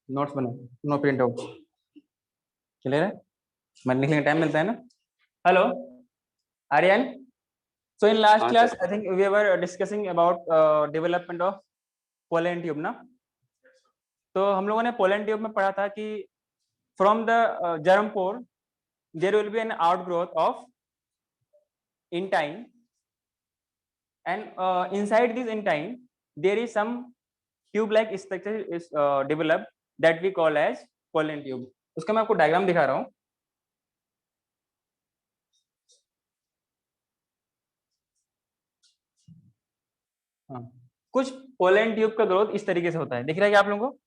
Notes बनो, no print out. Clear है? मैं लिखने का टाइम मिलता है ना। Hello Aryan, so in last हाँ class sir. I think we were discussing about development of pollen tube ना। तो हम लोगों ने pollen tube में पढ़ा था कि from the germ pore there will be an outgrowth of intine, and inside this intine there is some tube like structure is developed that we call as pollen tube। उसका मैं आपको diagram दिखा रहा हूँ। हाँ, कुछ पोलन ट्यूब का growth इस तरीके से होता है। दिख रहा है क्या आप लोगों को?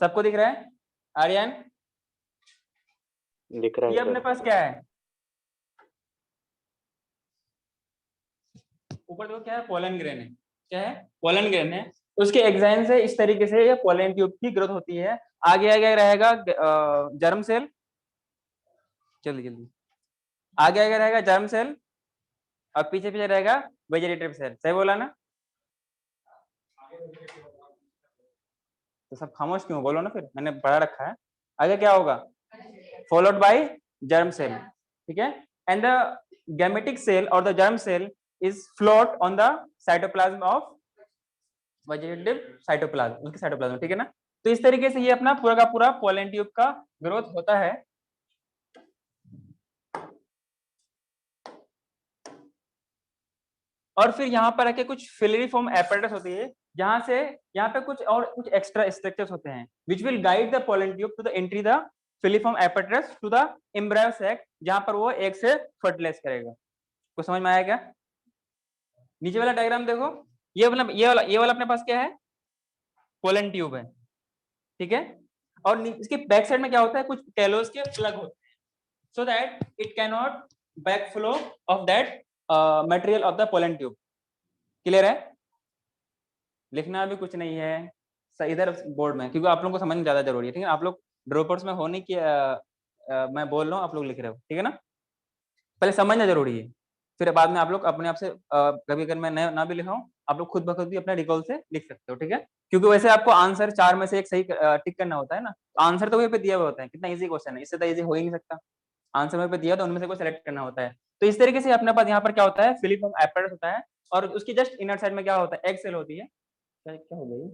सबको दिख रहा है? आर्यन दिख रहा है ये अपने सर। पास क्या है? ऊपर देखो क्या है? पोलन ग्रेन है। क्या है? पोलन ग्रेन है। उसके एग्जाइन से इस तरीके से ये पोलन ट्यूब की ग्रोथ होती है। आगे आगे रहेगा जर्म सेल। जल्दी जल्दी आगे आगे रहेगा जर्म सेल और पीछे पीछे रहेगा वेजिटेटिव सेल। सही बोला ना? तो सब खामोश क्यों? बोलो ना फिर, मैंने पढ़ा रखा है। आगे क्या होगा? Followed by germ cell. ठीक है? एंड द गैमेटिक सेल और the germ cell is float on the cytoplasm of vegetative cytoplasm, उसके साइटोप्लाज्म। ठीक है ना? तो इस तरीके से ये अपना पूरा का पूरा पोलन ट्यूब का ग्रोथ होता है। और फिर यहाँ पर आके कुछ फिलरीफॉर्म एपेरेटस होती है, जहां से यहाँ पे कुछ और कुछ एक्स्ट्रा स्ट्रक्चर्स होते हैं which will guide the pollen tube to the entry the filiform apparatus to the embryo sac, जहां पर वो एग से फर्टिलाइज करेगा। कुछ समझ में आया क्या? नीचे वाला डायग्राम देखो, ये वाला अपने पास क्या है? पोलन ट्यूब है। ठीक है? और इसके बैक साइड में क्या होता है? कुछ टेलोस के प्लग होते हैं, so that it can not back flow of that material of the pollen tube. Clear है? लिखना भी कुछ नहीं है इधर बोर्ड में, क्योंकि आप लोगों को समझना ज्यादा जरूरी है। ठीक है? आप लोग ड्रॉपर्स में होने की मैं बोल रहा हूँ, आप लोग लिख रहे हो। ठीक है ना? पहले समझना जरूरी है, फिर बाद में आप लोग अपने आप से कभी अगर मैं ना भी लिखाऊं, आप लोग खुद ब खुद भी अपने रिकॉल से लिख सकते हो। ठीक है? क्योंकि वैसे आपको आंसर 4 में से एक सही टिक करना होता है ना। आंसर तो वहीं पे दिया हुआ होता है। कितना इजी क्वेश्चन है, इससे तो इजी हो ही नहीं सकता। आंसर वहीं पे दिया तो उनमें से कोई सेलेक्ट करना होता है। तो इस तरीके से अपने पास यहाँ पर क्या होता है? फिलिफॉर्म एपेरेटस होता है, और उसकी जस्ट इनर साइड में क्या होता है? एग सेल होती है। क्या हो गई?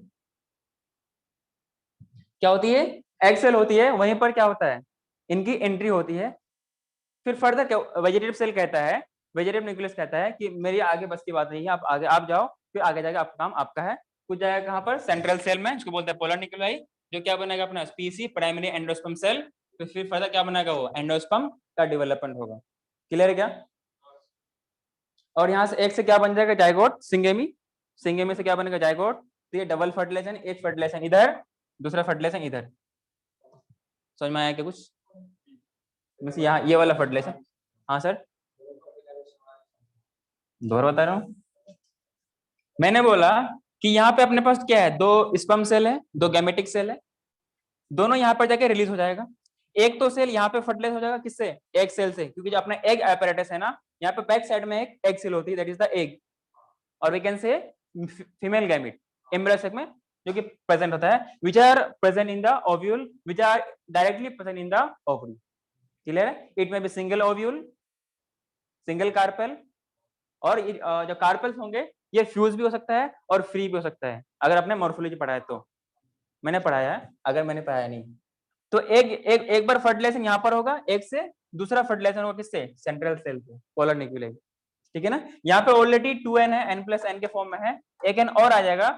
क्या होती है? एग सेल होती है। वहीं पर क्या होता है? इनकी एंट्री होती है। फिर फर्दर क्या वेजिटेटिव सेल कहता है, वेजिटेटिव न्यूक्लियस कहता है कि मेरी आगे बस की बात नहीं है, आप आगे आप जाओ। फिर आगे जाके आपका काम आपका है। कुछ जाएगा कहाँ पर? सेंट्रल सेल में, इसको बोलते हैं पोलर न्यूक्लियाई, जो क्या बनेगा अपना पीसी, प्राइमरी एंडोस्पर्म सेल। फिर फर्दर क्या बनेगा? वो एंडोस्पर्म का डेवलपमेंट होगा। क्लियर है क्या? और यहाँ से एक से क्या बन जाएगा? Zygote, syngamy. सिंगेमी से क्या बनेगा? जाइगोट। तो ये डबल फर्टिलाइजेशन, एक फर्टिलाइजेशन इधर, दूसरा फर्टिलाइजेशन इधर। समझ में आया क्या कुछ? बस यहाँ ये वाला फर्टिलाइजेशन। हाँ सर, दोबारा बता रहा हूँ। मैंने बोला कि यहाँ पे अपने पास क्या है? 2 स्पर्म सेल है, 2 गैमेटिक सेल है। दोनों यहाँ पर जाके रिलीज हो जाएगा। एक तो सेल यहाँ पे फर्टिलाइज हो जाएगा, किससे? एग सेल से, क्योंकि जो अपना एग एपेरेटस है ना, यहाँ पे बैक साइड में एक एग सेल होती है, दैट इज द एग। और we can say female gamete embryo sac में जो कि प्रेजेंट होता है, which are present in the ovule, which are directly present in the ovary. Clear है? It may be single ovule, single carpel, और जो carpels होंगे ये फ्यूज भी हो सकता है और फ्री भी हो सकता है, अगर आपने मॉर्फोलॉजी पढ़ा है तो। मैंने पढ़ाया है, अगर मैंने पढ़ाया नहीं तो एक बार फर्टिलाइजेशन यहाँ पर होगा, एक से दूसरा फर्टिलाइजेशन होगा, किससे? सेंट्रल सेल से, पोलर न्यूक्लियाई। ठीक है ना? यहाँ पे ऑलरेडी 2n है, n+n के फॉर्म में है, एक n और आ जाएगा,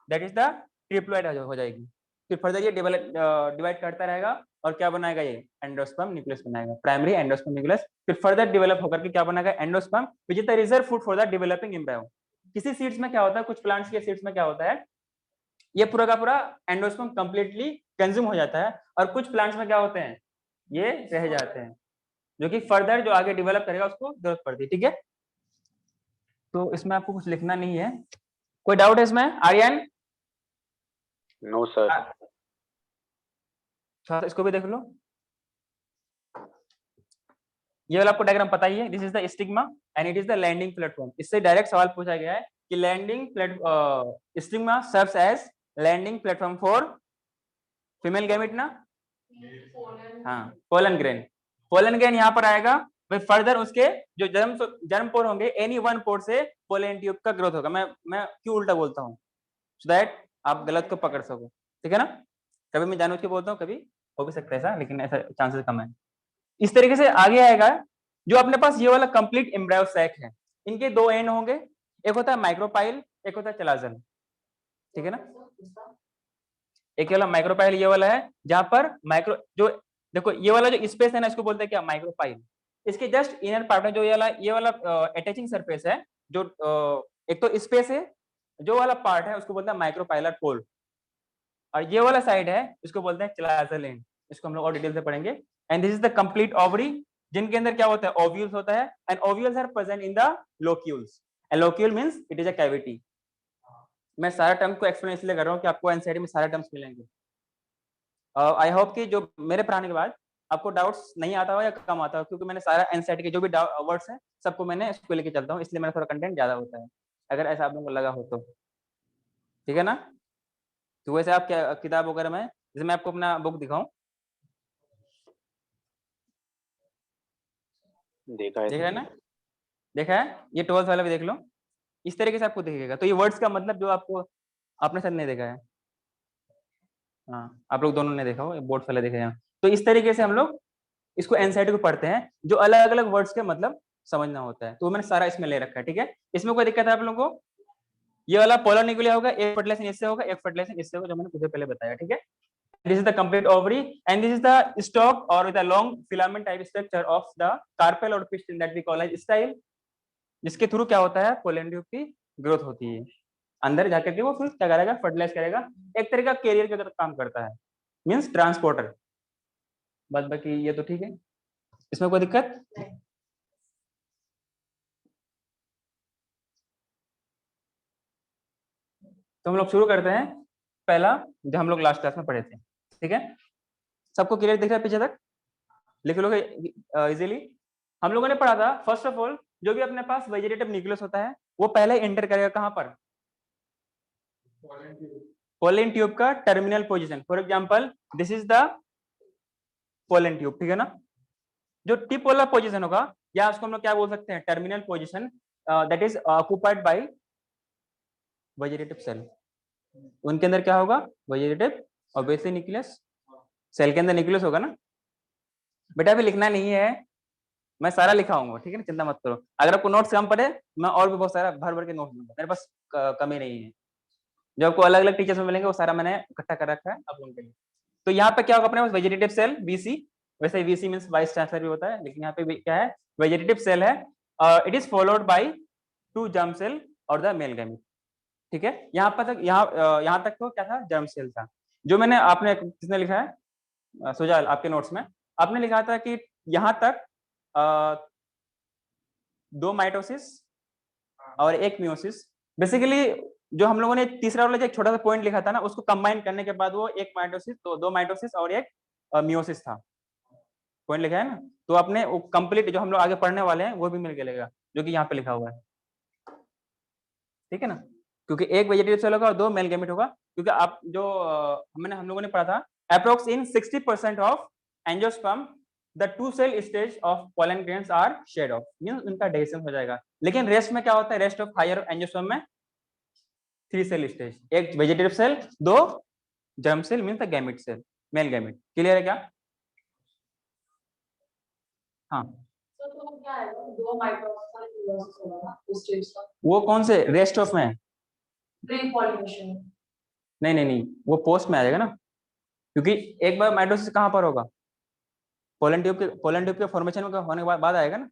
दैट इज द ट्रिप्लॉइड हो जाएगी। फिर फर्दर ये डिवाइड करता रहेगा और क्या बनाएगा? ये एंडोस्पर्म न्यूक्लियस बनाएगा, प्राइमरी एंडोस्पर्म न्यूक्लियस। फिर फर्दर डेवलप होकर के क्या बनाएगा? Endosperm, which is the reserve food for the developing embryo. किसी सीड्स में क्या होता है? कुछ प्लांट्स के सीड्स में क्या होता है? ये पूरा का पूरा एंडोस्पर्म कंप्लीटली कंज्यूम हो जाता है, और कुछ प्लांट्स में क्या होते हैं? ये रह जाते हैं, जो कि फर्दर जो आगे डेवलप करेगा उसको जरूरत पड़ती है। ठीक है? तो इसमें आपको कुछ लिखना नहीं है। कोई डाउट है इसमें? आर्यन? No sir. थोड़ा सा इसको भी देख लो। ये वाला आपको डायग्राम पता ही है, this is the stigma and it is the landing platform. इससे डायरेक्ट सवाल पूछा गया है कि landing stigma serves as landing platform for female gamete ना, हाँ पोलन ग्रेन। पोलन ग्रेन यहाँ पर आएगा, फिर फर्दर उसके जो जर्म पोर होंगे, एनी वन पोर से पोलन ट्यूब का ग्रोथ होगा। मैं क्यों उल्टा बोलता हूँ, सो दैट आप गलत को पकड़ सको, ठीक है ना। कभी मैं जानबूझ के बोलता हूँ, कभी हो भी सकता है ऐसा, लेकिन ऐसा चांसेस कम है। इस तरीके से आगे आएगा, जो अपने पास ये वाला कंप्लीट एम्ब्रायो सैक है, इनके दो एंड होंगे, एक होता है माइक्रोपाइल, एक होता है चलाजल, ठीक है ना। एक वाला माइक्रोपाइल ये वाला है, जहां पर माइक्रो जो देखो ये वाला जो स्पेस है ना, इसको बोलते हैं क्या, माइक्रोपाइल। इसके जस्ट इनर पार्ट में जो ये वाला अटैचिंग सरफेस है, जो एक तो स्पेस है, जो वाला पार्ट है उसको बोलते हैं माइक्रोपाइलर पोल, और ये वाला साइड है इसको बोलते हैं चलाजल एंड। इसको हम लोग और डिटेल से पढ़ेंगे। And this is the complete ovary, जिनके अंदर क्या होता है, ओव्यूल्स होता है, and ovules are present in the locules, and locule means it is a cavity. मैं सारा टर्म को एक्सप्लेन इसलिए कर रहा हूँ कि आपको एनसीईआरटी में सारे टर्म्स मिलेंगे। आई होप कि जो मेरे पढ़ाने के बाद आपको डाउट्स नहीं आता हो या कम आता हो, क्योंकि मैंने सारा एनसीईआरटी के जो भी वर्ड्स हैं सबको मैंने इसको लेके चलता हूँ, इसलिए मेरा थोड़ा कंटेंट ज्यादा होता है, अगर ऐसा आप लोगों को लगा हो तो, ठीक है ना। तो वैसे आप क्या किताब वगैरह में, जैसे मैं आपको अपना बुक दिखाऊं, देखा है देखा है सर। ना, देखा है, ये 12th वाला भी देख लो, इस तरीके से आपको दिखेगा। तो ये वर्ड्स का मतलब जो आपको आपने शायद नहीं देखा है, हाँ आप लोग दोनों ने देखा हो, बोर्ड वाले देखे हैं। तो इस तरीके से हम लोग इसको एनसीईआरटी को पढ़ते हैं, जो अलग अलग वर्ड्स के मतलब समझना होता है, तो मैंने सारा इसमें ले रखा है, ठीक है। इसमें कोई दिक्कत है आप लोगों को, ये वाला पोलर न्यूक्लिया होगा, एक फर्टिलाइजेशन इससे होगा, एक फर्टिलाइजेशन इससे होगा, जो मैंने कुछ पहले बताया, ठीक है। This is the complete ovary and this is the stalk or the long filament type structure of the carpel or pistil that we call as style, जिसके थ्रू क्या होता है, पोलन ट्यूब की ग्रोथ होती है, अंदर जाकर के वो फिर क्या करेगा, फर्टिलाइज करेगा, एक तरीका कैरियर की तरह काम करता है, मींस ट्रांसपोर्टर। बस बाकी ये तो ठीक है, इसमें कोई दिक्कत। तो हम लोग शुरू करते हैं, पहला जो हम लोग लास्ट क्लास में पढ़े थे, ठीक है। सबको क्लियर दिख रहा है पीछे तक, लिख लोगे इजीली। हम लोगों ने पढ़ा था, फर्स्ट ऑफ ऑल जो भी अपने पास वेजिटेटिव न्यूक्लियस होता है वो पहले एंटर करेगा कहां पर, पोलन ट्यूब का terminal position. For example this is the pollen tube, ठीक है ना। जो टिप वाला पोजीशन होगा, या उसको हम लोग क्या बोल सकते हैं, terminal position, that is occupied by vegetative cell. उनके अंदर क्या होगा, वेजिटेटिव ऑब्वियसली न्यूक्लियस, सेल के अंदर न्यूक्लियस होगा ना। बेटा अभी लिखना नहीं है, मैं सारा लिखाऊंगा, ठीक है ना, चिंता मत करो। अगर आपको नोट्स कम पड़े, मैं और भी बहुत सारा भर भर के नोट्स दूंगा, मेरे पास कमी नहीं है। जो आपको अलग अलग टीचर्स में मिलेंगे वो सारा मैंने इकट्ठा कर रखा है आप लोगों के लिए। तो यहाँ पे क्या होगा अपने पास, वेजिटेटिव सेल बीसी, वैसे बीसी मींस वाइस चांसलर भी होता है, लेकिन यहाँ पे क्या है, वेजिटेटिव सेल है। It is followed by 2 germ cell और द मेल गैमेट, ठीक है। यहाँ पर तक, यहाँ तक तो क्या था, जर्म सेल था। जो मैंने, आपने किसने लिखा है, सुजाल, आपके नोट्स में आपने लिखा था कि यहाँ तक 2 माइटोसिस और 1 मियोसिस। बेसिकली जो हम लोगों ने तीसरा वाला जो एक छोटा सा पॉइंट लिखा था ना, उसको कंबाइन करने के बाद वो 1 माइटोसिस, तो 2 माइटोसिस और 1 मियोसिस था, पॉइंट लिखा है ना। तो आपने वो कंप्लीट जो हम लोग आगे पढ़ने वाले हैं वो भी मिल गया, जो कि यहाँ पे लिखा हुआ है, ठीक है ना। क्योंकि एक वेजिटेटिव सेल होगा और 2 मेल गैमेट होगा, क्योंकि आप जो हम लोगों ने पढ़ा था, approx in 60% of angiosperm the 2 cell stage of pollen grains are shed off, means उनका डिविजन हो जाएगा। लेकिन रेस्ट में क्या होता है, रेस्ट ऑफ हायर एंजियोस्पर्म में 3 सेल स्टेज, एक vegetative cell, 2 germ cell means the gamete cell, male gamete. Clear है क्या? हाँ, तो क्या है, 2 माइटोसिस और मियोसिस होगा ना उस स्टेज का, वो कौन से रेस्ट ऑफ में, प्री पॉलिनेशन। नहीं नहीं नहीं, वो पोस्ट में आ जाएगा ना, क्योंकि एक बार माइटोसिस कहाँ पर होगा, पोलन ट्यूब के फॉर्मेशन में होने के बाद आएगा ना।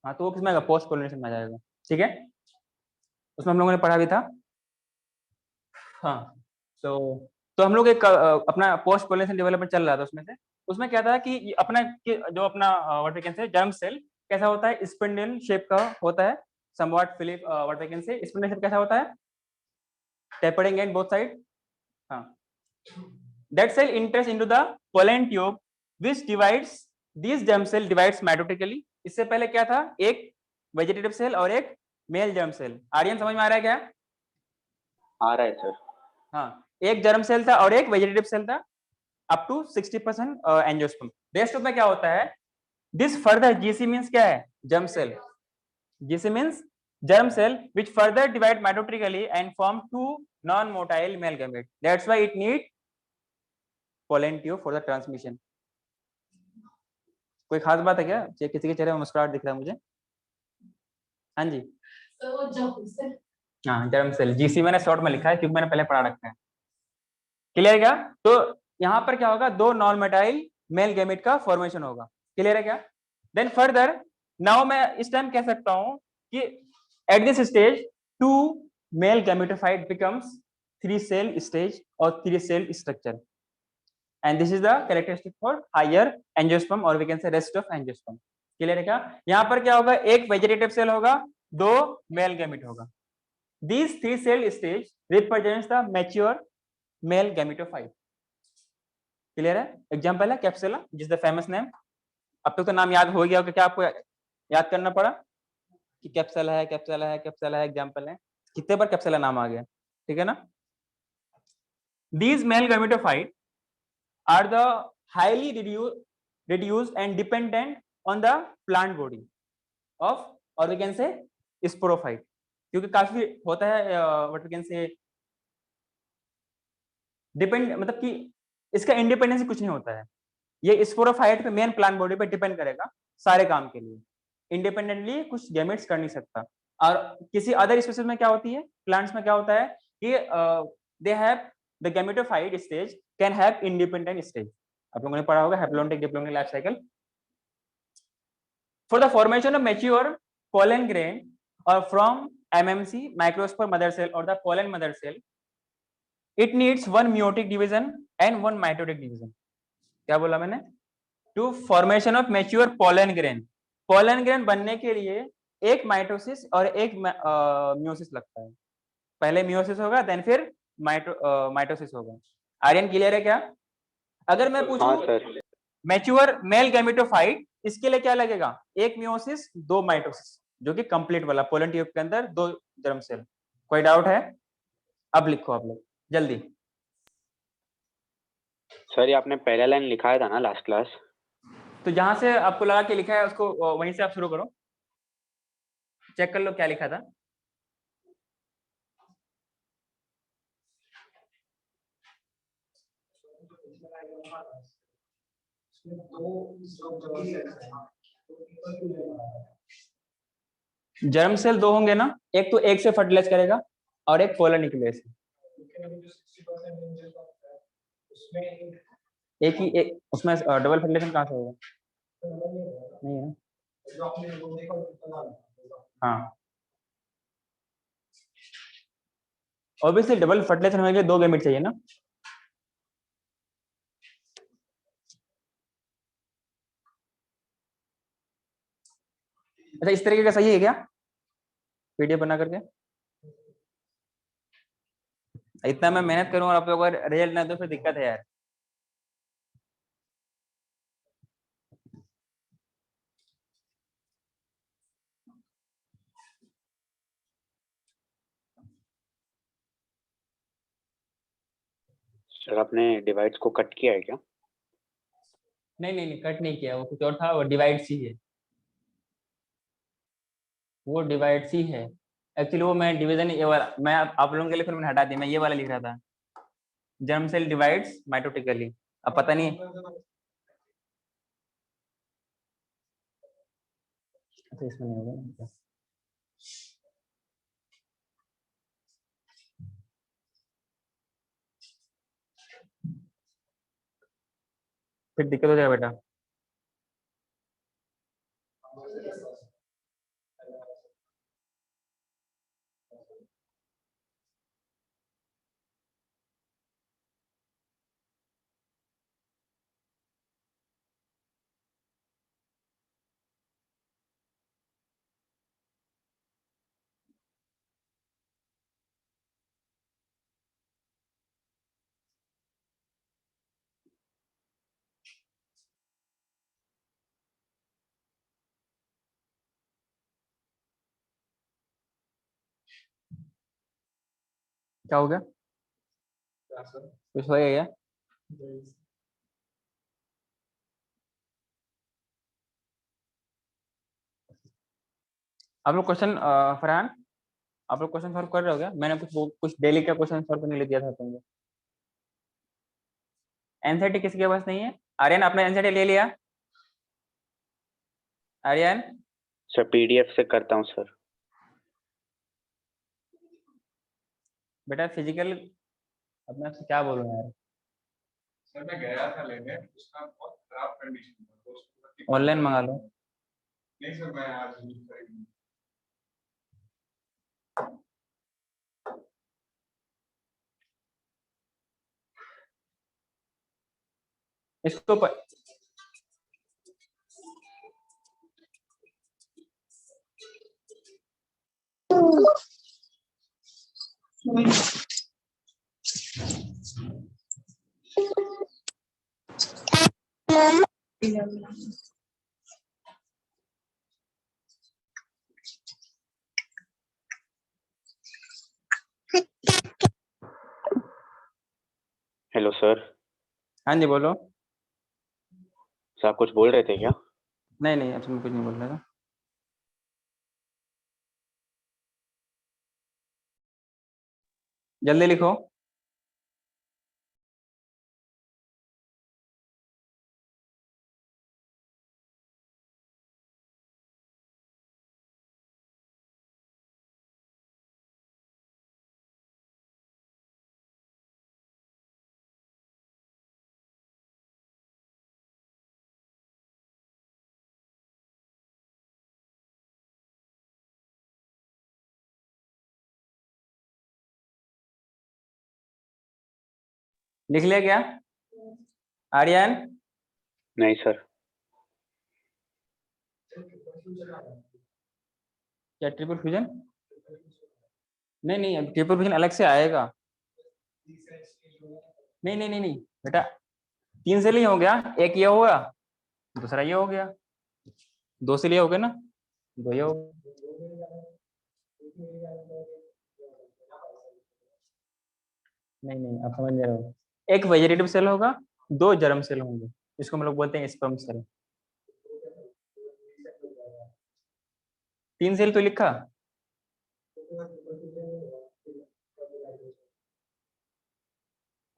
हाँ, तो वो किसमें आएगा, पोस्ट पोलिनेशन में आ जाएगा, ठीक है। उसमें हम लोगों ने पढ़ा भी था। हाँ, तो हम लोग एक अपना पोस्ट पोलिनेशन डेवलपमेंट चल रहा था, उसमें क्या था कि जो अपना what we can say germ cell कैसा होता है, स्पिंडल शेप का होता है, somewhat Philip what we can say, spindle shape कैसा होता है, टेपर्डिंग एंड बोथ साइड। हाँ, that cell interest into the pollen tube which divides these germ cell divides mitotically। इससे पहले क्या था, एक वेजिटेटिव सेल और एक मेल जर्म सेल। आर्यन समझ में आ रहा है क्या? आ रहा है सर। हाँ, एक जर्म सेल था और एक वेजिटेटिव सेल था, up to 60% angiosperm. Rest of में क्या होता है, दिस फर्दर, जीसी मींस क्या है, germ cell, GC means germ cell which further divide mitotically and form two non-motile male gametes. That's why it need pollen tube for the transmission. कोई खास बात है क्या, किसी के चेहरे में मुस्कुराहट दिख रहा है मुझे? हाँ जी, So वो germ cell. हाँ जर्म सेल, GC मैंने शॉर्ट में लिखा है क्योंकि मैंने पहले पढ़ा रखा है। क्लियर है क्या? तो यहाँ पर क्या होगा, दो नॉन मेटाइल मेल गैमेट का फॉर्मेशन होगा। क्लियर है क्या? देन फर्दर नाउ मैं इस टाइम कह सकता हूँ कि at this stage two male gametophyte becomes three cell stage or three cell structure, and this is the characteristic for higher angiosperm or we can say rest of angiosperm. Clear है क्या? यहाँ पर क्या होगा, एक वेजिटेटिव सेल होगा, दो male gamete होगा। These three cell stage represents the mature male gametophyte. Clear है? एग्जाम्पल है कैप्सुला, जिस द फेमस नेम। अब तक तो नाम याद हो गया होगा, क्या आपको याद करना पड़ा कि कैप्सुला है, कैप्सुला है, कैप्सुला है, एग्जाम्पल है, कितने बार कैप्सुला नाम आ गया, ठीक है ना? These male gametophyte are the highly reduced and dependent on the plant body of, or we can say sporophyte, क्योंकि काफी होता है what we can say depend, मतलब कि इसका इंडिपेंडेंस कुछ नहीं होता है, ये स्पोरोफाइट पे मेन प्लांट बॉडी पे डिपेंड करेगा सारे काम के लिए, इंडिपेंडेंटली कुछ गैमेट्स कर नहीं सकता। और किसी अदर स्पीशीज में क्या होती है, प्लांट्स में क्या होता है कि they have the gametophyte stage can have independent stage. आप लोगों ने पढ़ा होगा haplontic diplontic life cycle. For the formation of mature pollen grain or from MMC microspore mother cell or the pollen mother cell, it needs one meiotic division and one mitotic division. क्या बोला मैंने? To formation of mature pollen grain, pollen grain बनने के लिए एक mitosis और एक meiosis लगता है। पहले मियोसिस होगा देन फिर माइटोसिस होगा। आर्यन क्लियर है क्या? अगर मैं पूछूं हाँ सर। मैच्योर मेल गैमेटोफाइट, इसके लिए क्या लगेगा, एक मियोसिस दो माइटोसिस, जो कि कंप्लीट वाला पोलन ट्यूब के अंदर दो जर्म सेल। कोई डाउट है? अब लिखो आप लोग जल्दी। सर ये आपने पहला लाइन लिखाया था ना लास्ट क्लास? तो जहां से आपको लगा के लिखा है उसको वहीं से आप शुरू करो, चेक कर लो क्या लिखा था। जर्म सेल दो होंगे ना, एक तो एक से फर्टिलाइज करेगा और एक पोलर न्यूक्लियस से। एक ही एक उसमें डबल फर्टिलाइजेशन कहाँ से होगा? नहीं है ना? हाँ ऑब्वियसली डबल फर्टिलाइजेशन होने के लिए दो गैमेट चाहिए ना। अच्छा इस तरीके का सही है क्या, पीडीएफ बना करके? इतना मैं मेहनत करूं और आप लोगों को रिजल्ट ना दो फिर दिक्कत है यार। सर आपने डिवाइड्स को कट किया है क्या? नहीं नहीं नहीं कट नहीं किया, वो कुछ और था, वो डिवाइड सी है, वो डिवाइड सी है एक्चुअली। वो मैं डिवीजन ये वाला मैं आप लोगों के लिए फिर मैंने हटा दिया, मैं ये वाला लिख रहा था, जर्म सेल डिवाइड्स माइटोटिकली। अब पता नहीं, अच्छा इसमें नहीं होगा ना? फिर दिक्कत हो जाएगा बेटा। क्या हो गया, कुछ हो गया क्या? आप लोग क्वेश्चन फरहान, आप लोग क्वेश्चन सॉल्व कर रहे हो क्या? मैंने कुछ डेली का क्वेश्चन सॉल्व करने के लिए दिया था तुमको। एनसीईआरटी किसके पास नहीं है? आर्यन, आपने एनसीईआरटी ले लिया? आर्यन, सर पीडीएफ से करता हूँ सर। बेटा फिजिकल, अपने आपसे क्या बोलूं यार। सर मैं गया था लेने, उसका बहुत खराब कंडीशन था तो उसको ऑनलाइन मंगा लो। नहीं सर, मैं आज यूज करेंगे। इसको हेलो सर। हाँ जी बोलो। सर आप कुछ बोल रहे थे क्या? नहीं नहीं, अब कुछ नहीं बोल रहा था। जल्दी लिखो। लिख लिया क्या आर्यन? नहीं सर। क्या ट्रिपल फ्यूजन? नहीं नहीं, अब ट्रिपल फ्यूजन अलग से आएगा। नहीं नहीं नहीं नहीं बेटा, 3 से ही हो गया, एक ये हो गया, दूसरा ये हो गया, 2 से लिए हो गया ना, 2 ये हो गया। नहीं नहीं, आप समझ नहीं रहे हो। एक वेजिटेटिव सेल होगा, 2 जर्म सेल होंगे, इसको हम लोग बोलते हैं स्पर्म सेल। 3 सेल तो लिखा।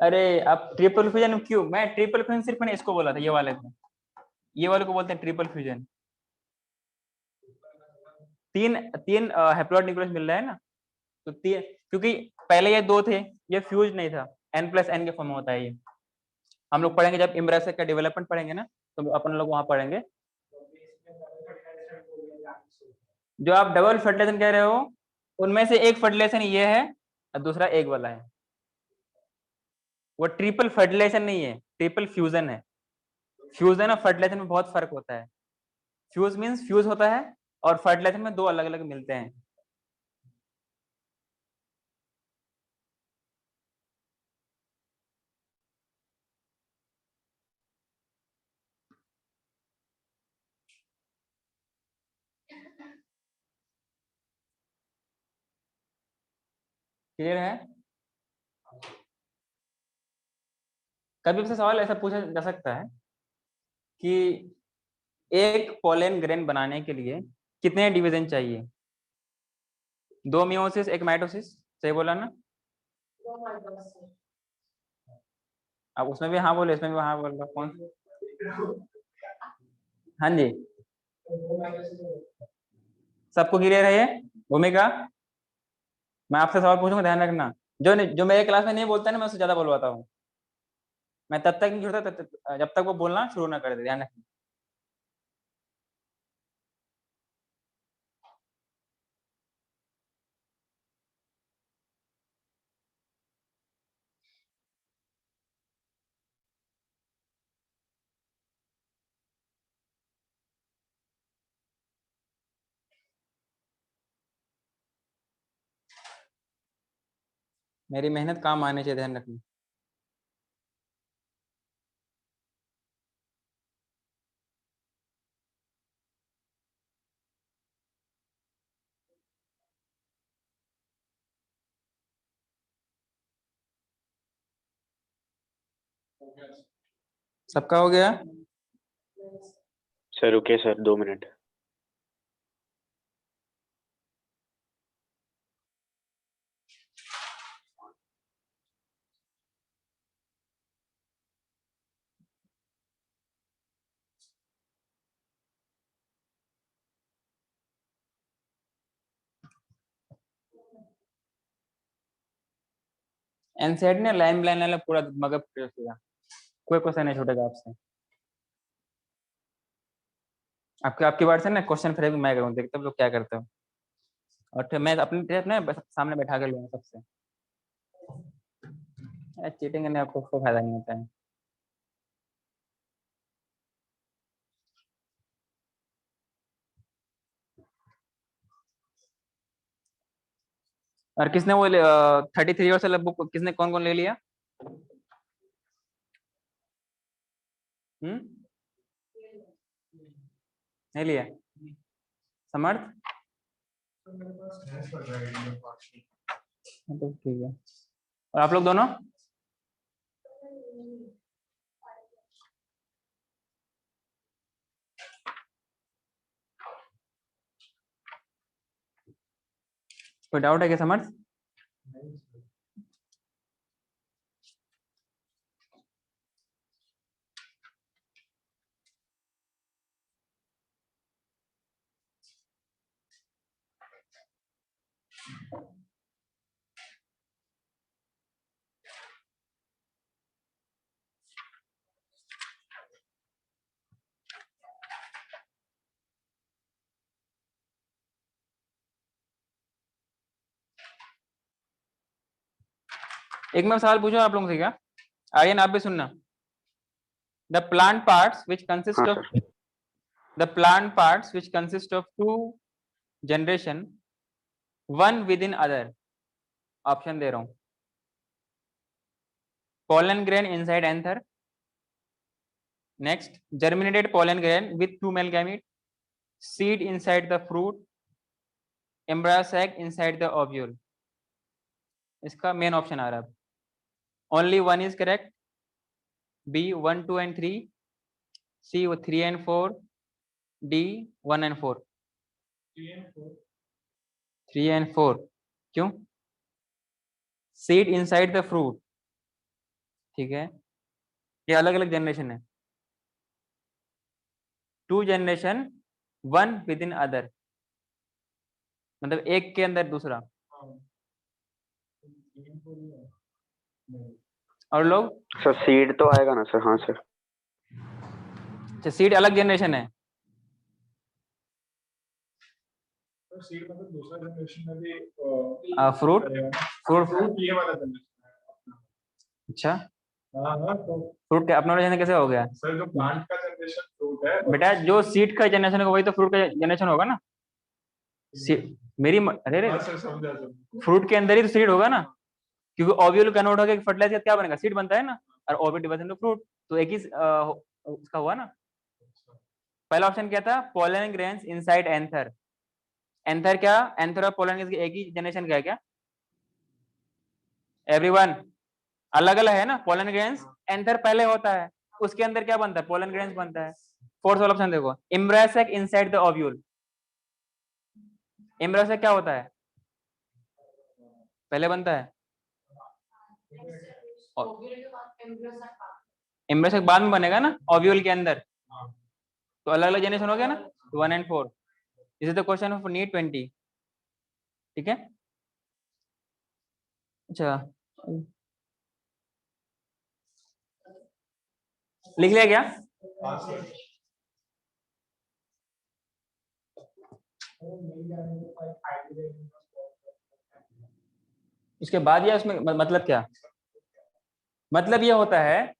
अरे आप ट्रिपल फ्यूजन क्यों, मैं ट्रिपल फ्यूजन सिर्फ मैंने इसको बोला था, ये वाले को, ये वाले को बोलते हैं ट्रिपल फ्यूजन। 3 3 हैप्लॉइड न्यूक्लियस मिल रहा है ना, तो 3, क्योंकि पहले ये 2 थे, ये फ्यूज नहीं था, n+n के फॉर्म में होता है ये। हम लोग पढ़ेंगे जब इम्ब्रेसिक का डेवलपमेंट पढ़ेंगे ना, तो अपन लोग वहां पढ़ेंगे। जो आप डबल फर्टिलाइजेशन कह रहे हो, उनमें से एक फर्टिलाइजेशन ये है और दूसरा एक वाला है। वो ट्रिपल फर्टिलाइजेशन नहीं है, ट्रिपल फ्यूजन है। फ्यूजन और फर्टिलाइजेशन में बहुत फर्क होता है। फ्यूज मींस फ्यूज होता है, और फर्टिलाइजेशन में 2 अलग अलग मिलते हैं। क्लियर है? कभी भी सवाल ऐसा पूछा जा सकता है कि एक पोलन ग्रेन बनाने के लिए कितने डिवीजन चाहिए? 2 मियोसिस, 1 माइटोसिस, सही बोला ना? दो mitosis। अब उसमें भी हाँ बोले, इसमें भी हाँ बोल रहा, कौन? हाँ जी, सबको क्लियर है ये भूमिका? मैं आपसे सवाल पूछूंगा, ध्यान रखना। जो मेरे क्लास में नहीं बोलता है ना, मैं उससे ज्यादा बोलवाता हूँ। मैं तब तक नहीं छोड़ता जब तक वो बोलना शुरू ना कर दे, ध्यान रखना। मेरी मेहनत काम आने चाहिए, ध्यान रखना। सबका हो गया? सर रुकिए सर, 2 मिनट। एनसीईआरटी ने लाइन लाइन लाइन पूरा मगज प्रयोग किया, कोई क्वेश्चन नहीं छूटेगा आपसे। आपकी बार से ना क्वेश्चन फिर मैं करूँ, देखते हो लोग क्या करते हो। और फिर मैं अपने सामने बैठा कर लूंगा सबसे। चीटिंग करने आपको कोई फायदा नहीं होता है। और किसने वो 33 ईयर्स वाला बुक किसने कौन कौन ले लिया? नहीं लिया? समर्थ? मेरे पास है सर गाइड पार्शियल। तो ठीक है। और आप लोग दोनों? कोई डाउट है क्या समर्थ? एक मैं सवाल पूछूं आप लोगों से क्या? आर्यन आप भी सुनना। The plant parts which consist हाँ of sir. the plant parts which consist of two generation, one within other. Option दे रहा हूं। pollen grain inside anther, next germinated pollen grain with two male gamete, seed inside the fruit, embryo sac inside the ovule. इसका main option आ रहा है। Only one is correct, B 1 2 and 3, C 3 and 4, D 1 and 4। 3 and 4 क्यों? Seed inside the fruit, ठीक है, ये अलग अलग जनरेशन है। Two generation, one within other, मतलब एक के अंदर दूसरा। और लोग? सर सीड तो आएगा ना सर? हाँ सर। अच्छा, सीड अलग जनरेशन है। तो सीड मतलब दूसरा जनरेशन में भी फ्रूट फ्रूट फ्रूट ये वाला जनरेशन है अपना। अच्छा, हाँ तो फ्रूट का अपना जनरेशन कैसे हो गया? सर जो प्लांट का जनरेशन फ्रूट है बेटा जो सीड का जनरेशन होगा वही तो फ्रूट का जनरेशन होगा ना। अरे हाँ सर समझा सर। फ्रूट के अंदर ही तो सीड होगा ना, क्योंकि ओव्यूल कन्वर्ट होकर फर्टिलाइजर क्या बनेगा? सीड बनता है ना, और ओव्यूल डिवाइड इनटू फ्रूट, तो एक ही उसका हुआ ना। पहला ऑप्शन क्या था? Pollen grains inside anther. Anther क्या? एंथर और पोलन ग्रेन्स एक ही जनरेशन का है क्या? एवरीवन अलग अलग है ना। पोलन ग्रेन्स एंथर पहले होता है, उसके अंदर क्या बनता है? पोलन ग्रेन्स बनता है। फोर्थ वाला ऑप्शन देखो, embryo sac inside the ovule. Embryo sac क्या होता है? पहले बनता है, एम्ब्रायो सैक बाद में बनेगा ना ओव्यूल के अंदर। तो अलग अलग जनरेशन हो गया ना, 1 and 4। This is the question of NEET 20। ठीक है, अच्छा लिख लिया क्या? हाँ सर। उसके बाद या उसमें मतलब क्या? मतलब ये होता है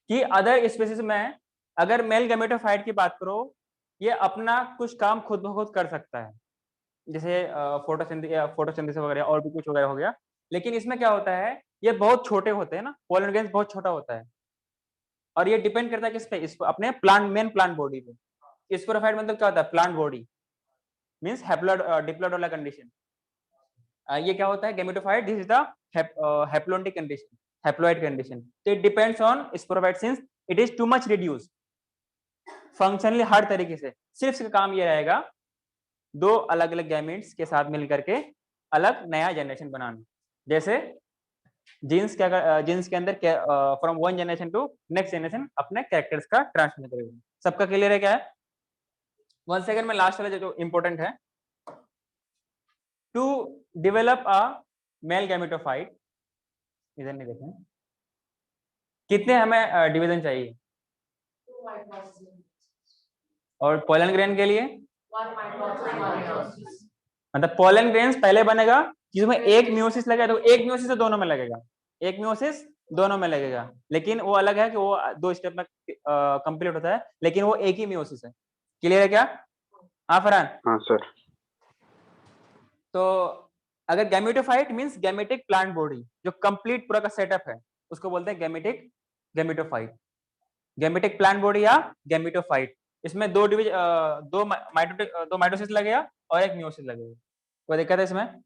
कि अदर स्पीसीज में अगर मेल गैमेटोफाइट की बात करो, ये अपना कुछ काम खुद ब खुद कर सकता है, जैसे फोटोसिंथेसिस वगैरह और भी कुछ वगैरह हो गया। लेकिन इसमें क्या होता है, ये बहुत छोटे होते हैं ना, पोलन ग्रेन्स बहुत छोटा होता है, और ये डिपेंड करता है किस पे? इस अपने प्लांट, मेन प्लांट बॉडी पे। स्पोरोफाइट मतलब क्या होता है? Plant body means diploidal condition. ये क्या होता है? Gametophyte, this is the haploidic condition, haploid condition. तो it depends on sporophyte since it is too much reduce functionally हर तरीके से। सिर्फ इसका काम ये रहेगा दो अलग अलग गैमेट्स के साथ मिल करके अलग नया जनरेशन बनाना। जैसे जीन्स जीन्स के अंदर from one generation to next generation अपने कैरेक्टर्स का ट्रांसफर करेगा। सबका क्लियर है क्या है? वन सेकंड में लास्ट वाला जो इंपॉर्टेंट है, to develop a male gametophyte इधर नहीं देखें, कितने हमें डिवीजन चाहिए? 2 mitosis. और पोलन ग्रेन के लिए 1 mitosis, 1 meiosis. मतलब पोलन ग्रेन्स पहले बनेगा जिसमें एक म्यूसिस लगेगा, तो एक म्यूसिस तो दोनों में लगेगा, एक म्यूसिस दोनों में लगेगा, लेकिन वो अलग है कि वो 2 स्टेप में कंप्लीट होता है, लेकिन वो एक ही म्यूसिस है। क्लियर है क्या? हाँ फरहान। हाँ सर। तो अगर gametophyte means gametic plant body, जो कंप्लीट पूरा का सेटअप है, उसको बोलते हैं गैमेटोफाइट, गैमेटिक प्लांट बॉडी या गैमेटोफाइट। इसमें दो माइटोसिस लगेगा और एक म्यूसिस लगेगा। कोई दिक्कत है इसमें?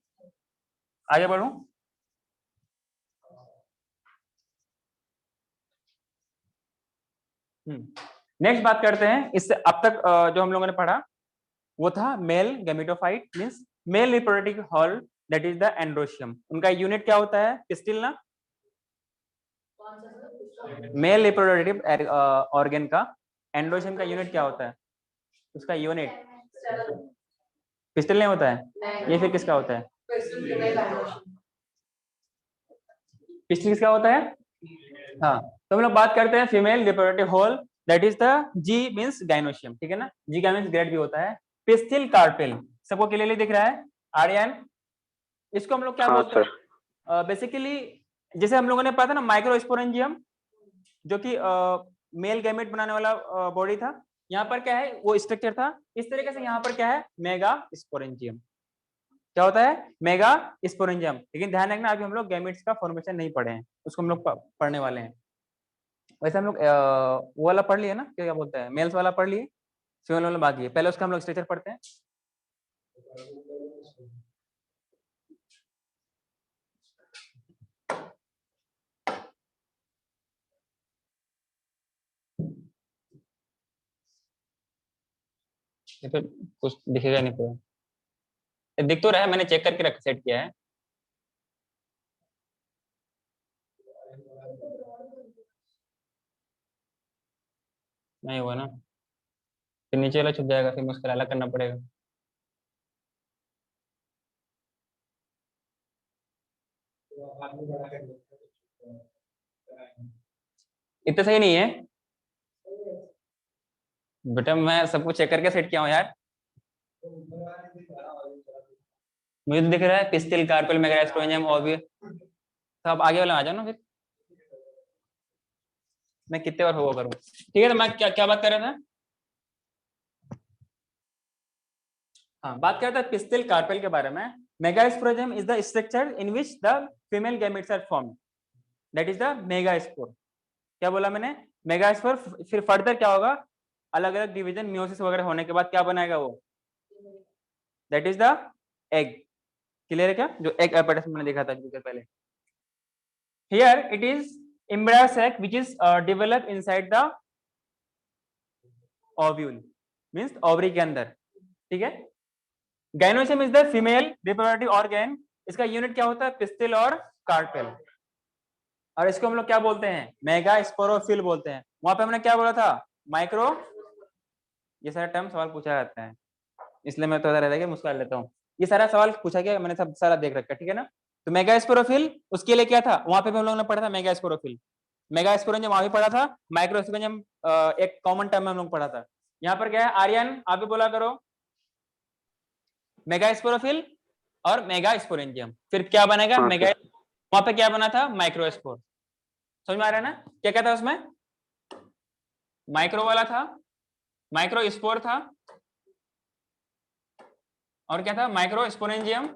आगे बढ़ूं? नेक्स्ट बात करते हैं, इससे अब तक जो हम लोगों ने पढ़ा वो था male gametophyte means male reproductive hall, that is the androecium. उनका यूनिट क्या होता है? पिस्टिल ना, कौन सा सर? मेल रिप्रोडक्टिव ऑर्गन का एंड्रोशियम का यूनिट क्या होता है? उसका यूनिट पिस्टल नहीं होता है, नहीं। ये फिर किसका होता है? Pistil female evolution. पिस्टल किसका होता है? हाँ, तो हम लोग बात करते हैं female reproductive whorl, that is the G means gynoecium, ठीक है ना? जी का मींस ग्रेड भी होता है। पिस्टिल कार्पेल सबको क्लियरली दिख रहा है? आर्यन, इसको हम लोग क्या हाँ बोलते सर। हैं? बेसिकली जैसे हम लोगों ने पढ़ा था ना माइक्रोस्पोरेंजियम, जो कि मेल गैमेट बनाने वाला बॉडी था। यहाँ पर क्या है वो स्ट्रक्चर था, इस तरीके से यहाँ पर क्या है? Mega sporangium. क्या होता है? Mega sporangium. लेकिन ध्यान रखना अभी हम लोग गैमेट्स का फॉर्मेशन नहीं पढ़े हैं, उसको हम लोग पढ़ने वाले हैं। वैसे हम लोग वो वाला पढ़ लिए ना, क्या बोलते हैं, मेल्स वाला पढ़ लिए, फीमेल वाला बाकी है, पहले उसका हम लोग स्ट्रक्चर पढ़ते हैं। ये तो कुछ दिखेगा नहीं पूरा, दिख तो रहा है, मैंने चेक करके रख सेट किया है। नहीं हुआ ना, फिर नीचे वाला छुप जाएगा, फिर मुझको अलग करना पड़ेगा। इतना सही नहीं है बेटा, मैं सब कुछ चेक करके सेट किया हूँ यार, मुझे तो दिख रहा है पिस्टिल कार्पेल मेगा स्पोरेंजियम ओवियर। तो अब आगे वाला आ जाओ ना फिर, मैं कितने बार होगा करूँ। ठीक है, तो मैं क्या क्या बात कर रहा था? हाँ, बात कर रहा था पिस्टिल कार्पेल के बारे में। Megasporangium is the structure in which the female gametes are formed, that is the megaspore. क्या बोला मैंने? मेगास्पोर। फिर फर्दर क्या होगा? अलग अलग डिवीजन मियोसिस वगैरह होने के बाद क्या बनाएगा वो? That is the egg. Clear है क्या? जो एग एपेटस मैंने देखा था कुछ देर पहले। Here it is embryo sac which is developed inside the ovule, means ovary के अंदर, ठीक है? Gynoecium is the female reproductive organ, इसका यूनिट क्या होता है? पिस्टिल और कार्पेल। और इसको हम लोग क्या बोलते हैं? मेगा स्पोरोफिल बोलते हैं। वहां पे हमने क्या बोला था? माइक्रो, ये सारा टर्म सवाल पूछा जाता है, इसलिए मैं थोड़ा रहता है कि मुस्कुरा लेता हूँ। ये सारा सवाल पूछा गया, मैंने सब सारा देख रखा है, ठीक है ना? तो मेगा स्पोरोफिल उसके लिए क्या था? वहां पे भी हम लोगों ने पढ़ा था मेगा स्पोरोफिल। मेगा स्पोरेंजियम वहां भी पढ़ा था, माइक्रो स्पोरेंजियम एक कॉमन टर्म में हम लोग पढ़ा था। यहाँ पर क्या है? आर्यन आप भी बोला करो, मेगा स्पोरोफिल और मेगा स्पोरेंजियम, फिर क्या बनेगा? हाँ मेगा। सर। वहां पे क्या बना था? माइक्रोस्पोर। समझ में आ रहा है ना? क्या क्या था उसमें? माइक्रो वाला था, माइक्रो स्पोर था, और क्या था? माइक्रो स्पोरेंजियम,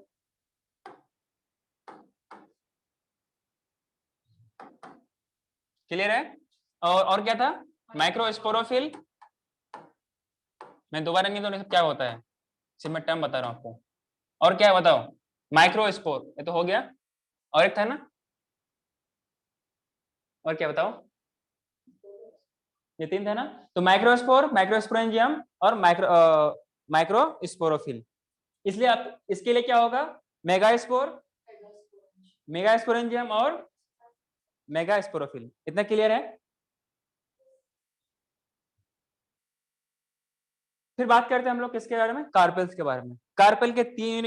क्लियर है? और क्या था? Micro sporophyll. मैं दोबारा नहीं, तो क्या होता है, सिर्फ मैं टर्म बता रहा हूँ आपको। और क्या है बताओ? माइक्रो स्पोर, ये तो हो गया, और एक था ना, और क्या बताओ? ये 3 था ना? तो माइक्रोस्पोर, माइक्रोस्पोरेंजियम और माइक्रोस्पोरोफिल। इसलिए आप इसके लिए क्या होगा? मेगास्पोर, मेगास्पोरेंजियम और मेगास्पोरोफिल। इतना क्लियर है? फिर बात करते हैं हम लोग किसके बारे में? कार्पेल्स के बारे में। कार्पेल के तीन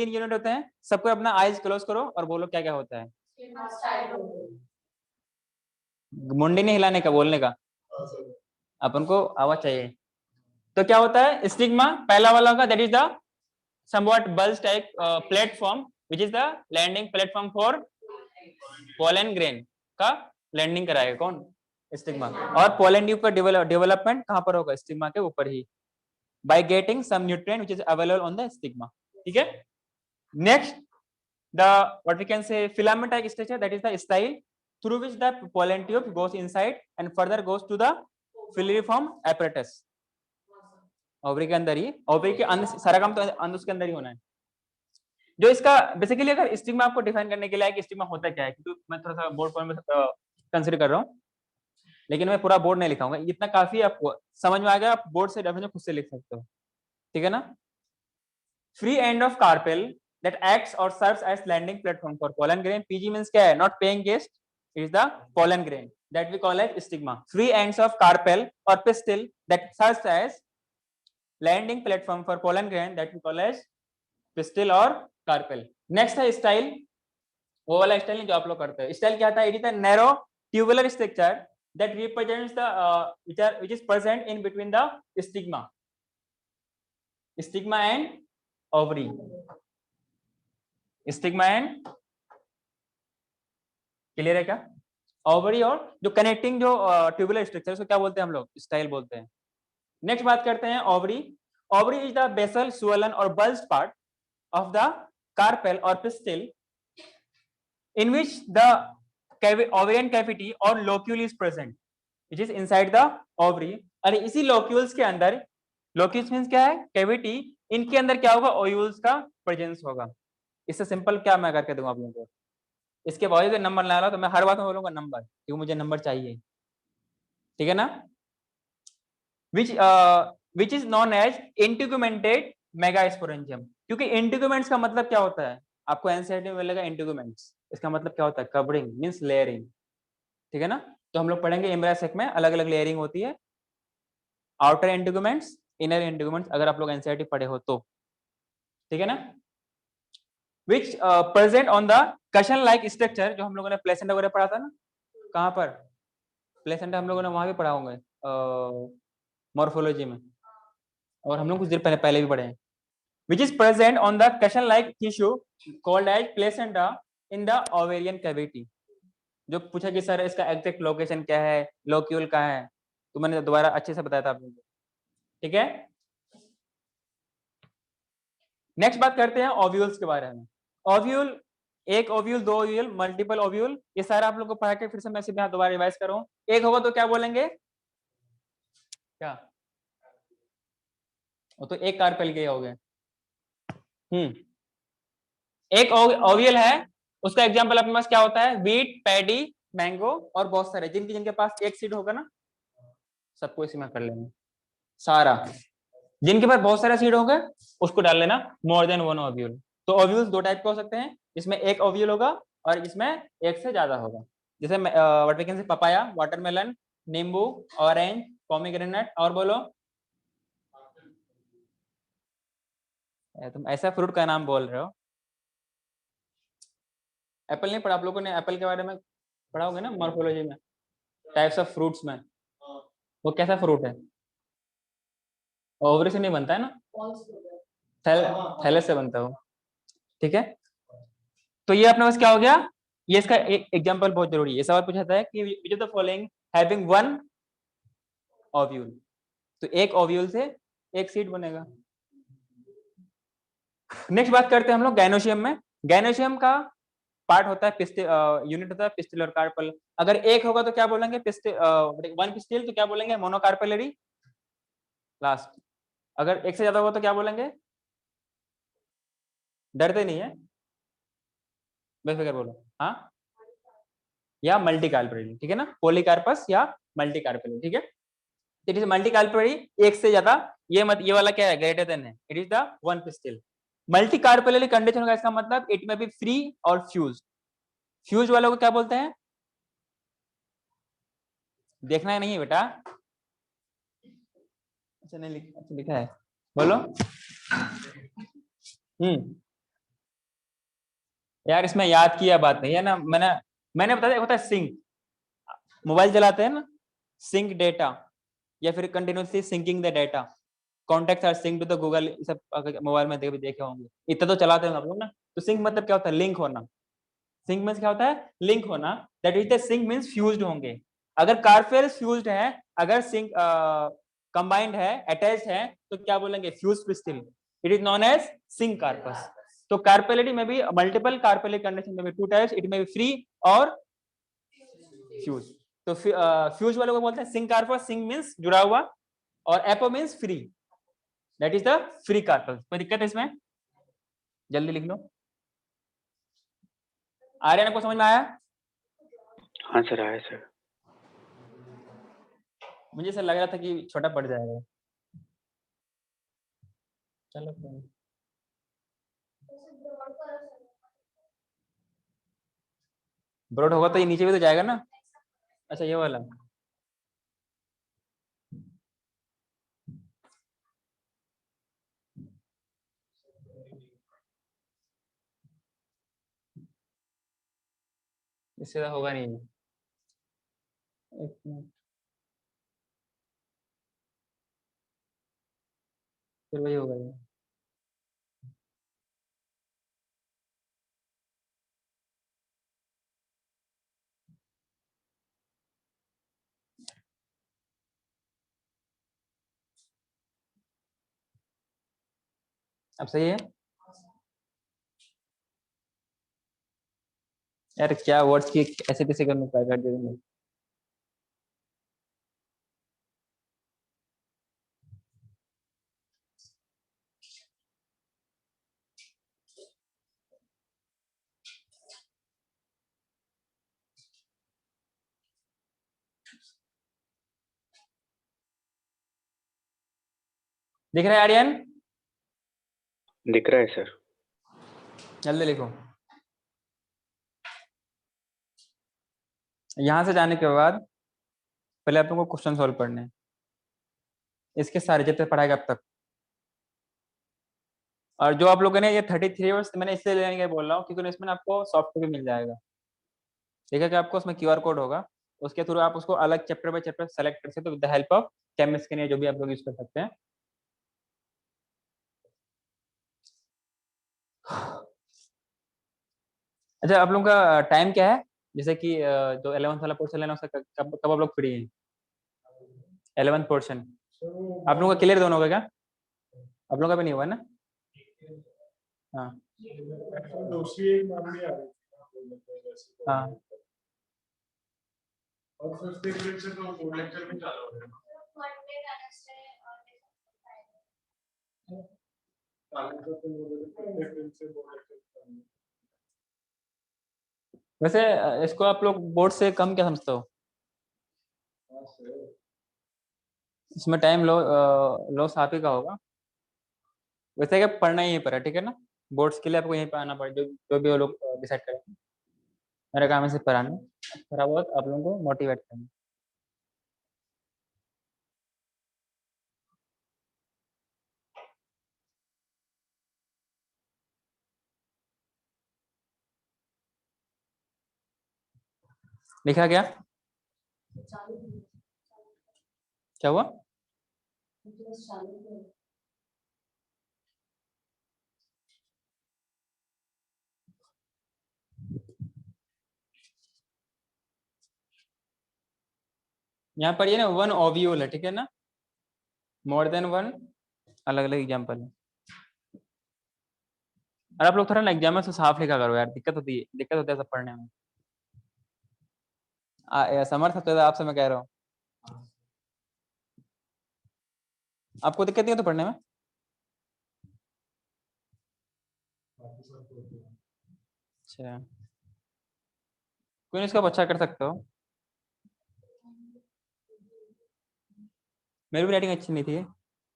यूनिट होते हैं। सबको अपना आईज क्लोज करो और बोलो क्या क्या होता है। Stigma style होते हैं। मुंडी नहीं हिलाने का, बोलने का, अपन को आवाज चाहिए। तो क्या होता है स्टिग्मा, पहला वाला का that is the somewhat bulge type platform which is the landing platform for pollen grain का लैंडिंग कराएगा कौन, स्टिग्मा। और पोलन ट्यूब का डेवलपमेंट कहां पर होगा, स्टिग्मा के ऊपर ही, by getting some nutrient which is available on the stigma। ठीक है। Next the what we can say filament-like structure, that is the style through which the pollen tube goes inside and further goes to the filiform apparatus। Ovary के अंदर ही, ovary के अंदर सारा काम तो अंदर उसके अंदर ही होना है। जो इसका बेसिकली अगर स्टिग्मा आपको डिफाइन करने के लिए है कि स्टिग्मा होता क्या है, क्योंकि मैं थोड़ा सा बोर्ड पर कंसीडर कर रहा हूँ, लेकिन मैं पूरा बोर्ड नहीं लिखाऊंगा, इतना काफी आपको समझ में आ गया, आप बोर्ड से डेफिनेशन खुद से लिख सकते हो, ठीक है ना। Free end of carpel that acts or serves as landing platform for pollen grain। PG means क्या है, not paying guest, is the pollen grain that we call as stigma। Free ends of carpel or pistil that serves as landing platform for pollen grain that we call as pistil or carpel। Next है style, वो वाला style नहीं जो आप लोग करते हैं। Style क्या था, it is a narrow tubular structure that represents the which is present in between the stigma and ovary। Stigma and, clear है क्या, ओवरी और जो कनेक्टिंग जो ट्यूबुलर स्ट्रक्चर उसको क्या बोलते हैं हम लोग, स्टाइल बोलते हैं। नेक्स्ट बात करते हैं ovary. Ovary is the basal swollen और bulged part of the carpel or pistil in which the ovarian cavity or locule is present which is inside the ovary। और इसी लोक्यूल्स के अंदर, लोक्यूल्स मींस क्या है, कैविटी, इनके अंदर क्या होगा, ओव्यूल्स का प्रेजेंस होगा। इससे सिंपल क्या मैं करके दूंगा आप लोगों को, इसके बावजूद नंबर ना ला तो मैं हर बात में बोलूंगा नंबर, क्योंकि मुझे नंबर चाहिए, ठीक है ना। Which is known as integumented megasporangium. क्योंकि इंटीग्यूमेंट्स का मतलब क्या होता है, आपको एनसीईआरटी में मिलेगा इंटीग्यूमेंट्स, इसका मतलब क्या होता है, कवरिंग मींस लेयरिंग, ठीक है ना। तो हम लोग पढ़ेंगे एम्ब्रायोसेक में अलग अलग लेयरिंग होती है, आउटर इंटीग्यूमेंट्स, इनर इंटीग्यूमेंट्स, अगर आप लोग एनसीईआरटी पढ़े हो तो, ठीक है ना। which present on the cushion like structure, जो हम लोगों ने प्लेसेंटा वगैरह पढ़ा था ना, कहाँ पर प्लेसेंटा हम लोगों ने वहां भी पढ़ा होंगे मॉर्फोलॉजी में, और हम लोग कुछ देर पहले भी पढ़े हैं। which is present on the cushion like tissue called as placenta in the ovarian cavity। जो पूछा कि सर इसका एग्जैक्ट लोकेशन क्या है, लोक्यूल कहाँ है, तो मैंने दोबारा अच्छे से बताया था आप लोगों को, ठीक है। नेक्स्ट बात करते हैं ओव्यूल्स के बारे में। ओव्यूल, एक ओव्यूल, दो ओव्यूल, मल्टीपल ओव्यूल, ये सारा आप लोग को पढ़ा के फिर से मैं सिर्फ यहाँ दोबारा रिवाइज कर रहा हूँ। एक होगा तो क्या बोलेंगे, क्या, वो तो एक कार्पेल के हो गए। एक ओव्यूल है, उसका एग्जांपल अपने पास क्या होता है, व्हीट, पैडी, मैंगो और बहुत सारे, जिनके पास एक सीड होगा ना, सबको इसी में कर लेंगे सारा, जिनके पास बहुत सारे सीड होंगे उसको डाल लेना, मोर देन वन ओव्यूल। तो ओव्यूल्स दो टाइप के हो सकते हैं, इसमें एक ओव्यूल होगा और इसमें एक से ज्यादा होगा, जैसे what we can say papaya, watermelon, नींबू, ऑरेंज, पोमीग्रेनेट, और बोलो, तुम ऐसा फ्रूट का नाम बोल रहे हो, एप्पल नहीं पढ़ा आप लोगों ने, एप्पल के बारे में पढ़ा होगा ना मॉर्फोलॉजी में, टाइप्स ऑफ फ्रूट्स में, वो कैसा फ्रूट है, ओवरी से नहीं बनता है ना, थैलेस से बनता हो, ठीक है। तो ये अपने पास क्या हो गया, ये इसका एक एग्जांपल बहुत जरूरी है, ये सवाल पूछा था कि which of the following having one ovule, तो एक ओव्यूल से एक सीड बनेगा। नेक्स्ट बात करते हैं हम लोग गायनोशियम में। गायनोशियम का पार्ट होता है पिस्टिल, यूनिट होता है पिस्टिल और कार्पल। अगर एक होगा तो क्या बोलेंगे, पिस्टिल, वन पिस्टिल तो क्या बोलेंगे, मोनोकार्पेलरी लास्ट। अगर एक से ज्यादा होगा तो क्या बोलेंगे, डरते नहीं है, बेफिक्र बोलो, हाँ, या मल्टीकार्पेलरी, ठीक है ना, पॉलीकार्पस या मल्टीकार्पेलरी, ठीक है। इट इज मल्टीकार्पेलरी, एक से ज्यादा, ये मत, ये वाला क्या है, ग्रेटर देन है, it is the one pistil. Multicarpellary condition का इसका मतलब इट में बी फ्री और फ्यूज। फ्यूज वालों को क्या बोलते हैं, देखना है नहीं बेटा, अच्छा नहीं अच्छा लिखा है, बोलो। यार इसमें याद किया बात नहीं है ना, मैंने मैंने बताया होता है सिंक, मोबाइल चलाते हैं ना, सिंक डेटा, या फिर continuously syncing the data, contact are sync to the Google, सब मोबाइल में देखे होंगे, इतना तो चलाते हैं आप लोग ना। तो सिंक मतलब क्या होता है, लिंक होना। सिंक मीन्स क्या होता है, लिंक होना। That is the syn means fused होंगे। अगर कारपेल फ्यूज्ड है, अगर सिंक कंबाइंड है, अटैच्ड है, तो क्या बोलेंगे, fuse crystal. It is known as syncarpous. तो कार्पेलिटी में भी मल्टीपल कार्पेलिक कंडीशन में भी two types, it may be free और फ्यूज। तो फ्यूज वाले को बोलते हैं सिंक कार्पस, सिंक मीन्स जुड़ा हुआ, और apo means free, that is the free carpus. कोई दिक्कत है इसमें, जल्दी लिख लो। आर्यन को समझ में आया? हाँ सर, आया सर। मुझे ऐसा लग रहा था कि छोटा पड़ जाएगा, चलो कोई नहीं। ब्रॉड होगा तो ये नीचे भी तो जाएगा ना। अच्छा ये वाला, इससे तो होगा नहीं। एक मिनट, फिर वही होगा ये। अब सही है यार, क्या वर्ड्स की ऐसे कैसे करने का कर देंगे। दिख रहा है आर्यन? दिख रहा है सर। जल्दी लिखो। यहां से जाने के बाद पहले आप लोगों को क्वेश्चन सॉल्व करने हैं, इसके सारे जितने पढ़ाएगा अब तक। और जो आप लोगों ने ये 33 आवर्स मैंने इसलिए लेने के बोल रहा हूँ, क्योंकि इसमें ना आपको सॉफ्ट कॉपी मिल जाएगा। ठीक है, कि आपको उसमें क्यूआर कोड होगा, उसके थ्रू आप उसको अलग चैप्टर बाय चैप्टर सेलेक्ट कर सकते हो, with the help of chemist के लिए जो भी आप लोग यूज कर सकते हैं। अच्छा आप लोगों का टाइम क्या है, जैसे कि जो 11th वाला पोर्शन लेना उसका कब कब आप लोग फ्री हैं? 11th पोर्शन आप लोगों का क्लियर दोनों होगा क्या? आप लोगों का भी नहीं हुआ ना? हाँ दूसरी एक मामले आ रही थी हाँ। और फिफ्थ अप्रैल से तो दो लेक्चर भी चालू हो गए। चालू तो तुम बोले थे, फिफ्थ अप्रैल से दो लेक्चर चालू। वैसे इसको आप लोग बोर्ड से कम क्या समझते हो? हाँ सर। इसमें टाइम लॉस आप ही का होगा। वैसे क्या पढ़ना ही पर है, ठीक है ना? बोर्ड्स के लिए आपको यहीं पे आना पड़े, जो भी वो लोग डिसाइड करेंगे। मेरा काम है सिर्फ पढ़ाना, थोड़ा बहुत आप लोगों को मोटिवेट करना। लिखा क्या? क्या हुआ? यहाँ पर ये ना वन ओव्यूल है, ठीक है ना? मोर देन वन, अलग अलग एग्जाम्पल है। और आप लोग थोड़ा ना एग्जाम में से साफ लिखा करो यार, दिक्कत होती है सब पढ़ने में। समर्थ तो आपसे मैं कह रहा हूँ, आपको दिक्कत नहीं है तो पढ़ने में? अच्छा कोई नहीं, इसको आप अच्छा कर सकते हो। मेरी भी राइटिंग अच्छी नहीं थी,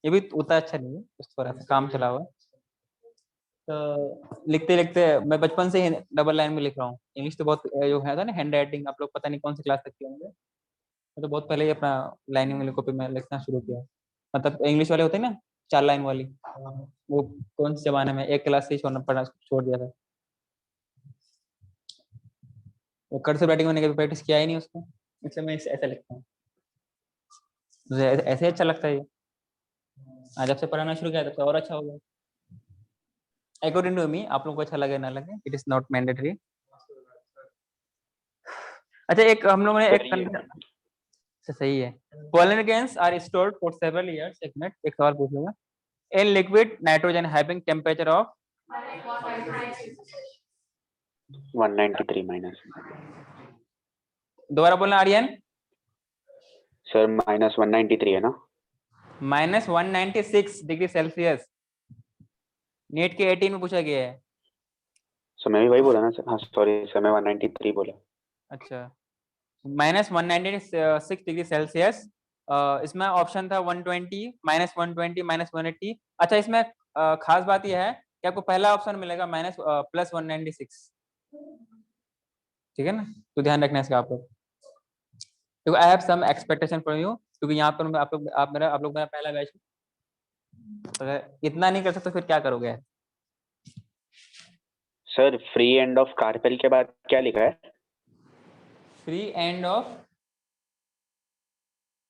ये भी उतना अच्छा नहीं है, उस थोड़ा सा काम चला हुआ है। तो लिखते लिखते मैं बचपन से ही डबल लाइन में लिख रहा हूँ। इंग्लिश तो बहुत जो है था ना हैंड राइटिंग, आप लोग पता नहीं कौन सी क्लास तक किए होंगे, मैं तो बहुत पहले ही अपना लाइनिंग वाली कॉपी में लिखना शुरू किया। मतलब इंग्लिश वाले होते हैं ना 4 लाइन वाली, वो कौन से जमाने में एक क्लास से ही छोड़ना पड़ा, छोड़ दिया था। वो कर्सिव राइटिंग मैंने कभी प्रैक्टिस किया ही नहीं उसको, इसलिए मैं ऐसा लिखता हूँ। मुझे ऐसे अच्छा लगता है ये। आज जब से पढ़ाना शुरू किया तब तो और अच्छा हो गया। अकॉर्डिंग टू मी, आप लोगों को अच्छा लगे ना लगे, इट इज नॉट मैंडेटरी। अच्छा, एक हम लोगों ने सही है। अच्छा सही है। Pollen grains are stored for several years. एक मिनट, एक सवाल पूछ लूंगा। In liquid nitrogen having temperature of 193 minus. दोबारा बोलना आर्यन। सर -193 है ना? -196 डिग्री सेल्सियस। नीट के 18 में पूछा गया है। सर मैं भी वही बोला ना सर। हाँ सॉरी सर, मैं 193 बोला। अच्छा, -196 डिग्री सेल्सियस। इसमें ऑप्शन था 120, -120, -180। अच्छा, इसमें खास बात यह है कि आपको पहला ऑप्शन मिलेगा +196। ठीक है ना, तो ध्यान रखना इसका आप लोग। तो I have some expectation for you, क्योंकि यहाँ पर आप लोग मेरा पहला बैच। अगर इतना नहीं कर सकते फिर क्या करोगे? Sir free end of carpel के बाद क्या लिखा है? फ्री एंड ऑफ,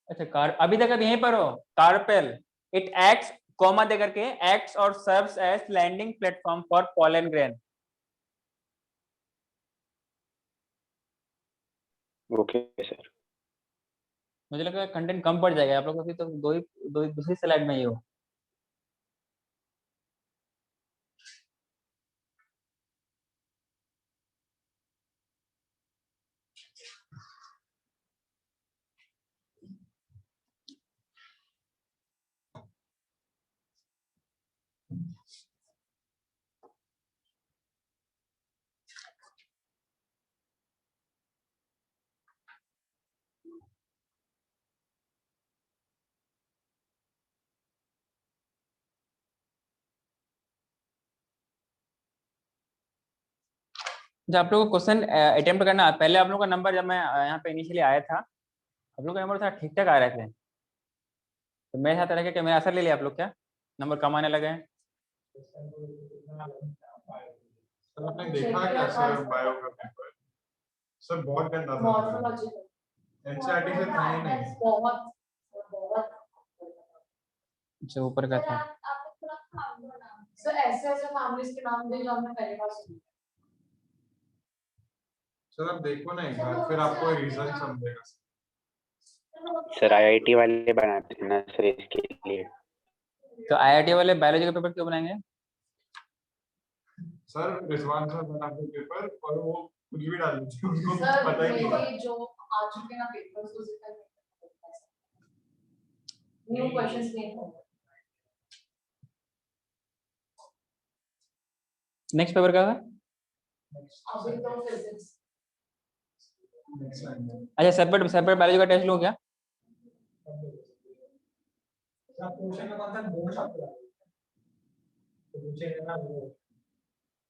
अच्छा कार, अभी तक अब यहीं पर हो। कार्पेल, इट एक्ट्स, कॉमा दे करके, एक्ट्स और serves as landing platform for pollen grain. Okay sir. मुझे लगा कंटेंट कम पड़ जाएगा आप लोग को, अभी तो दो ही दूसरी स्लाइड में ही हो। जब आप लोग को क्वेश्चन अटेम्प्ट करना, पहले आप लोगों का नंबर जब मैं यहाँ पे इनिशियली आया था, आप लोग का नंबर था ठीक ठाक आ रहे थे। तो मेरे साथ रह के मेरा असर ले लिया आप लोग, क्या नंबर कम आने लगे हैं? सर आपने देखा क्या सर बायो का पेपर? सर बहुत गंदा था। मॉर्फोलॉजी एनसीईआरटी से था ही नहीं। बहुत बहुत जो ऊपर का था। सर ऐसे ऐसे फैमिलीज के नाम दिए जो हमने पहली बार सुने। सर आप देखो ना एक बार, फिर आपको रीजन समझेगा। सर आईआईटी वाले बनाते हैं ना सर इसके लिए। तो आईआईटी वाले बायोलॉजी का पेपर क्यों बनाएंगे? सर रिजवान सर बनाते पेपर और वो कुछ भी डाल देते हैं, उनको कुछ सर पता ही नहीं है। मेरे जो आ चुके ना पेपर्स उसी का न्यू क्वेश्चंस नहीं होंगे। नेक्स्ट पेपर का था? अभी तो फिजिक्स। अच्छा, सेपरेट सेपरेट बायोलॉजी का टेस्ट लो क्या?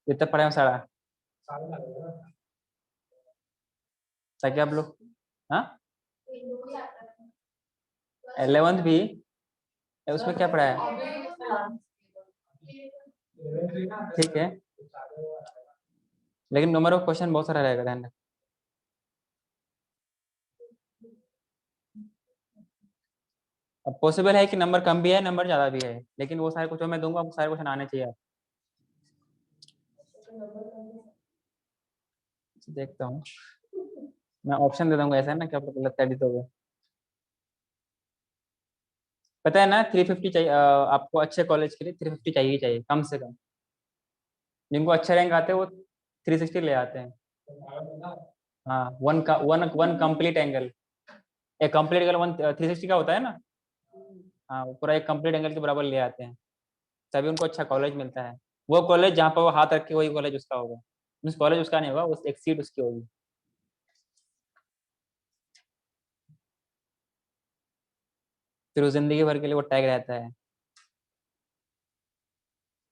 इतना पढ़े हम सारा, ताकि आप लोग, हाँ 11th भी उसमें क्या पढ़ा है? ठीक है, लेकिन नंबर ऑफ क्वेश्चन बहुत सारा रहेगा, ध्यान रखना। अब पॉसिबल है कि नंबर कम भी है, नंबर ज्यादा भी है, लेकिन वो सारे क्वेश्चन मैं दूंगा, वो सारे क्वेश्चन आने चाहिए। देखता हूँ, मैं ऑप्शन दे दूंगा, ऐसा है ना कि आप लोग गलत कर दी दोगे। पता है ना, 350 चाहिए आपको अच्छे कॉलेज के लिए, 350 चाहिए ही चाहिए कम से कम। जिनको अच्छा रैंक आते हैं वो 360 ले आते हैं। हाँ, वन का वन कंप्लीट एंगल, एक कंप्लीट एंगल 360 का होता है ना। हाँ, वो पूरा एक कंप्लीट एंगल के बराबर ले आते हैं, तभी उनको अच्छा कॉलेज मिलता है। वो कॉलेज जहाँ पर वो हाथ रखे वही कॉलेज उसका होगा, मीन्स कॉलेज उसका नहीं होगा, वो एक सीट उसकी होगी। फिर वो जिंदगी भर के लिए वो टैग रहता है,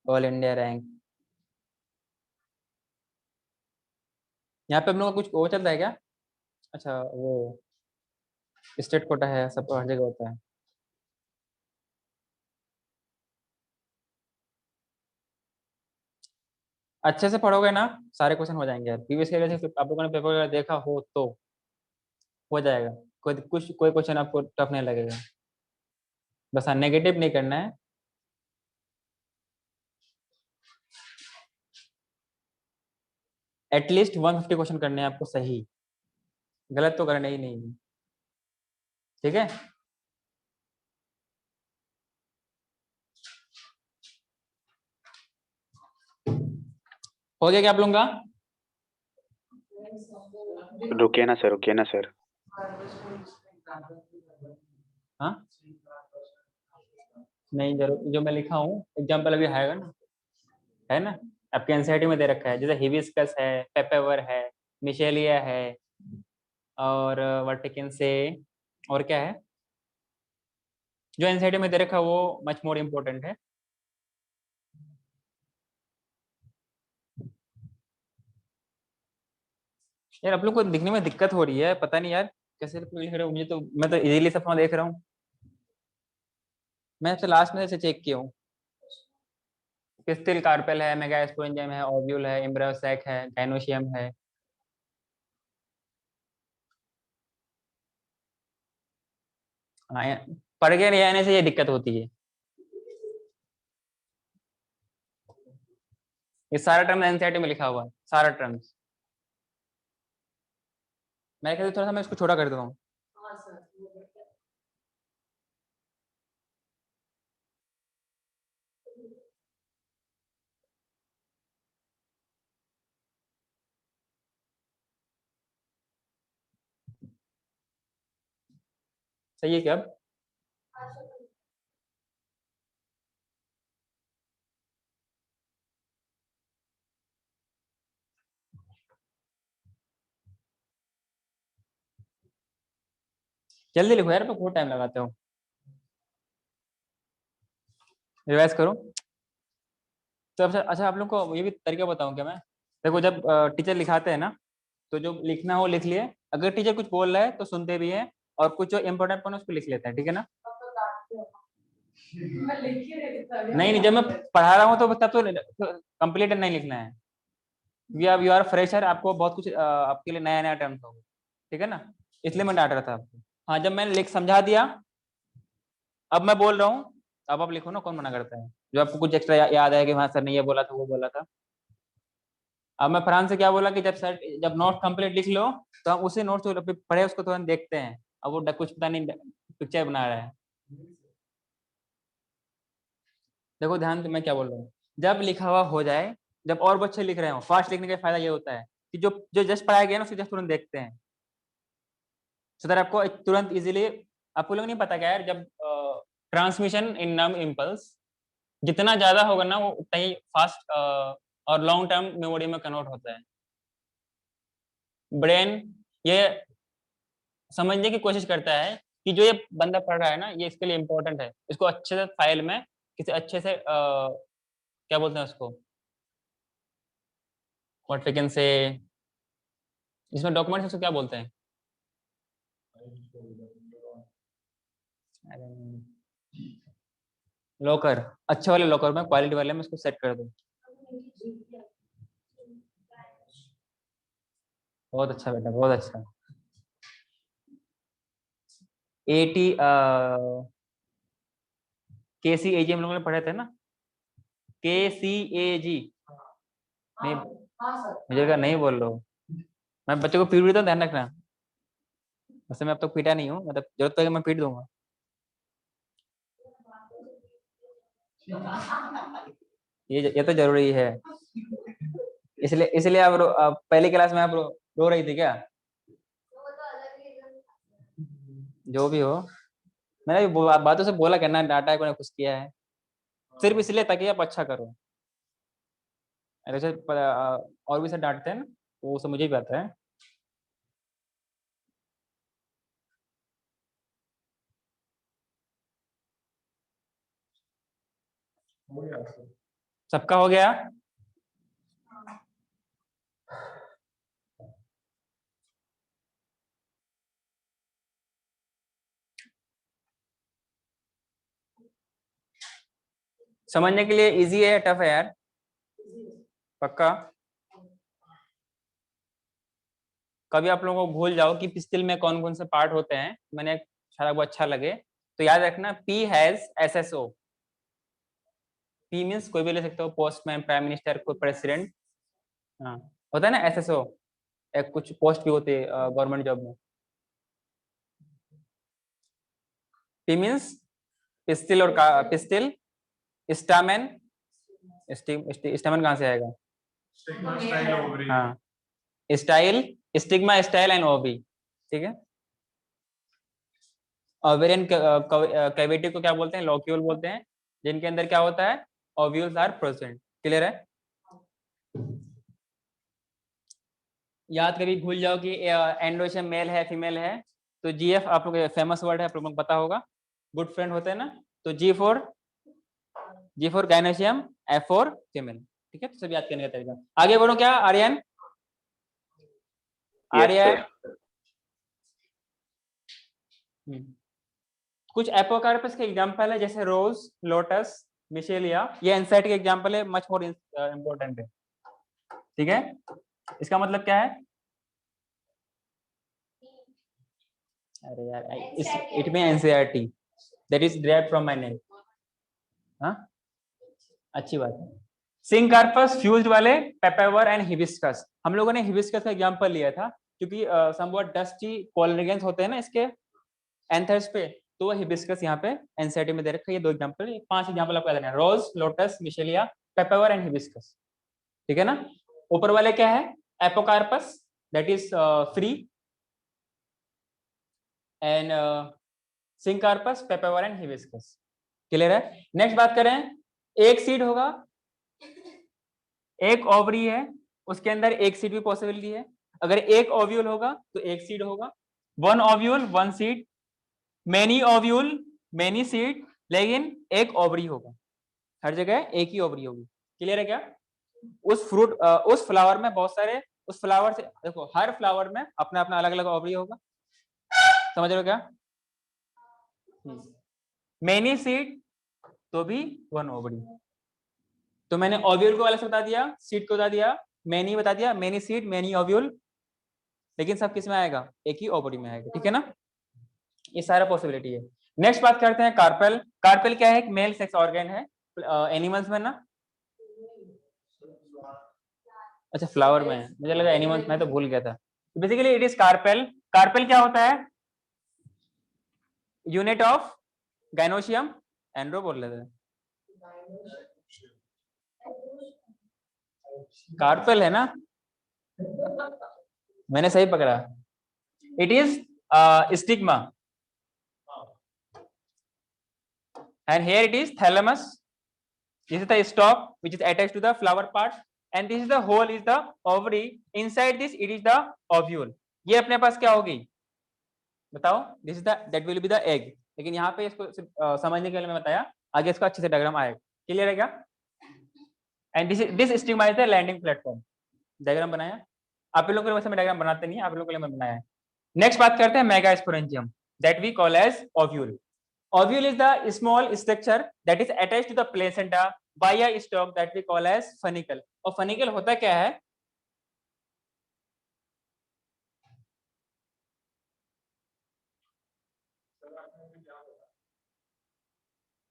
ऑल इंडिया रैंक। यहाँ पे हम लोग का कुछ वो चल रहा है क्या? अच्छा, वो स्टेट कोटा है, सब हर जगह होता है। अच्छे से पढ़ोगे ना सारे क्वेश्चन हो जाएंगे यार। प्रीवियस ईयर से आप लोगों ने पेपर वगैरह देखा हो तो हो जाएगा। कोई क्वेश्चन आपको टफ नहीं लगेगा। बस हाँ, नेगेटिव नहीं करना है। एटलीस्ट 150 क्वेश्चन करने हैं आपको सही, गलत तो करने ही नहीं है। ठीक है। हो गया क्या आप लोगों का? रुकिए ना सर। हाँ नहीं, जरूर जो मैं लिखा हूँ एग्जाम्पल अभी आएगा ना, है ना। आपके एनसीईआरटी में दे रखा है, जैसे हिबिस्कस है, पेपेवर है, मिशेलिया है, और वर्टिकन से, और क्या है जो एनसीईआरटी में दे रखा है वो मच मोर इम्पोर्टेंट है। यार आप लोग को दिखने में दिक्कत हो रही है, पता नहीं यार कैसे लोग लिख रहे हो। मुझे तो, मैं तो इजीली सब देख रहा हूँ। मैं सबसे लास्ट में से चेक किया हूँ। पिस्टिल कार्पेल है, मेगास्पोरेंजियम है, ओव्यूल है, इम्ब्रोसेक है, गाइनोशियम है। हाँ, पढ़ के नहीं आने से ये दिक्कत होती है। ये सारा टर्म एनसीईआरटी में लिखा हुआ है, सारा टर्म्स। मैं कहते थोड़ा सा मैं इसको छोटा कर देता हूँ। हाँ सर। सही है क्या अब? जल्दी लिखो यार, बहुत टाइम लगाते हो। रिवाइज करो। तो अच्छा आप लोग को ये भी तरीका बताऊं क्या मैं? देखो जब टीचर लिखाते हैं ना, तो जो लिखना हो लिख लिए। अगर टीचर कुछ बोल रहा है तो सुनते भी हैं, और कुछ जो इम्पोर्टेंट पॉइंट उसको लिख लेते हैं, ठीक है ना। तब तो डांटते हो। मैं लिख ही रही थी। नहीं नहीं, जब मैं पढ़ा रहा हूँ तो तब तो कंप्लीट नहीं लिखना है। यू आर फ्रेशर, आपको बहुत कुछ आपके लिए नया नया टर्म्स होगा, ठीक है ना। इसलिए मैं डांट रहा था आपको। हाँ, जब मैंने लिख समझा दिया, अब मैं बोल रहा हूँ, अब आप लिखो ना, कौन मना करता है। जो आपको कुछ एक्स्ट्रा याद है कि हाँ सर ने ये बोला था, वो बोला था। अब मैं फरहान से क्या बोला कि जब नोट कंप्लीट लिख लो, तो हम उसी नोट जो पढ़े उसको तुरंत देखते हैं। अब वो कुछ पता नहीं पिक्चर बना रहा है। देखो ध्यान से मैं क्या बोल रहा हूँ। जब लिखा हुआ हो जाए, जब और बच्चे लिख रहे हो, फास्ट लिखने का फायदा ये होता है कि जो जो जस्ट पढ़ाया गया ना उसे जस्ट तुरंत देखते हैं। सर आपको तुरंत इजीली, आपको लोग नहीं पता क्या यार, जब ट्रांसमिशन इन नम इम्पल्स जितना ज्यादा होगा ना, वो उतना ही फास्ट और लॉन्ग टर्म मेमोरी में कन्वर्ट होता है। ब्रेन ये समझने की कोशिश करता है कि जो ये बंदा पढ़ रहा है ना, ये इसके लिए इम्पोर्टेंट है, इसको अच्छे से फाइल में किसी अच्छे से क्या बोलते हैं उसको, व्हाट वी कैन से, इसमें डॉक्यूमेंट्स उसको क्या बोलते हैं। लॉकर, अच्छे वाले लॉकर में, क्वालिटी वाले में इसको सेट कर दो। बहुत अच्छा बेटा, बहुत अच्छा। 80 KCAG हम लोगों ने पढ़े थे ना, KCAG। नहीं, हाँ सर। मुझे कहा नहीं बोल रहा हूँ। मैं बच्चों को पीट भी तो ध्यान रखना। वैसे मैं अब तक पीटा नहीं हूँ, मतलब जरूरत पड़ेगी मैं पीट दूंगा। ये तो जरूरी है। इसलिए आप पहली क्लास में आप रो रही थी क्या? जो भी हो, मैंने भी बातों से बोला करना, डांटा है, कोई कुछ किया है, सिर्फ इसलिए ताकि आप अच्छा करो। अरे सर और भी सर डांटते हैं ना, तो वो सब मुझे भी आता है। सबका हो गया? समझने के लिए इजी है टफ है यार? पक्का? कभी आप लोगों को भूल जाओ कि पिस्टिल में कौन कौन से पार्ट होते हैं, मैंने शायद वो अच्छा लगे तो याद रखना, P has SSO। P means कोई भी ले सकते हो, पोस्टमैन, प्राइम मिनिस्टर, कोई प्रेसिडेंट, हाँ होता है ना SSO। एक कुछ पोस्ट भी होती है गवर्नमेंट जॉब में। P मीन्स पिस्टिल और पिस्टिल, स्टामेन, स्टामेन कहाँ से आएगा? Stigma, style, ovary. हाँ, स्टाइल, स्टिग्मा, स्टाइल एंड ओवी, ठीक है। ओवेरियन कैविटी को क्या बोलते हैं? लोक्यूल बोलते हैं, जिनके अंदर क्या होता है? Ovules are present. क्लियर है? याद कभी भूल जाओ कि एंडोशम मेल है फीमेल है तो GF आप लोग फेमस वर्ड है, आप लोगों को पता होगा, गुड फ्रेंड होते हैं ना, तो G4 गायनेशियम, F4 फीमेल, ठीक है। तो सब याद करने का तरीका। आगे बढ़ो, क्या आर्यन? Yes, Aryan sir. कुछ एपोकार्पस के एग्जांपल है, जैसे रोज, लोटस, मिशेलिया, ये एंसाइट के एग्जांपल है, मच मोर इंपॉर्टेंट है, ठीक है। इसका मतलब क्या है? अरे यार, इट में NCERT, that is derived from my name. हाँ, अच्छी बात है। सिंकार्पस फ्यूज्ड वाले पेपावर एंड हिबिस्कस, हम लोगों ने हिबिस्कस का एग्जांपल लिया था क्योंकि समवॉट डस्टी पॉलिनेगेंस होते हैं ना इसके एंथर्स पे, तो हिबिस्कस यहाँ पे एनसीईआरटी में दे रखा है। ये 2 एग्जांपल, 5 एग्जांपल आपको याद रखना है, rose, lotus, michelia, papaver and hibiscus, ठीक है ना। ऊपर वाले क्या है? Apocarpous, that is free, and syncarpous, papaver and hibiscus. Clear है? नेक्स्ट बात करें, एक सीड होगा, एक ओवरी है, उसके अंदर एक सीड भी पॉसिबिलिटी है। अगर एक ओव्यूल होगा तो एक सीड होगा, 1 ovule 1 seed, many ovule many seed, लेकिन एक ओवरी होगा, हर जगह एक ही ओवरी होगी। क्लियर है क्या? उस फ्रूट उस फ्लावर में बहुत सारे, उस फ्लावर से देखो, हर फ्लावर में अपना अपना अलग अलग ओवरी होगा, समझ रहे हो क्या? मेनी सीड तो भी 1 ओवरी। तो मैंने ओव्यूल को अलग से बता दिया, सीड को बता दिया, मेनी बता दिया, मेनी सीड मेनी ओव्यूल, लेकिन सब किस में आएगा? एक ही ओवरी में आएगा, ठीक है ना। ये सारा पॉसिबिलिटी है। नेक्स्ट बात करते हैं कार्पेल। कार्पेल क्या है? एक मेल सेक्स ऑर्गन है एनिमल्स में ना। अच्छा, फ्लावर में है, मुझे लगा एनिमल्स में, तो भूल गया था। Basically it is carpel. Carpel क्या होता है? यूनिट ऑफ गाइनोशियम, एंड्रो बोल रहे थे, कार्पेल है ना, मैंने सही पकड़ा। It is stigma, and here it is thalamus. This is the stalk which is attached to the flower part, and this is the whole is the ovary. Inside this it is the ovule. ये अपने पास क्या होगी बताओ? This is the that will be the egg. लेकिन यहाँ पे इसको समझने के लिए मैं बताया, आगे इसको अच्छे से डायग्राम आएगा। क्लियर है क्या? And this stigma is the landing platform. Diagram बनाया आप लोगों के लिए, वैसे मैं डायग्राम बनाते नहीं, आप लोगों के लिए मैं बनाया है। नेक्स्ट बात करते हैं megasporangium, that we call as ovule. Ovule is the small structure that is attached to the placenta by a stalk that we call as funicle. और funicle होता क्या है?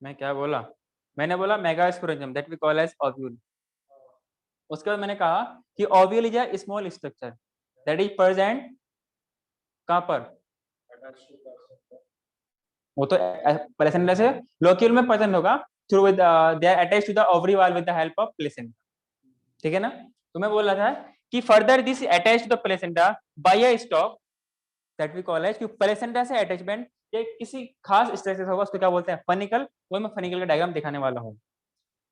मैं क्या बोला? मैंने बोला megasporangium that we call as ovule. उसके बाद मैंने कहा कि ovule is a small structure that is present कहाँ पर? वो तो प्लेसेंटा से लोक्यूल में प्रेजेंट होगा, through with they are attached to the ovary wall with the help of placenta, ठीक है ना। तो मैं बोल रहा था कि further this attached to the placenta by a stalk that we call as, कि प्लेसेंटा से अटैचमेंट ये किसी खास स्ट्रक्चर होगा, उसको क्या बोलते हैं? फनिकल। वो मैं फनिकल का डायग्राम दिखाने वाला हूँ,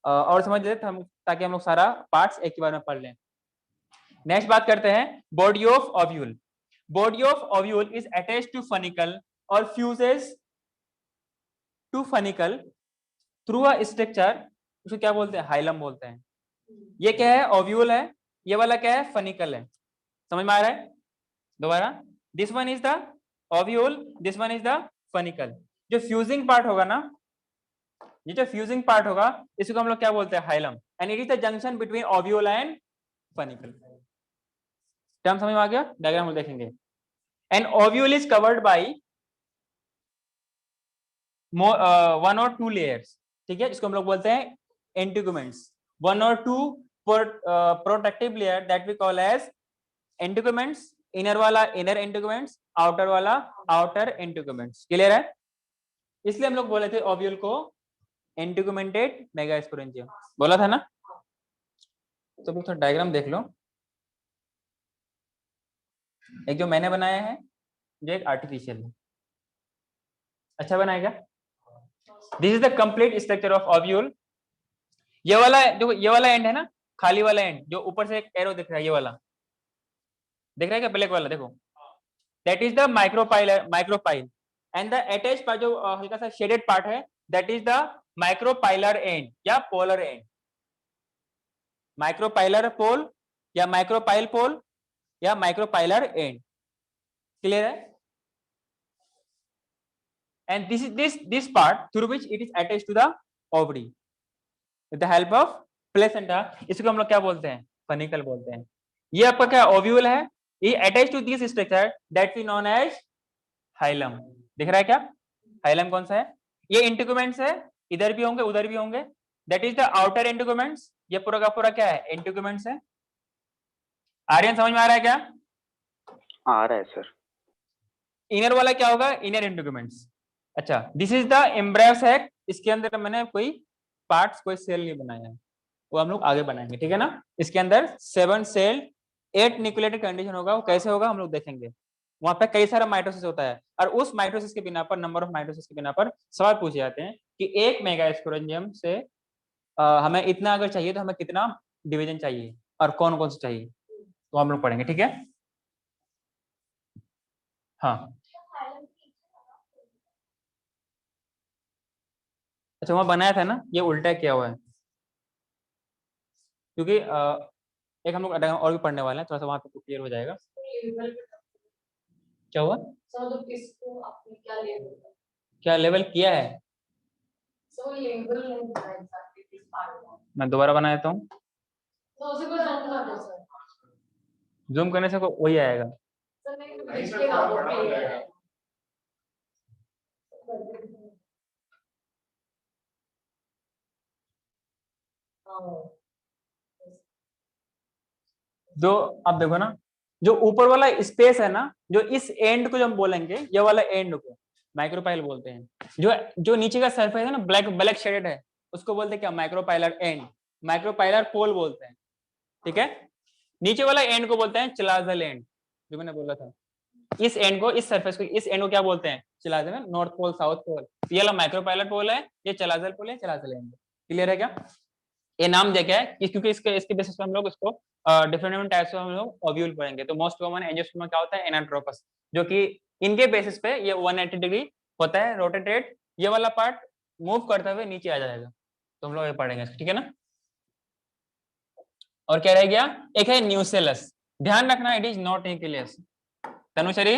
और समझ लेते हम, ताकि हम लोग सारा पार्ट्स एक ही बार में पढ़ लें। नेक्स्ट बात करते हैं body of ovule. Body of ovule is attached to funicle और fuses to funicle through a structure, उसको क्या बोलते हैं? हाइलम बोलते हैं। ये क्या है? ओव्यूल है, ये वाला क्या है? फनिकल है। समझ में आ रहा है? दोबारा, this one is the ovule, this one is the funicle. जो फ्यूजिंग पार्ट होगा ना, ये जो फ्यूजिंग पार्ट होगा, इसको हम लोग क्या बोलते हैं? Hilum. And it is the junction between ovule and funicle. Term समझ में आ गया? डायग्राम हम देखेंगे। An ovule is covered by one और टू लेयर्स, ठीक है, इसको हम लोग बोलते हैं इंटीगुमेंट्स। वन और two protective layer that we call as integuments. Inner वाला इनर इंटीगुमेंट्स, आउटर वाला आउटर इंटीगुमेंट्स। क्लियर है? इसलिए हम लोग बोले थे ओव्यूल को इंटीगुमेंटेड मेगास्पोरेंजियम, बोला था ना। तो अभी थोड़ा डायग्राम देख लो। एक जो मैंने बनाया है, जो एक आर्टिफिशियल है। अच्छा बनाएगा? This is the complete structure of ovule. ये वाला जो ये वाला एंड है ना, खाली वाला एंड, जो ऊपर से एक एरो दिख रहा है, ये वाला दिख रहा है क्या, ब्लैक वाला, देखो, that is the micropyle and the attach part जो हल्का सा शेडेड पार्ट है, that is the micropylar and या पोलर एंड। माइक्रोपाइलर पोल या माइक्रोपाइल पोल या माइक्रोपाइलर एंड। क्लियर है? and this part through which it is attached to the ovary with the help of placenta। इसको हम लोग क्या बोलते हैं? फनिकल बोलते हैं। ये आपका क्या ओव्यूल है, ये attach to this structure that we known as hilum. दिख रहा है क्या? हाइलम कौन सा है? ये इंटीगुमेंट्स है, इधर भी होंगे उधर भी होंगे, दैट इज द आउटर इंटीगुमेंट्स। ये पूरा का पूरा क्या है? इंटीगुमेंट्स है। आर्यन समझ में आ रहा है क्या? आ रहा है सर। इनर वाला क्या होगा? Inner integuments. अच्छा, this is the embryo sac. इसके अंदर मैंने कोई पार्ट्स, कोई सेल नहीं बनाया है, वो हम लोग आगे बनाएंगे, ठीक है ना। इसके अंदर 7 सेल 8 न्यूक्लिएटेड कंडीशन होगा। वो कैसे होगा हम लोग देखेंगे। वहां पे कई सारा माइटोसिस होता है, और उस माइटोसिस के बिना पर, नंबर ऑफ माइटोसिस के बिना पर सवाल पूछे जाते हैं कि एक मेगास्पोरेंजियम से हमें इतना अगर चाहिए तो हमें कितना डिवीजन चाहिए और कौन कौन से चाहिए, तो हम लोग पढ़ेंगे, ठीक है। हाँ, अच्छा, वहां बनाया था ना, ये उल्टा किया हुआ है, क्योंकि एक हम लोग और भी पढ़ने वाले हैं, थोड़ा सा वहां पे क्लियर हो जाएगा। क्या हुआ? So इसको आपने क्या लेबल क्या लेवल किया है? So लेबल नहीं बताया exactly किस part में। मैं दोबारा बना देता हूँ। तो उसी को जूम कर दो सर। जूम करने से वही आएगा। सर नहीं तो नहीं, इसके सर, नाम बड़ा हो जाएगा। जो आप देखो ना, जो ऊपर वाला स्पेस है ना, जो इस एंड को जो हम बोलेंगे, ये वाला एंड को माइक्रोपाइल बोलते हैं। जो नीचे का सरफेस है ना, ब्लैक ब्लैक शेडेड है, उसको बोलते हैं क्या? माइक्रोपाइलर एंड, माइक्रोपाइलर पोल बोलते हैं, ठीक है। नीचे वाला एंड को बोलते हैं चिलाजल एंड, जो मैंने बोला था। इस एंड को, इस सरफेस को, इस एंड को क्या बोलते हैं? चिलाजल, नॉर्थ पोल साउथ पोल। ये वाला माइक्रोपाइलर पोल है, ये चिलाजल पोल है, चिलाजल एंड। क्लियर है क्या? ये नाम देखा है क्योंकि इसके बेसिस पे हम लोग इसको डिफरेंट टाइप्स में हम लोग ओव्यूल पढ़ेंगे। तो मोस्ट कॉमन एंजियोस्पर्म क्या होता है? एनाट्रोपस, जो कि इनके बेसिस पे ये 180 डिग्री होता है रोटेटेड, ये वाला पार्ट मूव करते हुए नीचे आ जाएगा। तो हम लोग ये पढ़ेंगे, ठीक है ना। और क्या रह गया? एक है न्यूसेलस। ध्यान रखना, it is not nucleus. Tanushree,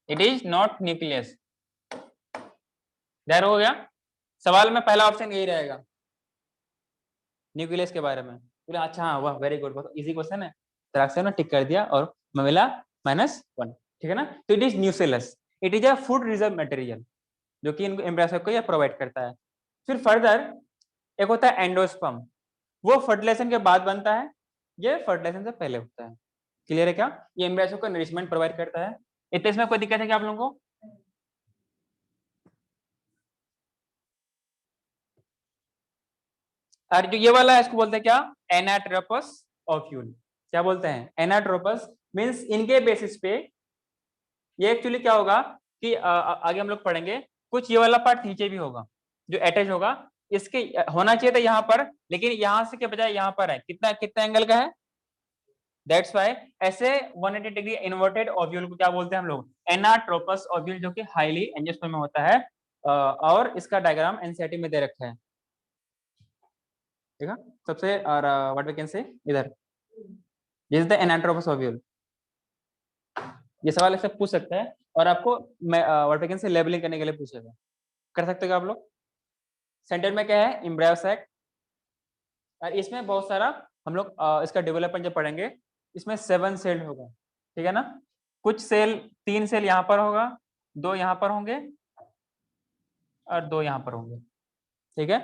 it is not nucleus. हो गया? सवाल में पहला ऑप्शन यही रहेगा, न्यूक्लियस के बारे में। बोले अच्छा, हाँ, वाह, वेरी गुड, बहुत इजी क्वेश्चन है। तरह ने टिक कर दिया और मिला -1, ठीक है ना। तो it is nucellus, it is a food reserve material, जो कि इनको एम्ब्रायो को ये प्रोवाइड करता है। फिर फर्दर एक होता है एंडोस्पर्म, वो फर्टिलाइजेशन के बाद बनता है, ये फर्टिलाइजेशन से पहले होता है। क्लियर है क्या? ये एम्ब्रायो को नरिशमेंट प्रोवाइड करता है। इतने इसमें कोई दिक्कत है क्या आप लोगों को? और जो ये वाला है, इसको बोलते हैं क्या? Anatropous ovule. क्या बोलते हैं? एनाट्रोपस मींस इनके बेसिस पे ये एक्चुअली क्या होगा कि आगे हम लोग पढ़ेंगे, कुछ ये वाला पार्ट नीचे भी होगा जो अटैच होगा। इसके होना चाहिए था यहाँ पर, लेकिन यहाँ से के बजाय यहाँ पर है। कितना कितना एंगल का है? दैट्स व्हाई ऐसे 180 डिग्री इन्वर्टेड ओव्यूल को क्या बोलते हैं हम लोग? एनाट्रोपस ओव्यूल, जो कि हाईली एंजियोस्पर्म में होता है। और इसका डायग्राम एनसीईआरटी में दे रखा है, ठीक है। सबसे और व्हाट वी कैन से इधर, this is the anatropous ovule. ये सवाल ऐसे पूछ सकता है, और आपको what we can say labelling करने के लिए पूछेगा। कर सकते हो आप लोग। सेंटर में क्या है? एम्ब्रायो सैक, और इसमें बहुत सारा हम लोग इसका डेवलपमेंट जब पढ़ेंगे, इसमें 7 सेल होगा, ठीक है ना। कुछ सेल, 3 सेल यहाँ पर होगा, 2 यहाँ पर होंगे और 2 यहाँ पर होंगे, ठीक है।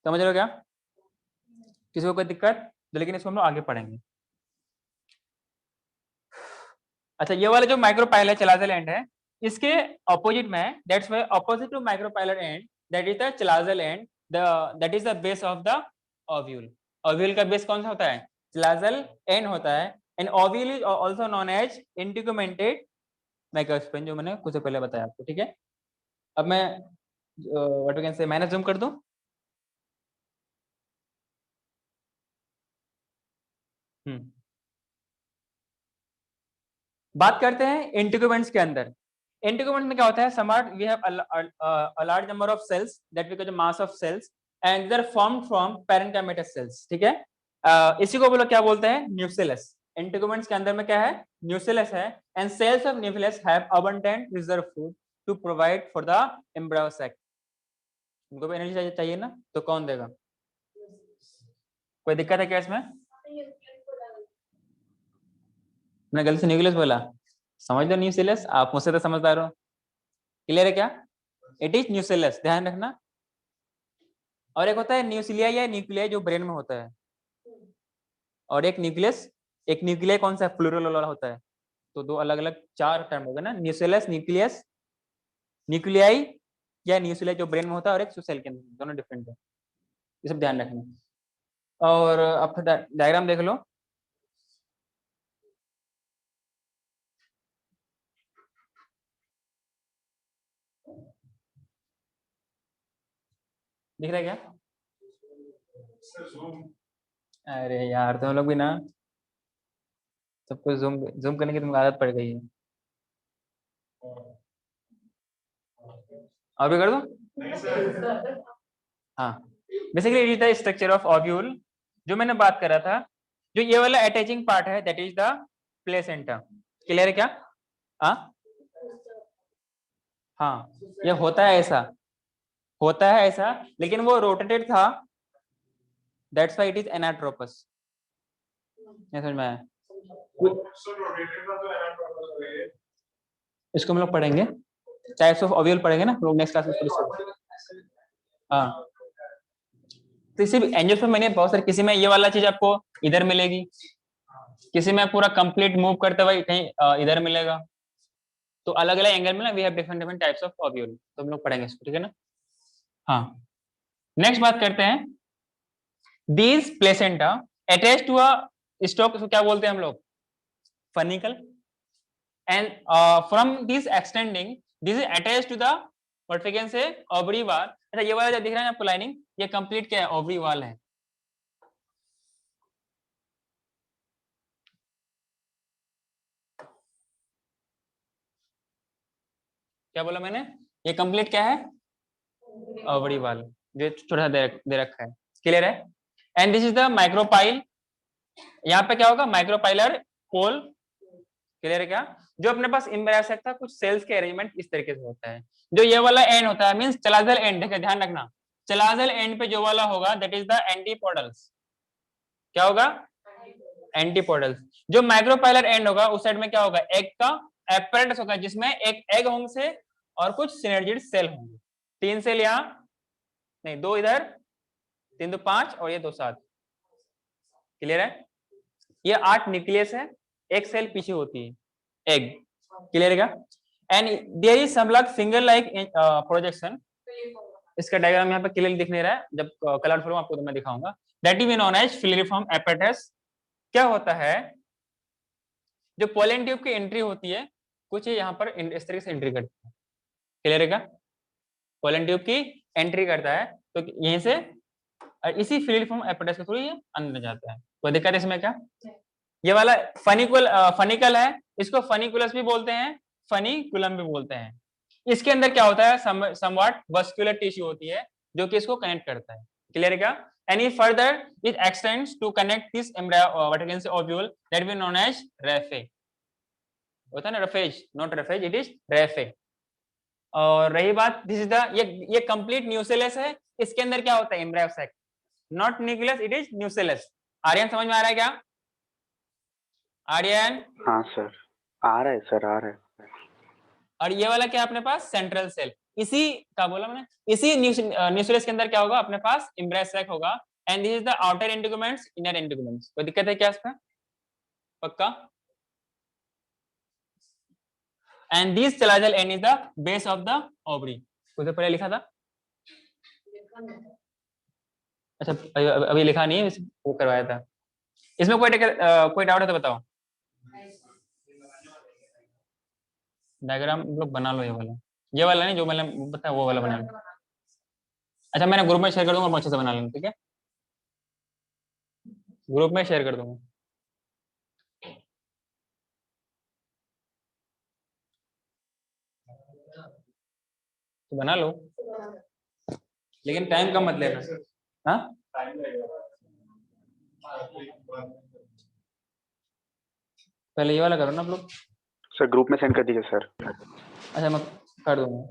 समझ रहे हो क्या? किसी को कोई दिक्कत? लेकिन इसको हम लोग आगे पढ़ेंगे। अच्छा, ये वाला जो माइक्रोपाइलर है, चलाजल एंड है, इसके ऑपोजिट में है, that's why opposite to micropylar end that is the chalazal end, that is the base of the ovule. Ovule का बेस कौन सा होता है? चलाजल एंड होता है। And ovule is also known as integumented microsporangium, जो मैंने कुछ पहले बताया आपको, ठीक है। अब मैं व्हाट वी कैन से मैंने जूम कर दूं। बात करते हैं इंटीग्यूमेंट्स के अंदर। इंटीग्यूमेंट में क्या होता है? Somewhat we have a large number of cells that we call the mass of cells and they are formed from parenchymatous cells, ठीक है। इसी को बोलो क्या बोलते हैं? न्यूक्लियस। इंटीग्यूमेंट्स के अंदर में क्या है? न्यूक्लियस है। And cells of nucleus have abundant reserve food to provide for the embryo sac। उनको भी एनर्जी चाहिए ना, तो कौन देगा? कोई दिक्कत है क्या इसमें? मैंने गलती से न्यूक्लियस बोला, समझ लो न्यूक्लियस, आप मुझसे तो समझदार हो। क्लियर है क्या? इट इज न्यूक्लियस, ध्यान रखना। और एक होता है न्यूक्लिया या न्यूक्लिया जो ब्रेन में होता है, और एक न्यूक्लियस, एक न्यूक्लिया कौन सा? प्लूरल वाला होता है। तो दो अलग अलग 4 टर्म हो गए ना, न्यूक्लियस, न्यूक्लियस, न्यूक्लियाई या न्यूक्लिया जो ब्रेन में होता है, और एक सेल के अंदर, दोनों डिफरेंट है, ये सब ध्यान रखना। और अब डायग्राम देख लो। दिख रहा है क्या? Sir, zoom. अरे यार तुम लोग भी ना, सबको जूम जूम करने की तुमको आदत पड़ गई है। और भी कर दो। नहीं sir. हाँ, basically it is the structure of ovule, जो मैंने बात कर रहा था। जो ये वाला अटैचिंग पार्ट है, that is the placenta. Clear है क्या? हाँ, ये होता है ऐसा, होता है ऐसा, लेकिन वो रोटेटेड था, that's why it is anatropous. नहीं समझ में आया? Sir, rotated का तो anatomy हो गई है. इसको हम लोग पढ़ेंगे, टाइप्स ऑफ ओव्यूल पढ़ेंगे ना लोग नेक्स्ट क्लास में। हाँ, तो इसी एंजियोस्पर्म मैंने बहुत सारे, किसी में ये वाला चीज आपको इधर मिलेगी, किसी में पूरा कंप्लीट मूव करते हुए कहीं इधर मिलेगा। तो अलग अलग एंगल में ना we have different different types of ovule, तो हम लोग पढ़ेंगे इसको, ठीक है ना। हाँ, नेक्स्ट बात करते हैं, these placenta attach to a stalk, इसको क्या बोलते हैं हम लोग? Funicle. And from this extending, this is attached to the what we can say ovary wall. अच्छा, ये वाला जो दिख रहा है आपको लाइनिंग, ये कंप्लीट क्या है? ओवरी वॉल है। क्या बोला मैंने? ये कंप्लीट क्या है? ओवरी वॉल, जो छोटा दे रखा है। क्लियर है? And this is the micropyle. यहाँ पे क्या होगा? माइक्रोपाइलर पोल। क्लियर है क्या? जो अपने पास एम्ब्रायो sac था, कुछ सेल्स के अरेंजमेंट इस तरीके से होता है। जो ये वाला एंड होता है, मींस चलाजल एंड, देखिए ध्यान रखना, चलाजल एंड पे जो वाला होगा दैट इज द एंटीपोडल्स। क्या होगा? एंटीपोडल्स। जो माइक्रोपाइलर एंड होगा उस साइड में क्या होगा? एग का एपरेटस होगा, जिसमें एक एग होंगे और कुछ सिनर्जिड सेल होंगे। 3 सेल यहाँ, नहीं 2 इधर, 3 2 5 और ये 2 7। क्लियर है? ये 8 न्यूक्लियस है, एक सेल पीछे होती है, एग। क्लियर है? And there is some like finger like projection. इसका डायग्राम यहाँ पे क्लियर दिख नहीं रहा है, जब कलर फॉर्म आपको तो मैं दिखाऊंगा। That is known as filiform apparatus. क्या होता है? जो पोलन ट्यूब की एंट्री होती है, कुछ यहाँ पर इस तरीके से एंट्री करती है। क्लियर है? पोलन ट्यूब की एंट्री करता है, तो यहीं से इसी फिलिफॉर्म एपेटस के थ्रू ये अंदर जाता है। कोई दिक्कत इसमें क्या? ये वाला फनिकल है, इसको फनिकुलस भी बोलते हैं, फनिकुलम भी बोलते हैं। इसके अंदर क्या होता है? समवॉट वस्कुलर टिश्यू होती है, जो कि इसको कनेक्ट करता है। क्लियर है क्या? Any further it extends to connect this embryo what we can say ovule, that we known as raphe. होता है ना raphes, not raphes, it is raphe. और रही बात, दिस इज द, ये कंप्लीट न्यूक्लियस है, इसके अंदर क्या होता है? Embryo sac। Not nucleus, it is nucleus. Aryan समझ में आ रहा है क्या? आर्यन, हाँ सर, आ रहा है सर, आ रहा है। और ये वाला क्या अपने पास? Central cell. इसी का बोला मैंने, इसी न्यूक्लियस के अंदर क्या होगा अपने पास? इम्ब्रेस सैक होगा। And this is the outer integuments, inner integuments. कोई दिक्कत है क्या इसका? पक्का? And this chalazal end is the base of the ovary. कुछ पहले लिखा था? अच्छा, अभी लिखा नहीं है, वो करवाया था। इसमें कोई डाउट है तो बताओ। डायग्राम लोग बना लो, ये वाला नहीं जो मैंने बताया, वो वाला बना लो। अच्छा, मैंने ग्रुप में शेयर कर दूंगा, अच्छे से बना लेना, ठीक है? ग्रुप में शेयर कर दूंगा, तो बना लो, लेकिन टाइम कम मत लेना। हाँ, पहले ये वाला करो ना आप लोग। सर ग्रुप में सेंड कर दीजिए सर। अच्छा, मैं कर दूंगा,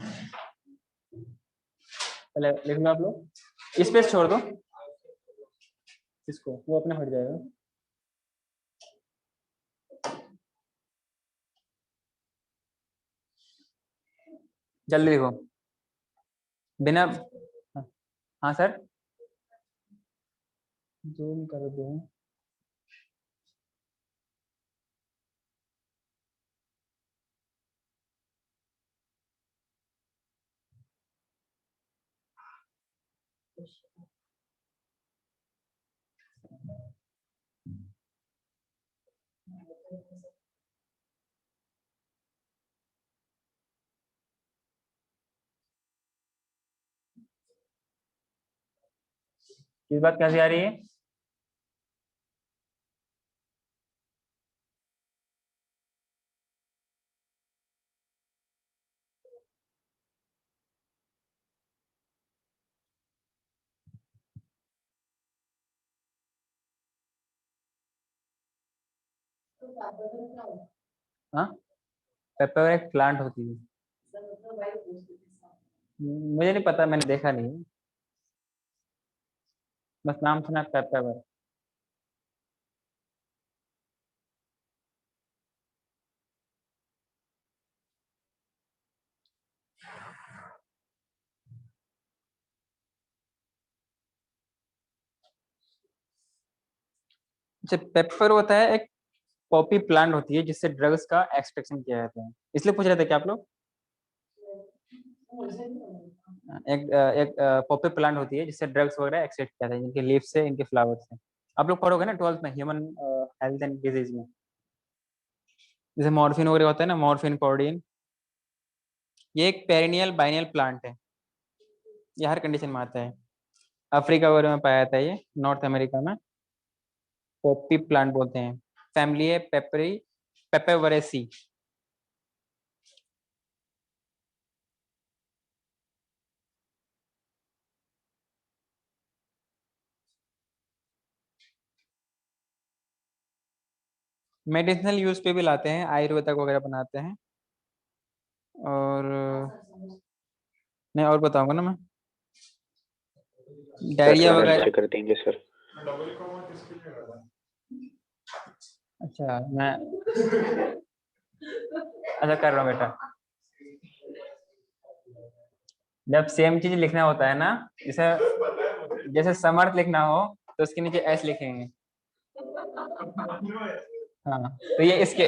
पहले लिख लो आप लोग। स्पेस छोड़ दो इसको, वो अपने हट जाएगा। जल्दी लिखो बिना। हाँ सर, जूम कर दो। किस बात कैसे आ रही है? हाँ, पेपर एक प्लांट होती है, मुझे नहीं पता, मैंने देखा नहीं, बस नाम सुना पेपर। अच्छा, पेपर होता है एक पॉपी प्लांट होती है जिससे ड्रग्स का एक्सट्रैक्शन किया जाता है, इसलिए पूछ रहे थे क्या आप लोग? एक पॉपी प्लांट होती है जिससे ड्रग्स वगैरह एक्सट्रैक्ट किया जाता है, इनके लीफ से, इनके फ्लावर से। आप लोग पढ़ोगे ना 12th में, ह्यूमन हेल्थ एंड डिजीज में, जैसे मॉर्फिन वगैरह होता है ना, मॉर्फिन, कोडीन। ये एक पेरिनियल बाइनियल प्लांट है, ये हर कंडीशन में आता है। अफ्रीका वगैरह में पाया जाता है ये, नॉर्थ अमेरिका में। पॉपी प्लांट बोलते हैं, फैमिली है पेपरी, पेपेवरेसी। मेडिसिनल यूज पे भी लाते हैं, आयुर्वेदिक वगैरह बनाते हैं। और नहीं, और बताऊंगा ना मैं, सर डायरिया रेफरेंस वगैरह। से कर देंगे सर। डबल कॉमा किसके लिए रहा है? अच्छा, मैं अच्छा कर रहा हूँ बेटा। जब सेम चीज लिखना होता है ना, जैसे जैसे समर्थ लिखना हो तो उसके नीचे एस लिखेंगे। हाँ, तो ये इसके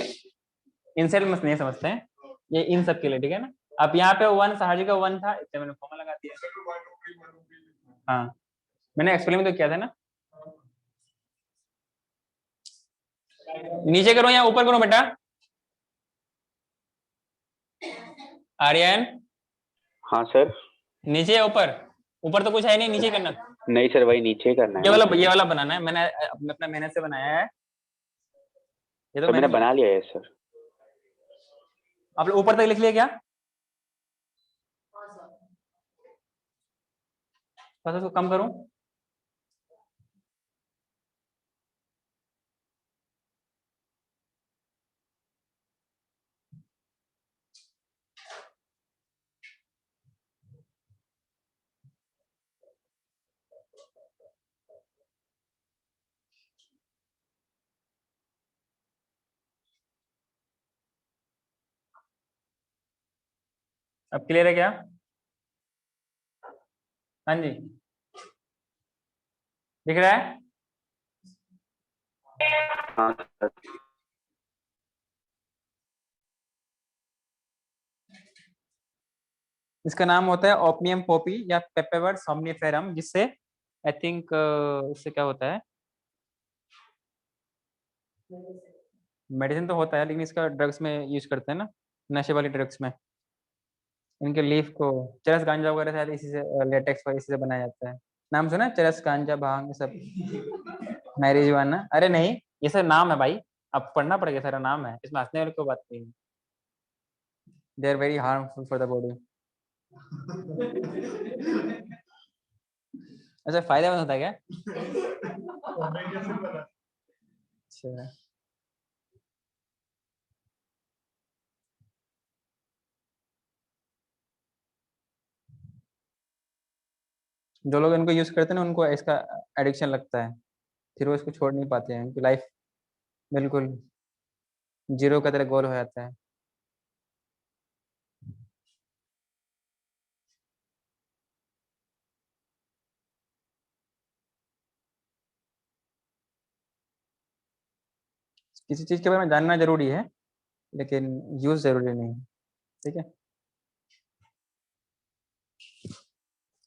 इनसेट में नहीं समझते हैं, ये इन सब के लिए, ठीक है ना? अब यहाँ पे वन, सहाजी का वन था, इसलिए मैंने कॉमा लगा दिया। हाँ, मैंने एक्सप्लेन तो किया था ना। नीचे करो या ऊपर करो बेटा? आर्यन, हाँ सर। नीचे या ऊपर? ऊपर तो कुछ है नहीं, नीचे करना। नहीं सर, वही नीचे ही करना है ना। ये वाला बनाना है, मैंने अपना मेहनत से बनाया है, ये तो सर मैंने मैंने बना लिया है सर। आप लोग ऊपर तक लिख लिया क्या? बस उसको कम करूं। अब क्लियर है क्या? हाँ जी, दिख रहा है? हाँ सर। इसका नाम होता है ओपियम पोपी या पेपेवर सोम्निफेरम, जिससे आई थिंक इससे क्या होता है, मेडिसिन तो होता है लेकिन इसका ड्रग्स में यूज करते हैं ना, नशे वाली ड्रग्स में। इनके लीफ को चरस गांजा वगैरह शायद इसी से, लेटेक्स वगैरह इसी से बनाया जाता है। नाम सुना है? चरस गांजा भांग ये सब, मैरिजुआना। अरे नहीं, ये सब नाम है भाई, अब पढ़ना पड़ेगा, सारा नाम है, इसमें हंसने वाली कोई बात नहीं। They are very harmful for the body. अच्छा, फायदेमंद होता है क्या? हमें कैसे पता? अच्छा, जो लोग इनको यूज करते हैं ना उनको इसका एडिक्शन लगता है, फिर वो इसको छोड़ नहीं पाते हैं, उनकी लाइफ बिल्कुल जीरो का तरह गोल हो जाता है। किसी चीज के बारे में जानना जरूरी है लेकिन यूज जरूरी नहीं है, ठीक है?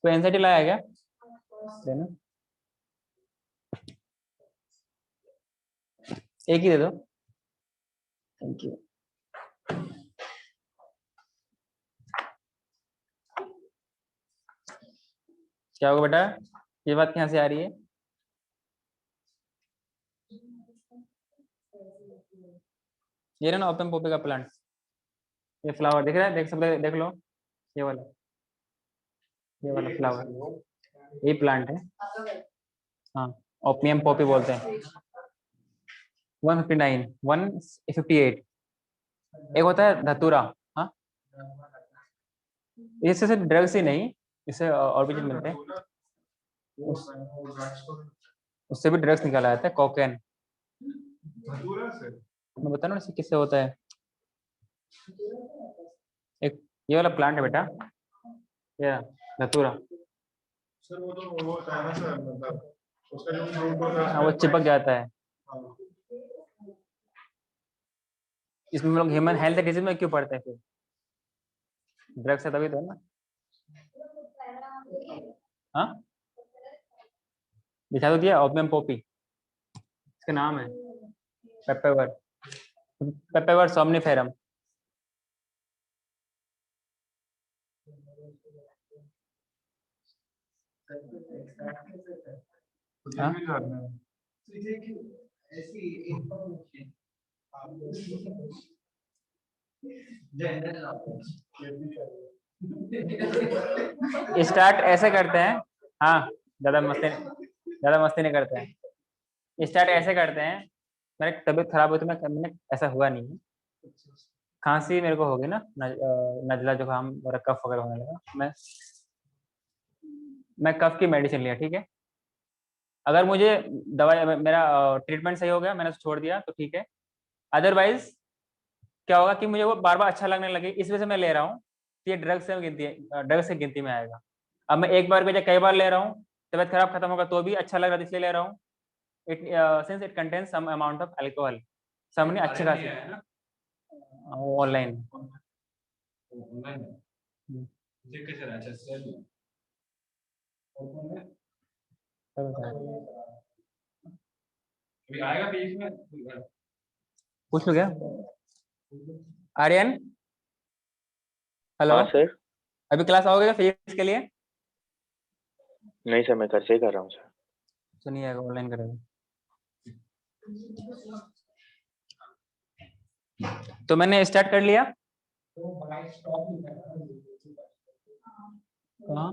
कोई एनसीटी लाया है क्या? देना, एक ही दे दो, थैंक यू। क्या होगा बेटा, ये बात कहाँ से आ रही है? ये रहा ना ओपन पोपी का प्लांट, ये फ्लावर दिख रहा है, देख सकते, देख लो, ये वाला फ्लावर, ये प्लांट है। हाँ, ओपियम पोपी बोलते हैं। 159 158, एक होता है धतूरा। हाँ, इससे सिर्फ ड्रग्स ही नहीं, इससे और भी चीज मिलते हैं, उससे भी ड्रग्स निकाला जाता है, कोकेन। धतूरा से? मैं बता रहा हूँ इससे किससे होता है। एक ये वाला प्लांट है बेटा, ये धतूरा, सर वो होता है ना सर, मतलब उसका जो फ्रूट होता है हाँ, वो चिपक जाता है। हाँ। इसमें हम लोग ह्यूमन हेल्थ डिजीज में क्यों पढ़ते हैं फिर? ड्रग्स है तभी तो है ना। हाँ, दिखा तो दिया, ओपियम पोपी इसका नाम है, पेपेवर, पेपेवर सोम्निफेरम। हाँ? भी जानना है। स्टार्ट ऐसे करते हैं, हाँ, ज्यादा मस्ती नहीं करते हैं, स्टार्ट ऐसे करते हैं। मेरी तबीयत खराब हुई तो मैंने, ऐसा हुआ नहीं है, खांसी मेरे को होगी ना, नजला जुकाम और कफ वगैरह होने लगा, मैं कफ की मेडिसिन लिया, ठीक है? अगर मुझे दवाई, मेरा ट्रीटमेंट सही हो गया, मैंने उसे छोड़ दिया तो ठीक है, अदरवाइज क्या होगा कि मुझे वो बार बार अच्छा लगने लगे, इस वजह से मैं ले रहा हूँ, तो ये ड्रग्स की गिनती में आएगा। अब मैं एक बार की बजाय कई बार ले रहा हूँ, तबियत खराब खत्म होगा तो भी अच्छा लग रहा है इसलिए ले रहा हूँ। It since it contains some amount of alcohol, सामने अच्छे खासी ऑनलाइन। पूछ लो क्या, आर्यन? हेलो, हाँ सर। अभी क्लास आओगे क्या फिजिक्स के लिए? नहीं सर, मैं घर से ही कर रहा हूँ सर। सुनिए, ऑनलाइन करेंगे। तो मैंने स्टार्ट कर लिया। कहाँ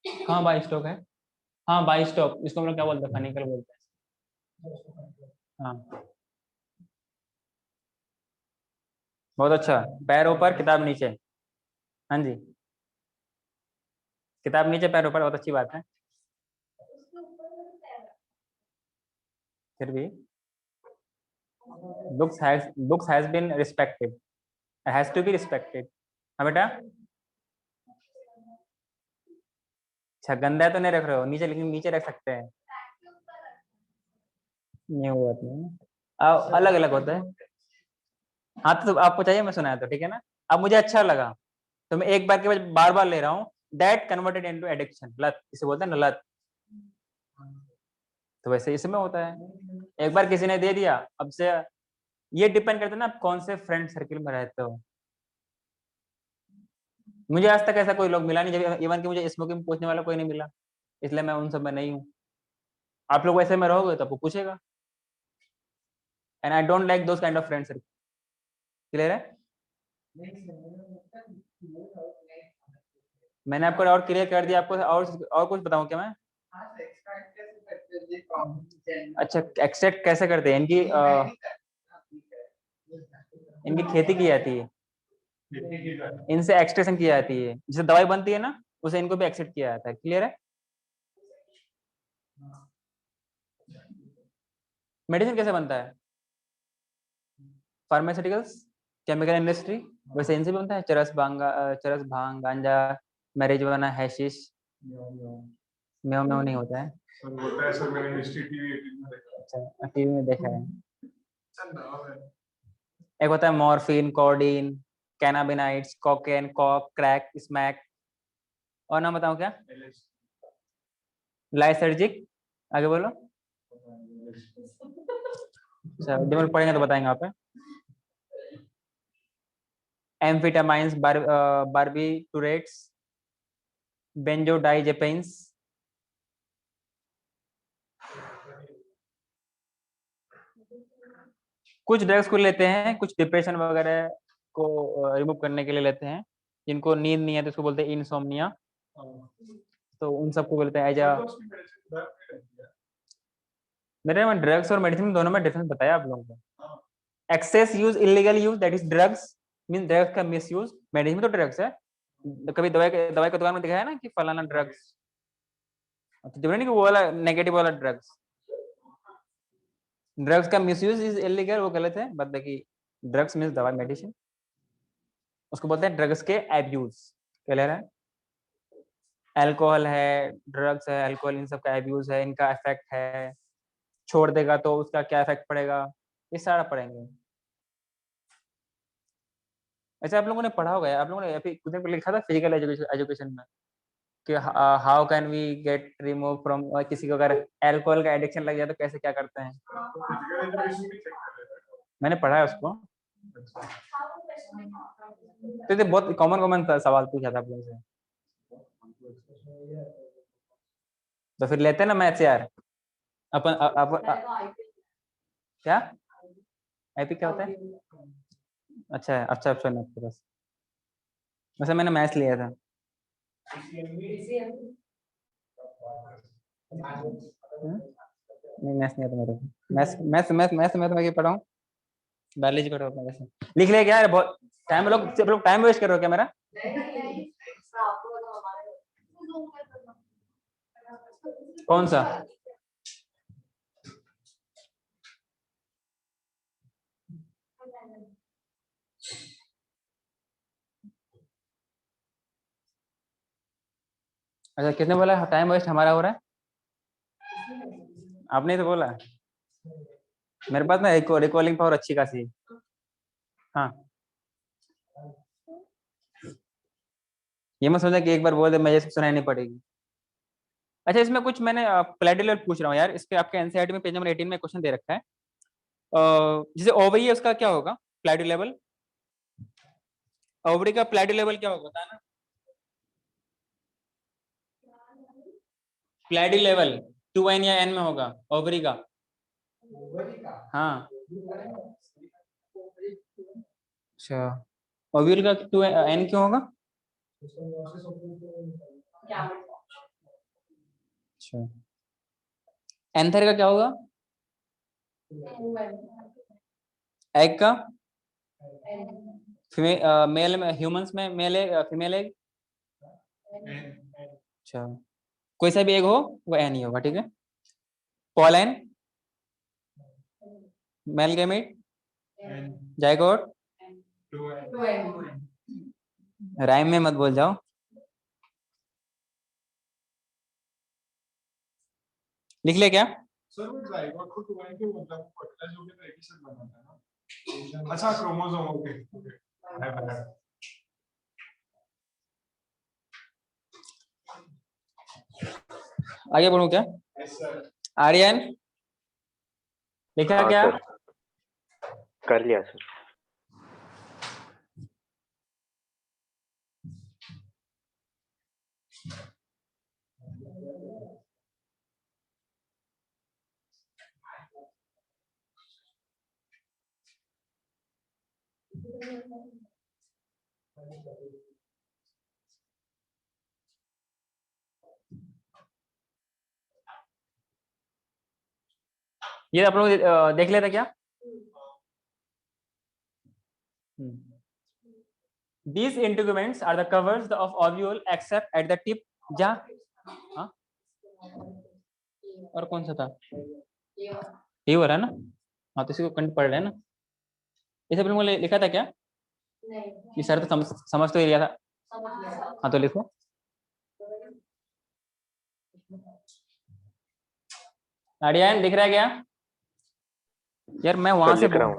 कहाँ बाई स्टॉक है? हाँ, बाई स्टॉक, इसको हम लोग क्या बोलते हैं, फनिकल बोलते हैं। हाँ, बहुत अच्छा, पैर ऊपर किताब नीचे। हाँ जी, किताब नीचे पैर ऊपर, बहुत अच्छी बात है। फिर भी books has been respected, has to be respected. हाँ बेटा, अच्छा गंदा तो नहीं रख रहे हो नीचे, लेकिन नीचे रख सकते हैं, नहीं वो बात नहीं, अलग अलग होता है। हाँ तो आपको चाहिए मैं सुनाया तो ठीक है ना। अब मुझे अच्छा लगा तो मैं एक बार के बाद बार बार ले रहा हूँ, दैट कन्वर्टेड इनटू एडिक्शन, लत, इसे बोलते हैं ना लत। तो वैसे इसमें होता है, एक बार किसी ने दे दिया, अब से ये डिपेंड करता है ना आप कौन से फ्रेंड सर्किल में रहते हो। मुझे आज तक ऐसा कोई लोग मिला नहीं, जब इवन कि मुझे स्मोकिंग पूछने वाला कोई नहीं मिला, इसलिए मैं उन सब में नहीं हूँ। आप लोग वैसे में रहोगे तो आपको पूछेगा, and I don't like those kind of friend circle. Clear है? मैंने आपको और क्लियर कर दिया, आपको और कुछ बताऊं क्या मैं? अच्छा एक्सट्रैक्ट कैसे करते हैं? इनकी खेती की जाती है, इनसे एक्सट्रैक्शन की जाती है, जिसे दवाई बनती है ना, उसे इनको भी एक्सट्रैक्ट किया जाता है। क्लियर है? मेडिसिन कैसे बनता है? फार्मास्यूटिकल्स, केमिकल इंडस्ट्री, वैसे इनसे भी बनता है, चरस भांग गांजा, मैरिजुआना, हैशिश। म्यो म्यो नहीं होता है। सर होता है सर, मैंने हिस्ट्री टीवी में देखा। अच्छा टीवी में देखा है। सर नाम है। एक होता है morphine, codeine, cannabinoids, cocaine, coke, crack, smack, और नाम बताऊं क्या? लाइसर्जिक, आगे बोलो। अच्छा जब हम पढ़ेंगे तो बताएंगे आप। एम्फिटामाइंस, बार्बिटूरेट्स, बेंजोडाइजेपिन्स, कुछ ड्रग्स को लेते हैं, कुछ डिप्रेशन वगैरह को रिमूव करने के लिए लेते हैं, जिनको नींद नहीं है तो उसको बोलते हैं इंसोम्निया, तो उन सबको बोलते हैं एजा। मेरे में ड्रग्स और मेडिसिन दोनों में डिफरेंस बताया आप लोगों को। Excess use, illegal use, that is drugs, mean drugs का मिस यूज। मेडिसिन तो ड्रग्स है, कभी दवाई का दुकान में दिखाया ना कि फलाना ड्रग्स, तो जब नहीं कि वो वाला नेगेटिव वाला ड्रग्स। ड्रग्स का मिसयूज इज इलीगल, वो गलत है, बट देखिए ड्रग्स मीन्स दवा, मेडिसिन, उसको बोलते हैं ड्रग्स के एब्यूज। क्लियर है? अल्कोहल है, ड्रग्स है, अल्कोहल, इन सब का एब्यूज है, इनका इफेक्ट है, छोड़ देगा तो उसका क्या इफेक्ट पड़ेगा, ये सारा पढ़ेंगे। ऐसे आप लोगों ने पढ़ा होगा, आप लोगों ने अभी कुछ दिन पहले लिखा था फिजिकल एजुकेशन में कि how can we get remove from, किसी को अगर अल्कोहल का एडिक्शन लग जाए तो कैसे क्या करते हैं। मैंने पढ़ा है उसको, तो ये बहुत कॉमन सवाल पूछा था आप लोगों से, तो फिर लेते हैं ना मैथ्स यार अपन। क्या आईपी क्या होता है? अच्छा अच्छा ऑप्शन है आपके पास, वैसे मैंने मैथ्स लिया था। नहीं मैथ्स नहीं आता मेरे को, मैथ्स में मैं पढ़ा हूँ, बायोलॉजी पढ़ा हूँ वैसे। लिख ले क्या यार, बहुत लोग टाइम वेस्ट कर रहे हो क्या मेरा? कौन सा? अच्छा किसने बोला टाइम वेस्ट हमारा हो रहा है? आपने तो बोला। मेरे पास ना रिकॉलिंग पावर अच्छी खासी है। हाँ ये मैं सोचा कि एक बार बोल दे मैं ये सब सुनानी पड़ेगी। अच्छा इसमें कुछ मैंने प्लेडी लेवल पूछ रहा हूँ यार, इसके आपके एनसीईआरटी में पेज नंबर 18 में क्वेश्चन दे रखा है, जैसे ओवरी है उसका क्या होगा प्लेडी लेवल? ओवरी का प्लेडी लेवल क्या होगा बताना? प्लेडी लेवल 2n या n में होगा ओवरी का। हाँ अच्छा, ओव्यूल का 2n क्यों होगा? अच्छा एंथर का क्या होगा? एग का मेल में, ह्यूमंस में मेल है फीमेल एग? अच्छा कोई सा भी एग हो वो एन ही होगा, ठीक है। Pollen, male gamete, zygote, 2 and 2 and rhyme में मत बोल जाओ। लिख ले क्या? सर वो जाइगोट को 2 and के मतलब फर्टिलाइज होके तो एक ही सेल बनाता है ना। अच्छा क्रोमोसोम ओके ओके आगे बढ़ूं क्या? Yes sir. आर्यन लिखा हाँ क्या? सर, कर लिया सर। ये आप लोग देख लेते क्या? These integuments are the covers of ovule except at the tip जहाँ हाँ और कौन सा था? ये हो रहा है ना? हाँ तो इसी को कंट पढ़ रहे हैं ना? ये सब लोगों ने लिखा था क्या? नहीं ये सर तो समझ तो ही लिया था। समझ गया हाँ तो लिखो। आर्यन दिख रहा है क्या? यार मैं वहां सर से लिख रहा हूँ।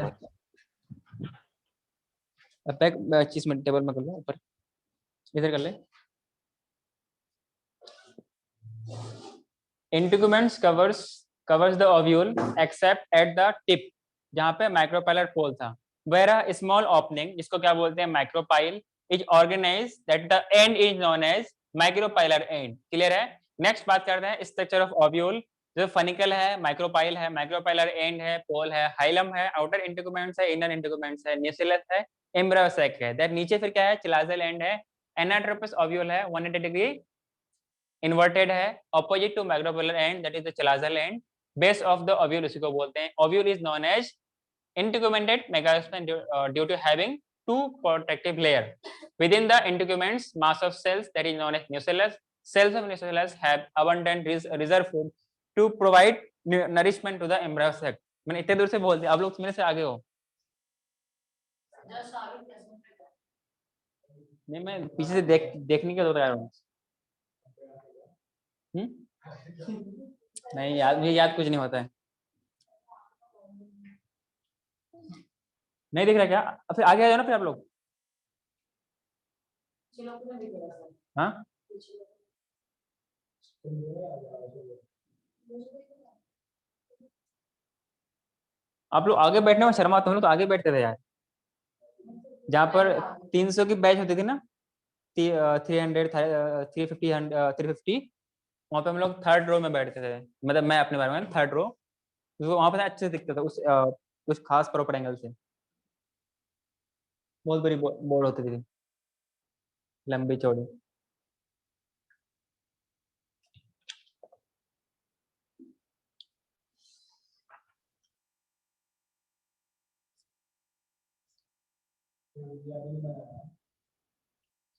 बैक 25 मिनट टेबल में कर लो ऊपर इधर कर ले। Integuments covers the ovule accept at the tip जहां पे माइक्रोपाइलर पोल था। वेयर अ स्मॉल ओपनिंग जिसको क्या बोलते हैं micropyle is organise that the end is known as micropylar end. Clear है? नेक्स्ट बात करते हैं स्ट्रक्चर ऑफ ओव्यूल। जो फनिकल है, माइक्रोपाइल है, माइक्रोपाइलर एंड है, पोल है, हाइलम है, आउटर इंटीग्यूमेंट्स है, इनर इंटीग्यूमेंट्स है, न्यूक्लियस है, एम्ब्रियोसेक है। दैट नीचे फिर क्या है? चिलाजल एंड है, एनाट्रोपस ओव्यूल है 180 डिग्री इन्वर्टेड है, opposite to micropylar end that is the chalazal and. Base of the ovule इसी को बोलते हैं। Ovule is known as integumented megaspline due to having two protective layer within the integuments mass of cells that is known as nucellus. Cells of nucellus have abundant reserve food to provide nourishment to the embryo sac. मैंने इतने दूर से बोल दिया, आप लोग मेरे से आगे हो। जस्ट आगे कैसे नहीं मैं पीछे से देखने के तो तैयार हूँ। नहीं याद, मुझे याद कुछ नहीं होता है। नहीं दिख रहा क्या? फिर आगे आ जाओ ना फिर आप लोग। चलो पूरा दिख रहा है हाँ आप लोग आगे बैठने में शर्माते हो तो आगे बैठते थे यार। जहाँ पर 300 की बैच होती थी ना 300 350 350 वहाँ पे हम लोग थर्ड रो में बैठते थे। मतलब मैं अपने बारे में थर्ड रो, वहाँ पे अच्छे से दिखता था उस खास प्रॉपर एंगल से। बहुत बड़ी बोर्ड होती थी लंबी चौड़ी।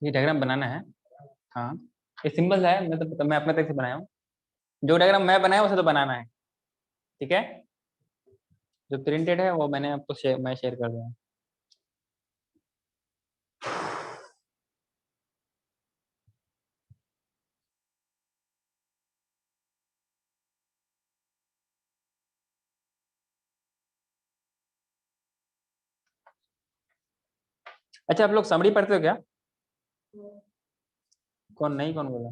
ये डायग्राम बनाना है। हाँ ये सिंबल है, मैं अपने तरफ से बनाया हूँ। जो डायग्राम मैं बनाया उसे तो बनाना है, ठीक है? जो प्रिंटेड है वो मैंने आपको मैं शेयर कर दूंगा। अच्छा आप लोग समरी पढ़ते हो क्या? कौन नहीं, कौन बोला?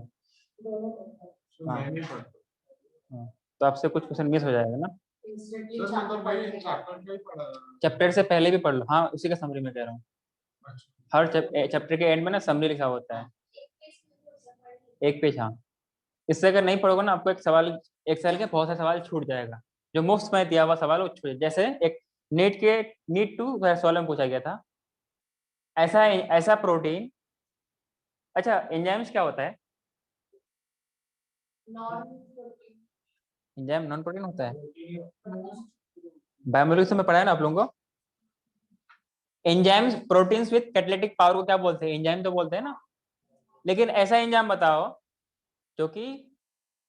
हाँ। मैं नहीं पढ़ता हाँ तो आपसे कुछ क्वेश्चन मिस हो जाएगा ना। इंस्टेंटली सर मतलब भाई चैप्टर का ही पढ़ा चैप्टर से पहले भी पढ़ लो। हाँ उसी का समरी में कह रहा हूँ। हर चैप्टर के एंड में ना समरी लिखा होता है, एक पेज। हाँ इससे अगर नहीं पढ़ोगे ना आपको एक साल के बहुत सारे सवाल छूट जाएगा। जो मुफ्त में दिया हुआ सवाल वो छूट, जैसे एक नीट टू सवाल में पूछा गया था ऐसा प्रोटीन। अच्छा एंजाइम्स क्या होता है? एंजाइम नॉन प्रोटीन होता है। बायोमोलिक्यूल्स में पढ़ा है ना आप लोगों को। Enzymes proteins with catalytic power को क्या बोलते हैं? एंजाइम तो बोलते हैं ना। लेकिन ऐसा एंजाइम बताओ जो कि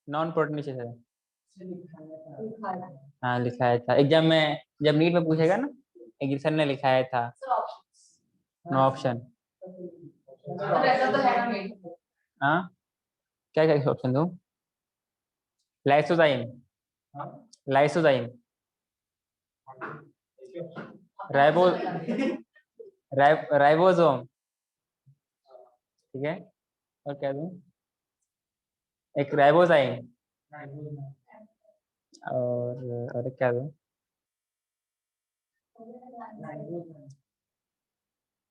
नॉन प्रोटीन है। हाँ लिखाया था एग्जाम में, जब नीट में पूछेगा ना, एक सर ने लिखाया था। No option. अगर ऐसा तो है ना मेन। हाँ, क्या क्या ऑप्शन दूं? लाइसोजाइम, लाइसोजाइम, राइबो राइबोसोम, ठीक है। और क्या दूं? एक राइबोजाइम और एक क्या दूं?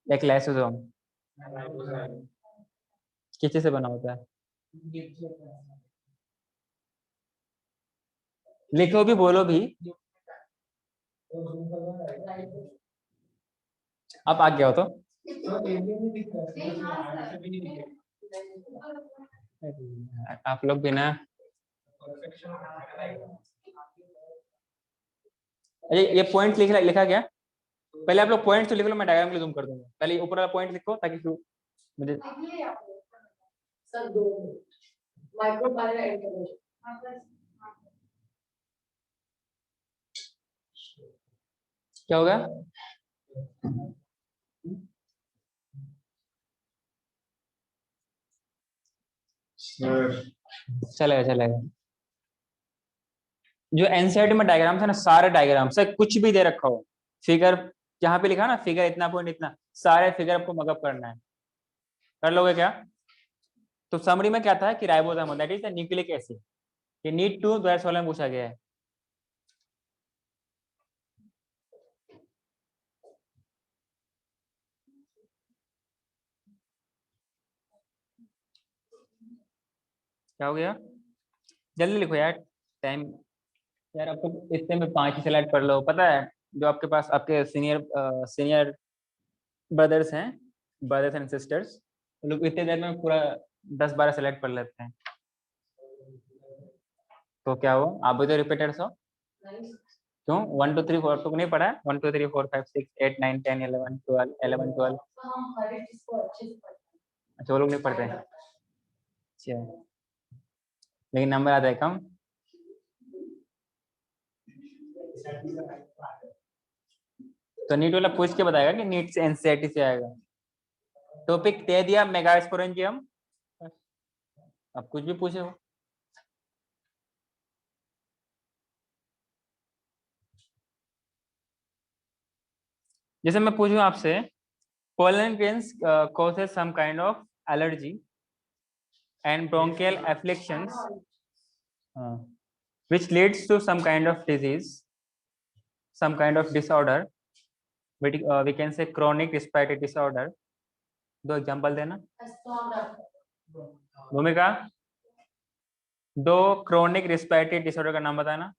एक लाइसोसोम। किस चीज से बना होता है? लिखो भी, बोलो भी। आप आगे हो तो। आप लोग भी ना। ये पॉइंट लिखा गया? पहले आप लोग पॉइंट तो लिख लो, मैं डायग्राम के लिए जूम कर दूंगा। पहले ऊपर वाला पॉइंट लिखो ताकि फिर मुझे सर 2 माइक्रोबायल इंटरवेंशन। क्या होगा? चलेगा चलेगा। जो एनसीईआरटी में डायग्राम था ना, सारे डायग्राम से कुछ भी दे रखा हो, फिगर जहां पे लिखा ना फिगर इतना पॉइंट इतना, सारे फिगर आपको मगअप करना है। कर लोगे क्या? तो समरी में क्या था कि ribosome that is the nucleic acid. ये नीड टू 2016 में पूछा गया है। क्या हो गया? जल्दी लिखो यार, टाइम। यार आपको इतने में 5 ही स्लाइड पढ़ लो। पता है जो आपके पास आपके सीनियर ब्रदर्स हैं, ब्रदर्स एंड सिस्टर्स, वो लोग इतने देर में पूरा 10-12 स्लाइड पढ़ लेते हैं। तो क्या हुआ? आप भी तो रिपीटर्स हो। क्यों? 1 2 3 4 तो नहीं पढ़ा है? 1 2 3 4 5 6 8 9 10 11 12 11 12। हम हर एक चीज को अच्छे से पढ़ते हैं। अच्छा, वो लोग नहीं पढ़ते हैं। अच्छा, लेकिन नंबर आता है कम। तो नीट वाला पूछ के बताएगा कि नीट से एनसीईआरटी से आएगा। टॉपिक दे दिया मेगास्पोरेंजियम, अब कुछ भी पूछे हो। जैसे मैं पूछूं आपसे, pollen grains causes some kind of allergy and bronchial afflictions, which leads to some kind of disease, some kind of disorder, we can say chronic respiratory disorder. दो एग्जांपल देना। भूमिका, दो क्रोनिक रिस्पिरेटरी डिसऑर्डर का नाम बताना।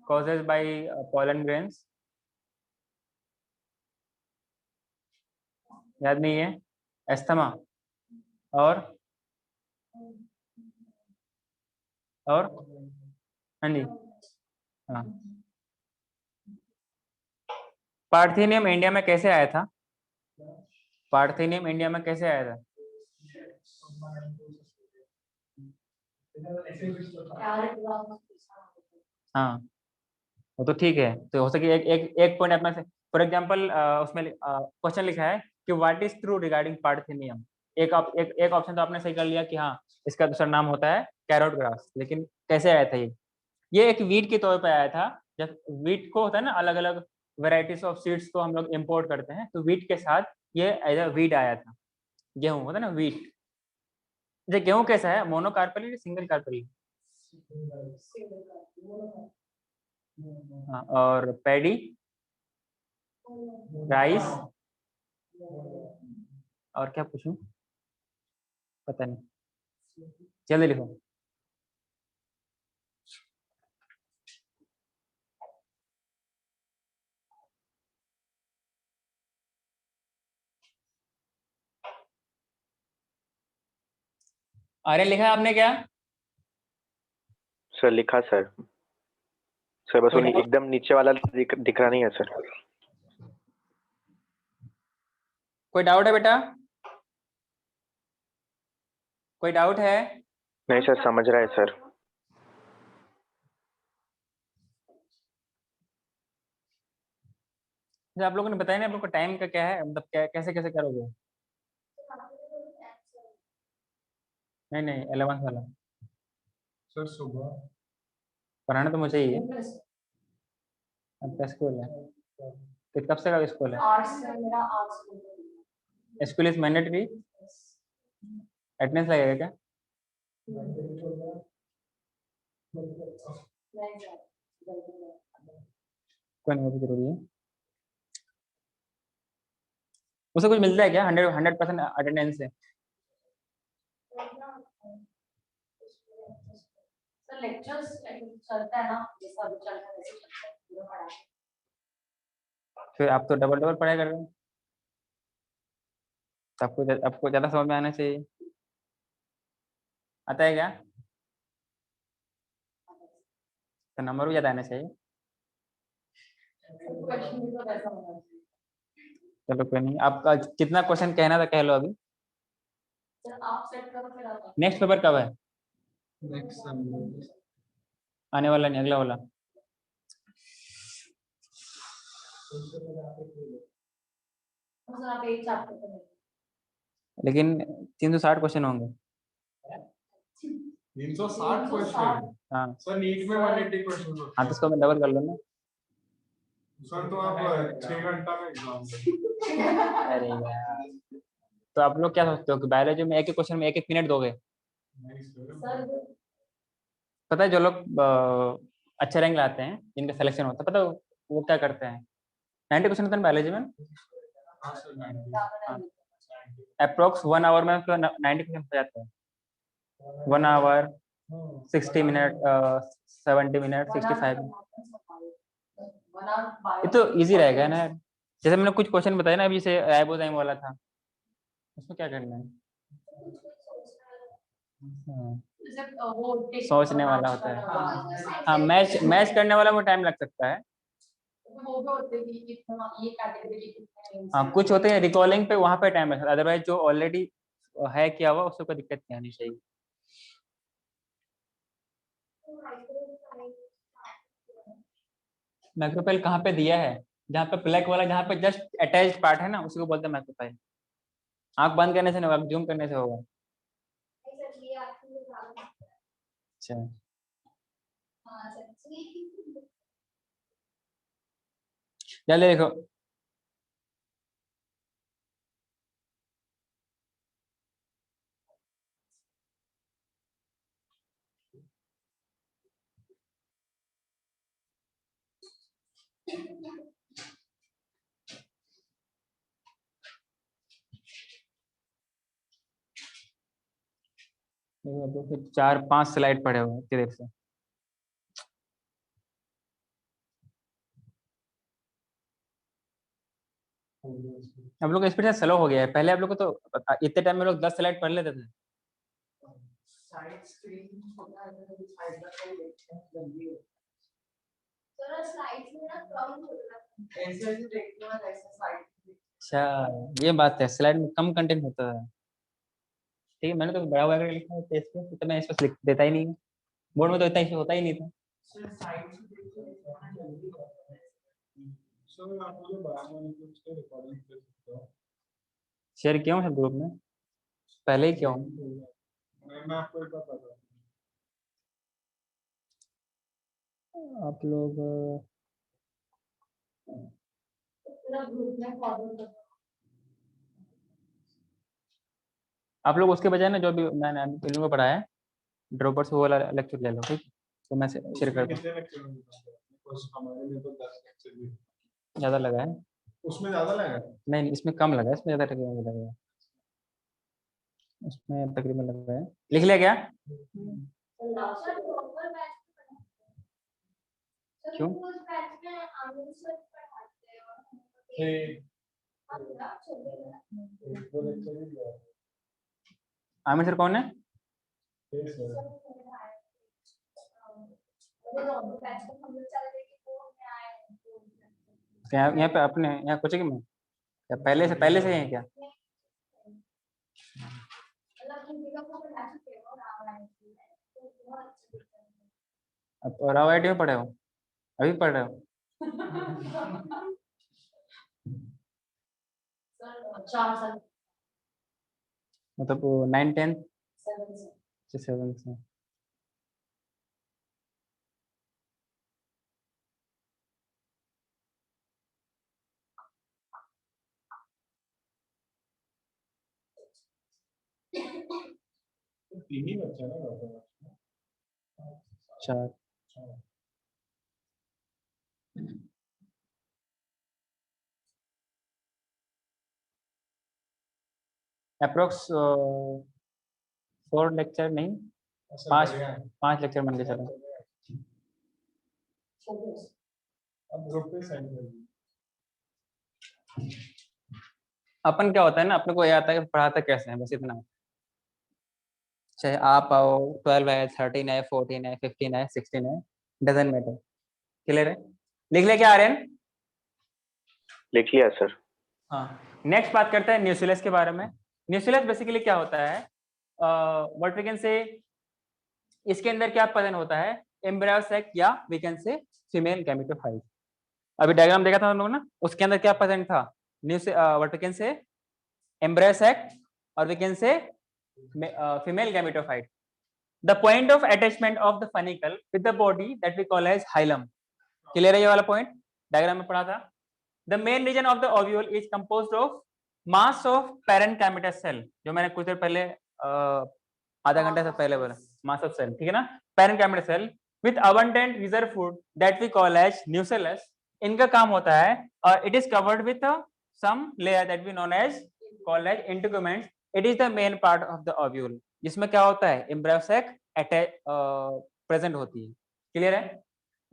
Causes bye pollen grains, याद नहीं है? एस्थमा और हाँ जी, हाँ। पार्थेनियम इंडिया में कैसे आया था? पार्थेनियम इंडिया में कैसे आया था? हाँ, वो तो ठीक है। तो हो सके एक पॉइंट अपना से, फॉर एग्जांपल उसमें क्वेश्चन लिखा है कि what is true regarding parthenium. एक ऑप्शन तो आपने सही कर लिया कि हाँ, इसका दूसरा नाम होता है कैरोट ग्रास। लेकिन कैसे आया था ये एक वीट के तौर पे आया था। जब वीट को होता है ना, अलग अलग वेराइटीज ऑफ सीड्स को हम लोग इम्पोर्ट करते हैं, तो वीट के साथ ये एज अ वीट आया था। गेहूं होता है ना, वीट। ये गेहूं कैसा है? मोनोकार्पल या सिंगल कार्पल? हाँ, और पैडी, राइस, और क्या पूछूं? पता नहीं, जल्दी लिखो। आर्यन, लिखा है आपने क्या? सर लिखा सर। सर बस वो कोई डाउट? एकदम नीचे वाला दिख रहा नहीं है सर। कोई डाउट है बेटा? कोई डाउट है? नहीं सर, समझ रहा है सर। अच्छा, आप लोगों ने बताया ना आप लोग का टाइम का क्या है, मतलब क्या कैसे कैसे करोगे? नहीं नहीं 11th वाला सर सुबह पढ़ाना तो मुझे ही है, आपका स्कूल है तो कब से का स्कूल है? आर्ट्स से मेरा arts school is mandatory, attendance लगेगा क्या? कोई नहीं, वो भी जरूरी है। उसे कुछ मिलता है क्या 100% अटेंडेंस से? सर लेक्चर्स चलता है ना, जैसा अभी चल रहा है वैसे चलता है पूरा पढ़ा। फिर आप तो डबल डबल पढ़ाई कर रहे हो, तो आपको ज्यादा समझ में आना चाहिए। आता है क्या? तो नंबर भी ज्यादा आना चाहिए। क्वेश्चन भी तो वैसा होना चाहिए। चलो कोई नहीं, आपका कितना क्वेश्चन कहना था कह लो अभी। सर आप सेट करो फिर आप। नेक्स्ट पेपर कब है? Next Sunday. आने वाला नहीं, अगला वाला। सर आप एक चैप्टर करें। लेकिन 360 क्वेश्चन होंगे। 360 क्वेश्चन हाँ सर, नीट में 180 क्वेश्चन होते हाँ, तो हैं इसको मैं डबल कर लूँ ना। सर, तो आप 6 घंटा में एग्जाम अरे यार, तो आप लोग क्या सोचते हो कि बायोलॉजी में एक एक क्वेश्चन में एक एक मिनट दोगे? नहीं सर। सर पता है जो लोग अच्छे रैंक लाते हैं, जिनका सिलेक्शन होता है, पता है वो क्या करते हैं? 90 क्वेश्चन होता है बायोलॉजी में। हाँ सर, 90 ज्यादा हाँ, नहीं। अप्रोक्स 1 आवर में 90 क्वेश्चन हो जाते हैं। 1 आवर 60 मिनट 70 मिनट 65। ये तो इजी रहेगा ना यार। जैसे मैंने कुछ क्वेश्चन बताया ना अभी, जैसे राइबोजाइम वाला था, उसमें क्या करना है? हाँ, सोचने वाला होता है। हाँ, मैच मैच करने वाला वो टाइम लग सकता है। वो भी होते हैं कि कितना ये कैटेगरी कितने हाँ, कुछ होते हैं रिकॉलिंग पे, वहां पे टाइम लगता है, अदरवाइज जो ऑलरेडी है किया हुआ उसको कोई दिक्कत नहीं आनी चाहिए। मैक्रोफाइल कहाँ पे दिया है? जहाँ पे ब्लैक वाला, जहाँ पे जस्ट अटैच्ड पार्ट है ना, उसी को बोलते हैं मैक्रोफाइल। आंख बंद करने से नहीं होगा, जूम करने से होगा। अच्छा, चलिए देखो, देखो, तो 4-5 स्लाइड पड़े हुए हैं इतनी देर से। हम लोग का स्पीड स्लो हो गया है, पहले आप लोग को तो इतने टाइम में लोग 10 स्लाइड पढ़ लेते थे। साइड स्क्रीन होता है तो साइड का कोई देखते हैं जल्दी थोड़ा स्लाइड्स में ना कम होता है ऐसे ऐसे देखते हैं ऐसे साइड। अच्छा, ये बात है, स्लाइड में कम कंटेंट होता है। ठीक है, मैंने तो बड़ा बड़ा लिखा है पेज पे, तो मैं इस पर लिख देता ही नहीं। बोर्ड में तो इतना इशू होता ही नहीं था। सर साइड से देखते हैं थोड़ा जल्दी होता है। सर, आप मुझे बयान में कुछ रिकॉर्डिंग कर सकते हो? शेयर किया हूँ सब ग्रुप में, पहले ही किया हूँ। मैं आपको एक बात बता रहा आप लोग पूरा ग्रुप में फॉलो करते आप लोग उसके बजाय ना, जो भी मैंने इन लोगों को पढ़ाया है, ड्रॉपर से वो वाला लेक्चर ले लो, ठीक? तो मैं शेयर उसमें करता हूँ। कितने लेक्चर में बताते हैं? कुछ हमारे लिए तो 10 लेक्चर भी ज़्यादा लगा है? उसमें ज्यादा लगा। नहीं नहीं, इसमें कम लगा है, इसमें ज़्यादा तकरीबन लगा है। इसमें तकरीबन लगा है। लिख लिया क्या? हैं लास्ट प्रॉपर बैच क्यों? उस बैच में आमिर सर पढ़ाते हैं और एक आप चलेगा दो लेक्चर ही लिया। आमिर सर कौन है? ठीक सर। यहाँ पे अपने यहाँ कोचिंग में क्या पहले से है क्या? अब राव आईटी में पढ़े हो? अभी पढ़ रहे हो? चार साल मतलब 9 10 7 से 7 से। तीन ही बच्चे हैं ना 4 अप्रोक्स 4 लेक्चर नहीं, ऐसा 5 बढ़िया है। 5 लेक्चर मान के चलो। अब ग्रुप पे सेंड कर दीजिए। अपन क्या होता है ना, अपने को ये आता है कि पढ़ाता कैसे है, बस इतना। चाहे आप आओ 12 है, 13 है, 14 है, 15 है, 16 है, डजेंट मैटर। क्लियर है? लिख ले क्या आर्यन? लिख लिया सर। हाँ, नेक्स्ट बात करते हैं न्यूक्लियस के बारे में। न्यूक्लियस बेसिकली क्या होता है, व्हाट वी कैन से, इसके अंदर क्या प्रेजेंट होता है, एम्ब्रायो सैक या we can say female gametophyte. अभी डायग्राम देखा था हम लोग ना, उसके अंदर क्या प्रेजेंट था, what we can say embryo sac और we can say female gametophyte. The point of attachment of the funicle with the body that we call as hilum. Clear है ये वाला पॉइंट, डायग्राम में पढ़ा था। The main region of the ovule is composed of mass of parenchymatous cell, जो मैंने कुछ देर पहले आधा घंटे से पहले बोला, मास ऑफ सेल, ठीक है ना, parenchymatous cell with abundant reserve food that we call as nucellus. इनका काम होता है, और it is covered with some layer that we known as called as integuments. It is the main part of the ovule, जिसमें क्या होता है, embryo sac present होती है। क्लियर है?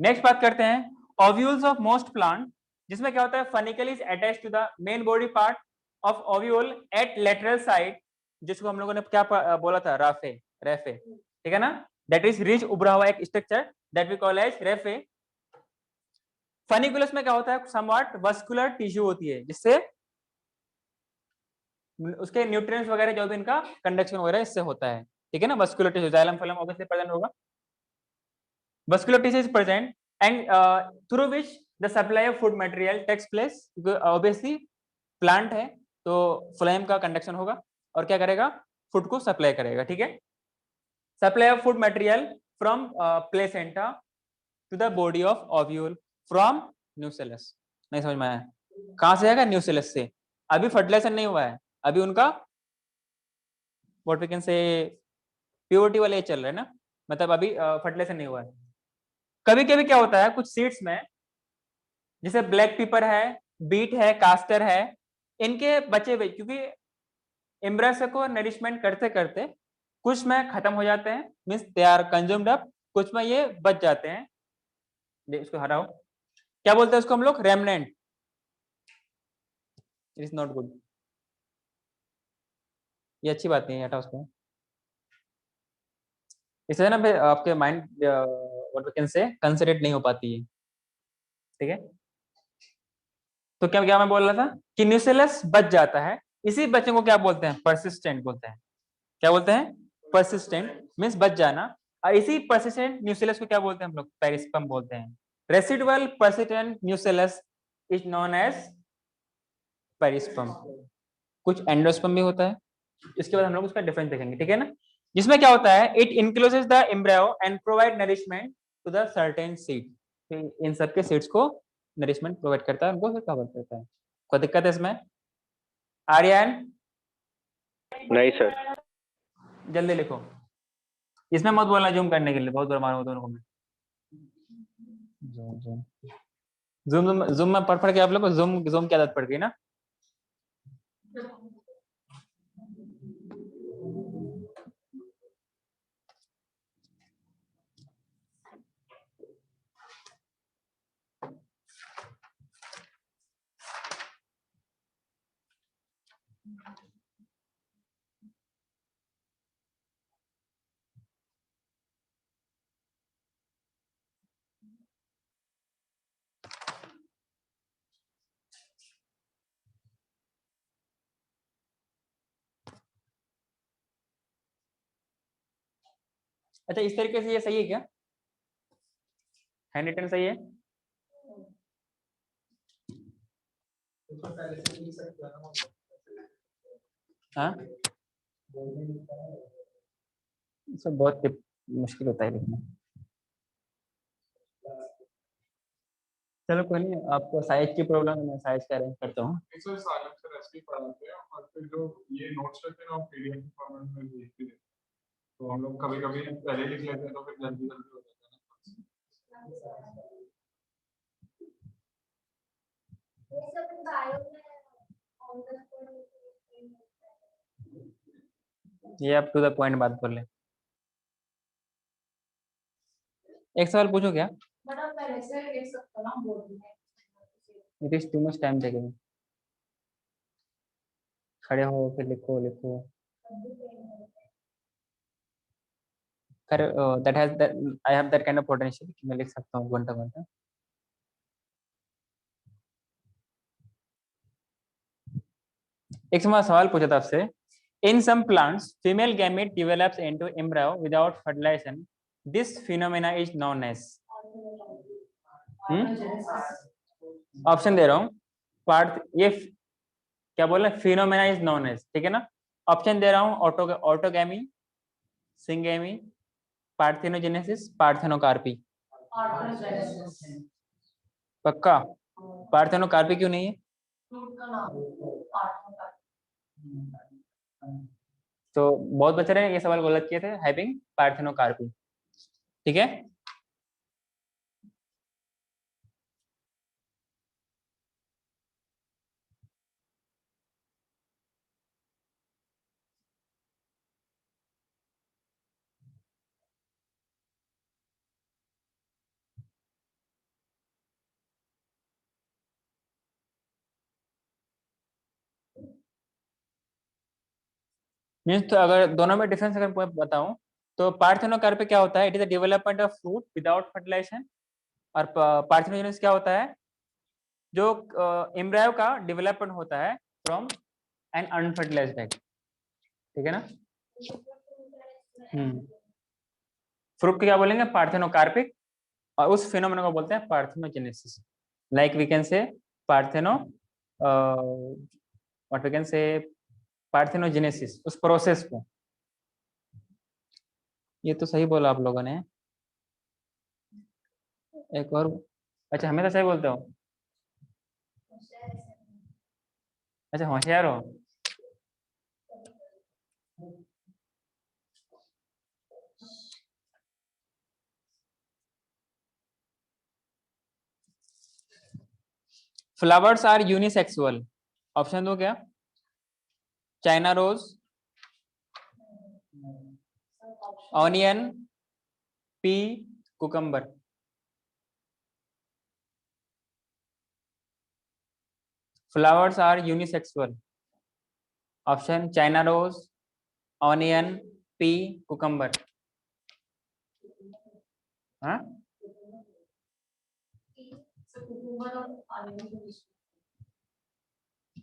नेक्स्ट बात करते हैं ओव्यूल्स ऑफ मोस्ट प्लांट, जिसमें क्या होता है, funicle is attached to the main body part of ovule at lateral side, जिसको हम लोगों ने क्या बोला था, राफे, रेफे, ठीक है ना, दैट इज रिच उभरा हुआ एक structure that we call as raphe. Funiculus में क्या होता है, समवॉट वस्कुलर टिश्यू होती है, जिससे उसके न्यूट्रिएंट्स वगैरह जो भी इनका कंडक्शन वगैरह इससे होता है, ठीक है ना। Vascular tissue, xylem film obviously present होगा। Vascular tissue is present and through which the supply of food material takes place. Obviously plant है तो phloem का conduction होगा और क्या करेगा, फूड को सप्लाई करेगा, ठीक है। Supply of food material from placenta to the body of ovule from nucellus. नहीं समझ में आया? कहां से आएगा, न्यूसेलस से। अभी फर्टिलाइजेशन नहीं हुआ है, अभी उनका what we can say purity वाले चल रहे हैं ना, मतलब अभी फर्टिलाइजेशन नहीं हुआ है। कभी कभी क्या होता है, कुछ सीड्स में, जैसे ब्लैक पेपर है, बीट है, कास्टर है, इनके बचे हुए, क्योंकि एम्ब्रायो को नरिशमेंट करते करते कुछ में खत्म हो जाते हैं, means they are consumed up, कुछ में ये बच जाते हैं, इसको हटाओ, क्या बोलते हैं उसको हम लोग, remnant. It is not good, ये अच्छी बात नहीं है, हटाओ उसको। इससे ना फिर आपके mind what we can say concentrate नहीं हो पाती है, ठीक है। तो क्या क्या मैं बोल रहा था कि न्यूसेलस बच जाता है, इसी बच्चे को क्या बोलते हैं, परसिस्टेंट बोलते हैं। क्या बोलते हैं, परसिस्टेंट, मींस बच जाना। और इसी परसिस्टेंट न्यूसेलस को क्या बोलते हैं हम लोग, पेरिस्पर्म बोलते हैं। Residual persistent nucellus is known as perisperm. कुछ एंडोस्पर्म भी होता है, इसके बाद हम लोग उसका डिफरेंस देखेंगे, ठीक है ना। जिसमें क्या होता है, it encloses the embryo and provide nourishment to the certain seed. इन सबके सीड्स को नरिशमेंट प्रोवाइड करता है, उनको फिर कवर करता है। कोई दिक्कत है इसमें, आर्यन? नहीं सर। जल्दी लिखो, इसमें मत बोलना जूम करने के लिए, बहुत बार मारूंगा दोनों को मैं। जूम जूम में पढ़ के आप लोग को जूम जूम की आदत पड़ गई ना। अच्छा, इस तरीके से ये सही है क्या, हैंड रिटन सही है? इसको पहले से लिख सकते हैं ना। हाँ सब बहुत मुश्किल होता है लिखना। चलो कोई नहीं, आपको साइज की प्रॉब्लम है, मैं साइज का अरेंज करता हूँ। सर सालों से ऐसे ही पढ़ाते हैं और फिर जो ये नोट्स रहते हैं ना पीडीएफ फॉर्मेट में भेजते हैं, तो हम लोग कभी कभी पहले लिख लेते हैं तो फिर जल्दी जल्दी हो जाता है ना। ये सब बायो में ऑन द स्पॉट ये आप टू द पॉइंट बात कर ले। एक सवाल पूछो क्या? बट आप पहले से लिख सकते हो ना बोर्ड में। It is too much time taking. खड़े हो फिर लिखो लिखो। कर that has that I have that kind of potential कि मैं लिख सकता हूँ घंटा घंटा। एक सवाल पूछा था आपसे। In some plants, female gamete develops into embryo without fertilization. This phenomena is known as option दे रहा हूँ। पार्ट ये क्या बोल रहे हैं? फिनोमेना इज नोन एज, ठीक है ना। ऑप्शन दे रहा हूँ, ऑटोगैमी, सिंगेमी, पार्थेनोजेनेसिस, पार्थेनोकार्पी। पक्का? पार्थेनोकार्पी क्यों नहीं है? तो बहुत बच्चे ने ये सवाल गलत किए थे, हैविंग पार्थेनोकार्पी, ठीक है। मीन्स तो अगर दोनों में डिफरेंस अगर बताऊं तो पार्थेनोकार्पी क्या होता है? It is the development of fruit without fertilisation. और पार्थेनोजेनेसिस क्या होता है? जो एम्ब्रायो का डेवलपमेंट होता है फ्रॉम एन अनफर्टिलाइज्ड एग, ठीक है ना। फ्रूट क्या बोलेंगे? पार्थेनोकार्पिक। और उस फिनोमेना को बोलते हैं parthenogenesis. Like we can say partheno what we can say parthenogenesis, उस प्रोसेस को। ये तो सही बोला आप लोगों ने। एक और, अच्छा हमें तो सही बोलते हो। अच्छा होशियार हो। Flowers are unisexual. ऑप्शन दो क्या? China rose, onion, pea, cucumber. Flowers are unisexual. Option China rose, onion, pea, cucumber. हाँ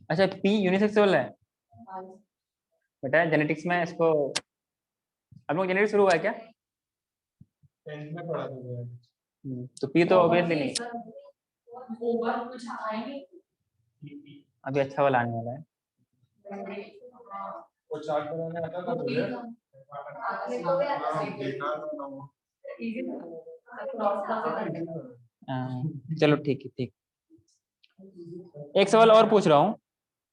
अच्छा, पी यूनिसेक्सुअल है। बेटा जेनेटिक्स में इसको, अब लोग जेनेटिक्स शुरू हुआ है क्या? 10th में पढ़ा था। तो पी तो ऑब्वियसली नहीं, अभी अच्छा वाला आने वाला है। वो चार्ट बनाने आता था तुझे? हाँ, देखा था वो। चलो ठीक है, ठीक। एक सवाल और पूछ रहा हूँ,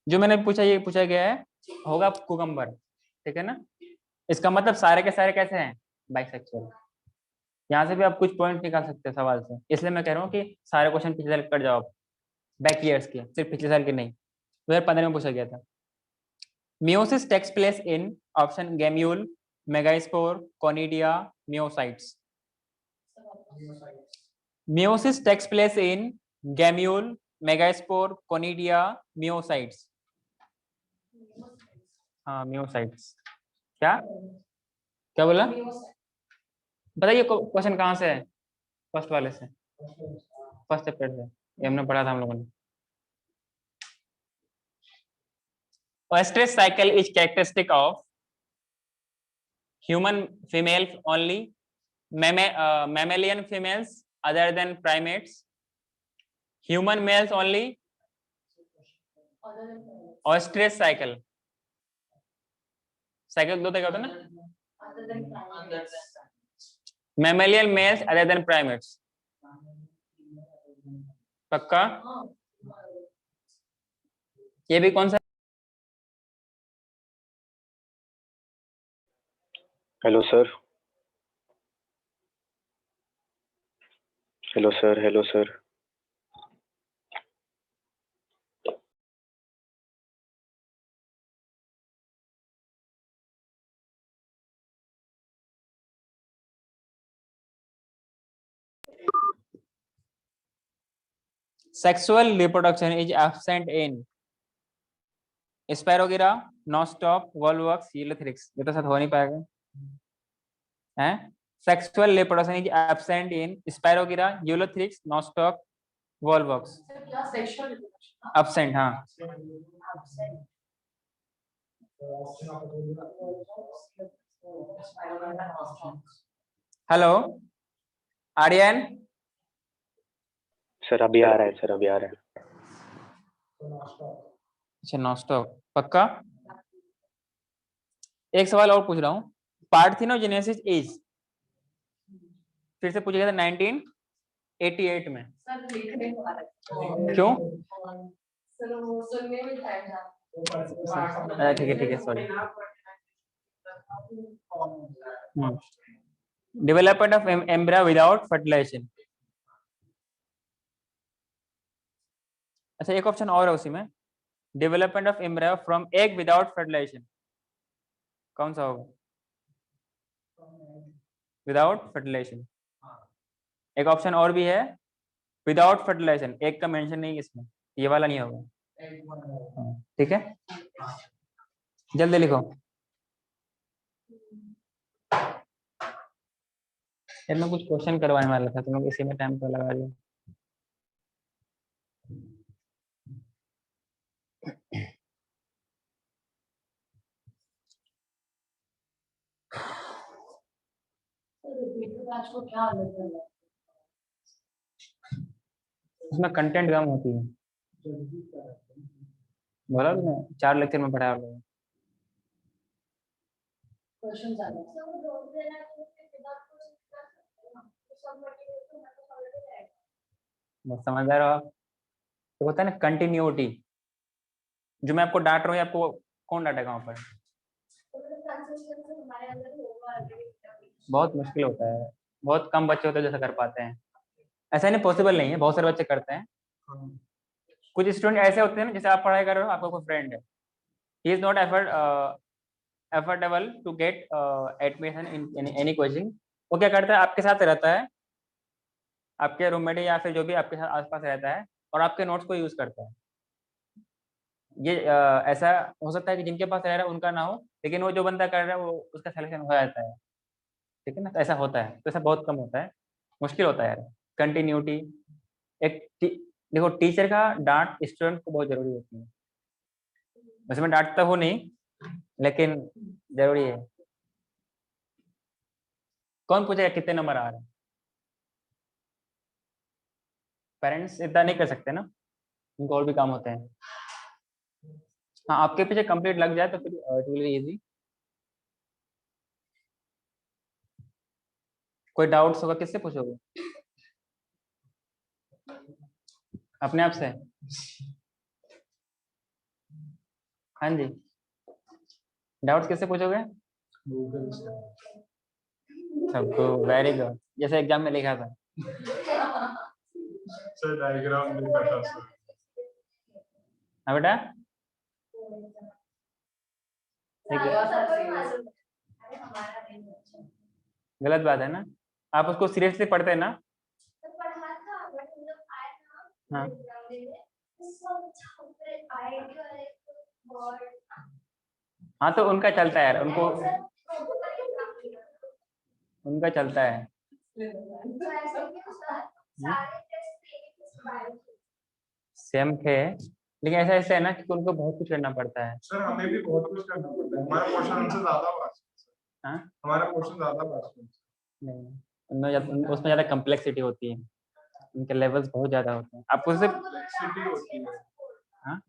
जो मैंने पूछा ये पूछा गया है, होगा कुकम्बर, ठीक है ना। इसका मतलब सारे के सारे कैसे हैं? बाइसेक्सुअल। यहाँ से भी आप कुछ पॉइंट निकाल सकते हैं सवाल से, इसलिए मैं कह रहा हूँ कि सारे क्वेश्चन पिछले साल कर जाओ, बैक ईयर्स के, सिर्फ पिछले साल के नहीं। 2015 में पूछा गया था। Meiosis takes place in option gamule, megaspore, conidia, myocytes. Meiosis takes place in gamule, megaspore, conidia, myocytes. हाँ myocytes। क्या क्या बोला? बताइए क्वेश्चन कहाँ से है? फर्स्ट वाले से, फर्स्ट चैप्टर से, ये हमने पढ़ा था हम लोगों ने। Oestrus cycle is characteristic of human females only, mammalian females other than primates, human males only, Oestrus cycle. Cycle दो तरीके होते हैं ना, other than primates. Mammalian males other than primates. पक्का? ये भी कौन सा? Hello sir, hello sir, hello sir. Sexual reproduction is absent in Spirogyra, Nostoc, Volvox, Ulithrix। ये तो साथ हो नहीं पाएगा हैं? Sexual reproduction is absent in Spirogyra, Ulithrix, Nostoc, Volvox। क्या sexual reproduction? Absent, हाँ। Absent. हेलो आर्यन। सर अभी आ रहा है, सर अभी आ रहा है। अच्छा नॉस्टॉक, पक्का? एक सवाल और पूछ रहा हूँ, पार्थेनोजेनेसिस इज फिर से पूछा गया था 1988 में। सर लिखने को आ रहा है। क्यों? सर वो सुनने में टाइम था। अच्छा ठीक है sorry. Development of embryo without fertilization. अच्छा एक ऑप्शन और है उसी में, development of embryo from egg without fertilization. कौन सा होगा? Without fertilisation. एक ऑप्शन और भी है विदाउट फर्टिलाइजेशन, एग का मेंशन नहीं है इसमें, ये वाला नहीं होगा। ठीक है जल्दी लिखो। यार मैं कुछ क्वेश्चन करवाने वाला था, तुम लोग इसी में टाइम तो लगा दिया। को क्या अलग है? उसमें कंटेंट कम होती है, बोला तुमने 4 लेक्चर में पढ़ाया आप लोग। क्वेश्चन ज्यादा बहुत समझदार हो आप। तो होता है ना कंटिन्यूटी, जो मैं आपको डांट रहा हूँ आपको कौन डांटेगा वहाँ पर? बहुत मुश्किल होता है, बहुत कम बच्चे होते हैं जैसा कर पाते हैं। ऐसा नहीं पॉसिबल नहीं है, बहुत सारे बच्चे करते हैं। कुछ स्टूडेंट ऐसे होते हैं ना, जैसे आप पढ़ाई कर रहे हो, आपका कोई फ्रेंड है, he is not affordable to get admission in any coaching. वो क्या करता है, आपके साथ रहता है, आपके रूममेट या फिर जो भी आपके साथ आसपास रहता है, और आपके नोट्स को यूज करता है। ये ऐसा हो सकता है कि जिनके पास रह रहा है उनका ना हो, लेकिन वो जो बंदा कर रहा है वो उसका सिलेक्शन हो जाता है। ठीक है ना, तो ऐसा होता है, तो ऐसा बहुत कम होता है, मुश्किल होता है यार कंटिन्यूटी। देखो टीचर का डांट स्टूडेंट को बहुत जरूरी होती है, वैसे मैं डांटता हूँ नहीं लेकिन जरूरी है। कौन पूछेगा कितने नंबर आ रहे हैं? पेरेंट्स इतना नहीं कर सकते ना, उनको और भी काम होते हैं। हाँ आपके पीछे कंप्लीट लग जाए तो फिर इट विल बी इजी। कोई डाउट्स होगा किससे पूछोगे? अपने आप से? हाँ जी, डाउट्स किससे पूछोगे? सबको, वेरी गुड, जैसे एग्जाम में लिखा था। सर डायग्राम लिखा था सर। हाँ बेटा गलत बात है ना, आप उसको सीरियसली पढ़ते हैं ना। हाँ हाँ तो उनका चलता है यार, उनका चलता है। सेम थे, लेकिन ऐसा ऐसा है ना कि उनको बहुत कुछ करना पड़ता है। सर हमें भी बहुत कुछ करना पड़ता है, हमारा पोर्शन उनसे ज्यादा वास्ट है। हाँ हमारा पोर्शन ज्यादा वास्ट है। नहीं, उसमें ज्यादा कम्प्लेक्सिटी होती है, उनके लेवल्स बहुत ज्यादा होते हैं। आपको सिर्फ कॉम्प्लेक्सिटी होती है। हाँ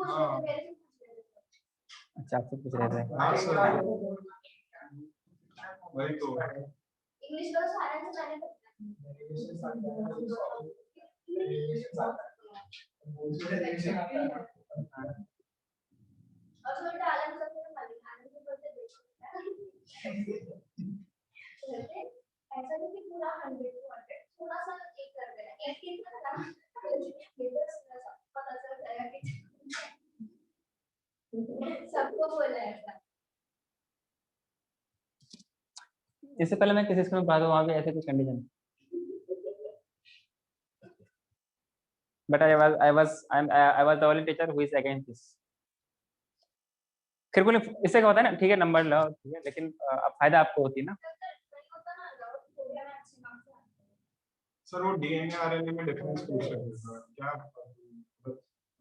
हाँ अच्छा आपसे पूछ रहे थे। हाँ सर वही तो इंग्लिश का सारा से मैंने और थोड़ा आलम करके खाली खाने को बोलते देखो ऐसा नहीं कि पूरा 100 to 100 थोड़ा सा एक कर देना एक एक करना ये तो पता चल जाएगा कि सबको बोला ऐसा। इससे पहले मैं किसी स्कूल में पढ़ा था, वहाँ पे ऐसे कुछ condition, but I was the only teacher who is against this. फिर बोले इससे क्या होता है ना, ठीक है नंबर लो ठीक है, लेकिन अब फायदा आपको होती है ना। सर वो डीएनए आरएनए में डिफरेंस पूछ रहे थे सर, क्या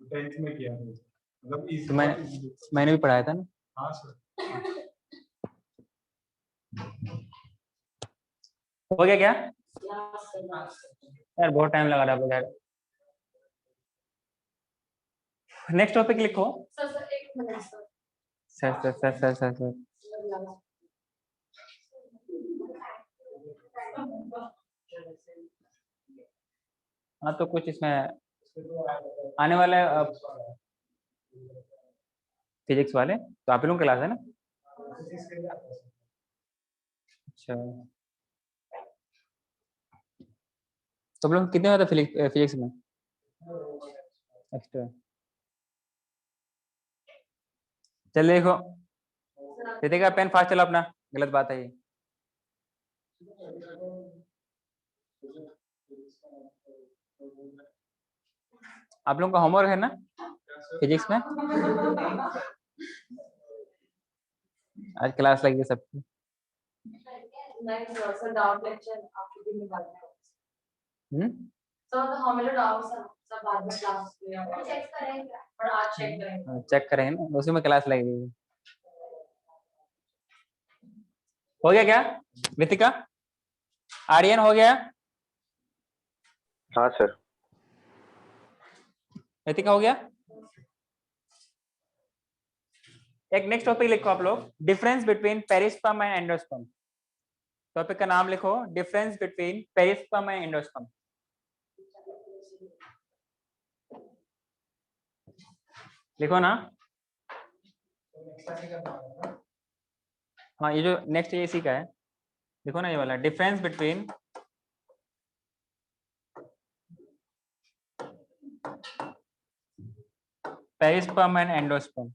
10th में किया था मतलब इजी तो मैंने भी पढ़ाया था ना। हाँ सर हो गया क्या यार, बहुत टाइम लगा रहा है। नेक्स्ट टॉपिक लिखो। सर एक मिनट सर सर हाँ तो कुछ इसमें आने वाले फिजिक्स वाले तो आप लोगों की क्लास है ना। अच्छा तो आप लोग कितने होता फिजिक्स में एक्स्ट्रा। चलिए देखो रितिका पेन फास्ट चलो अपना, गलत बात है ये। आप लोगों का होमवर्क है ना फिजिक्स में, आज क्लास लगी है सबकी। नहीं सर डाउट लेक्चर आपके दिन में बाद में हम्म सर तो हमें डाउट सब बाद में क्लास में चेक करेंगे और आज चेक करेंगे। चेक करेंगे ना, उसी में क्लास लगेगी। हो गया क्या रितिका, आर्यन हो गया, हाँ सर रितिका हो गया। एक नेक्स्ट टॉपिक लिखो आप लोग, difference between perisperm and endosperm. Topic का नाम लिखो difference between perisperm and endosperm. लिखो ना। हाँ ये जो नेक्स्ट ये इसी का है, देखो ना ये वाला difference between perisperm and endosperm.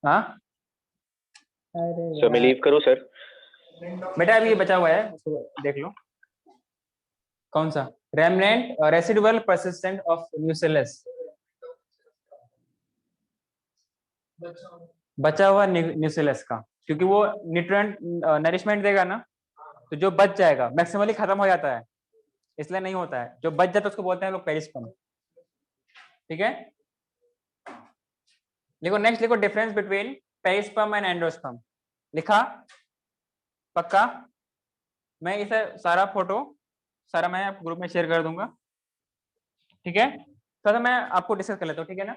हाँ सर मैं लीव करूँ सर। बेटा अभी ये बचा हुआ है उसको देख लो। कौन सा remnant residual persistent of nucellus, बचा हुआ न्यूसेलस का, क्योंकि वो न्यूट्रिएंट नरिशमेंट देगा ना, तो जो बच जाएगा मैक्सिमली खत्म हो जाता है, इसलिए नहीं होता है, जो बच जाता है उसको बोलते हैं लोग पेरिस्पर्म। ठीक है लिखो नेक्स्ट, लिखो difference between perisperm and endosperm. लिखा पक्का। मैं इसे सारा फोटो सारा मैं आपको ग्रुप में शेयर कर दूंगा। ठीक है तो मैं आपको डिस्कस कर लेता हूँ, ठीक है ना।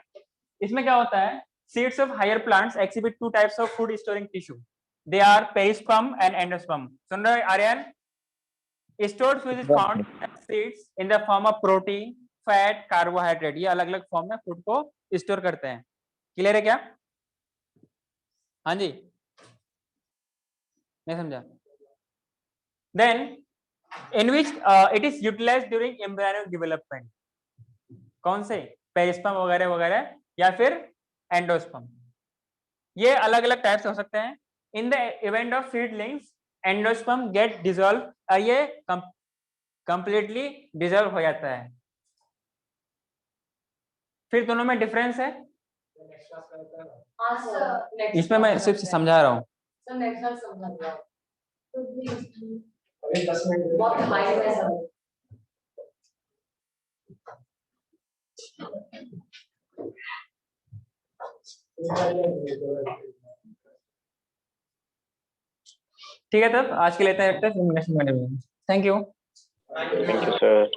इसमें क्या होता है, seeds of higher plants exhibit two types of food storing tissue. They are perisperm and endosperm. सुन रहे Aryan, stored fluid is found in seeds in the form of protein, fat, carbohydrate. ये अलग अलग फॉर्म में फूड को store करते हैं। Clear है क्या? हाँ जी नहीं समझा। Then in which it is utilized during embryonic development. कौन से पेरिस्पर्म वगैरह वगैरह या फिर एंडोस्पर्म, ये अलग अलग टाइप्स हो सकते हैं। In the event of seedlings endosperm get dissolve, ये कंप्लीटली डिसॉल्व हो जाता है। फिर दोनों में डिफरेंस है, हाँ सर इसमें मैं सिर्फ समझा रहा हूँ। सर नेक्स्ट बार समझा अभी 10 मिनट बहुत हाई है सर। ठीक है, तब आज के लिए इतना रखते हैं, नेक्स्ट मंडे में। Thank you. Thank you sir.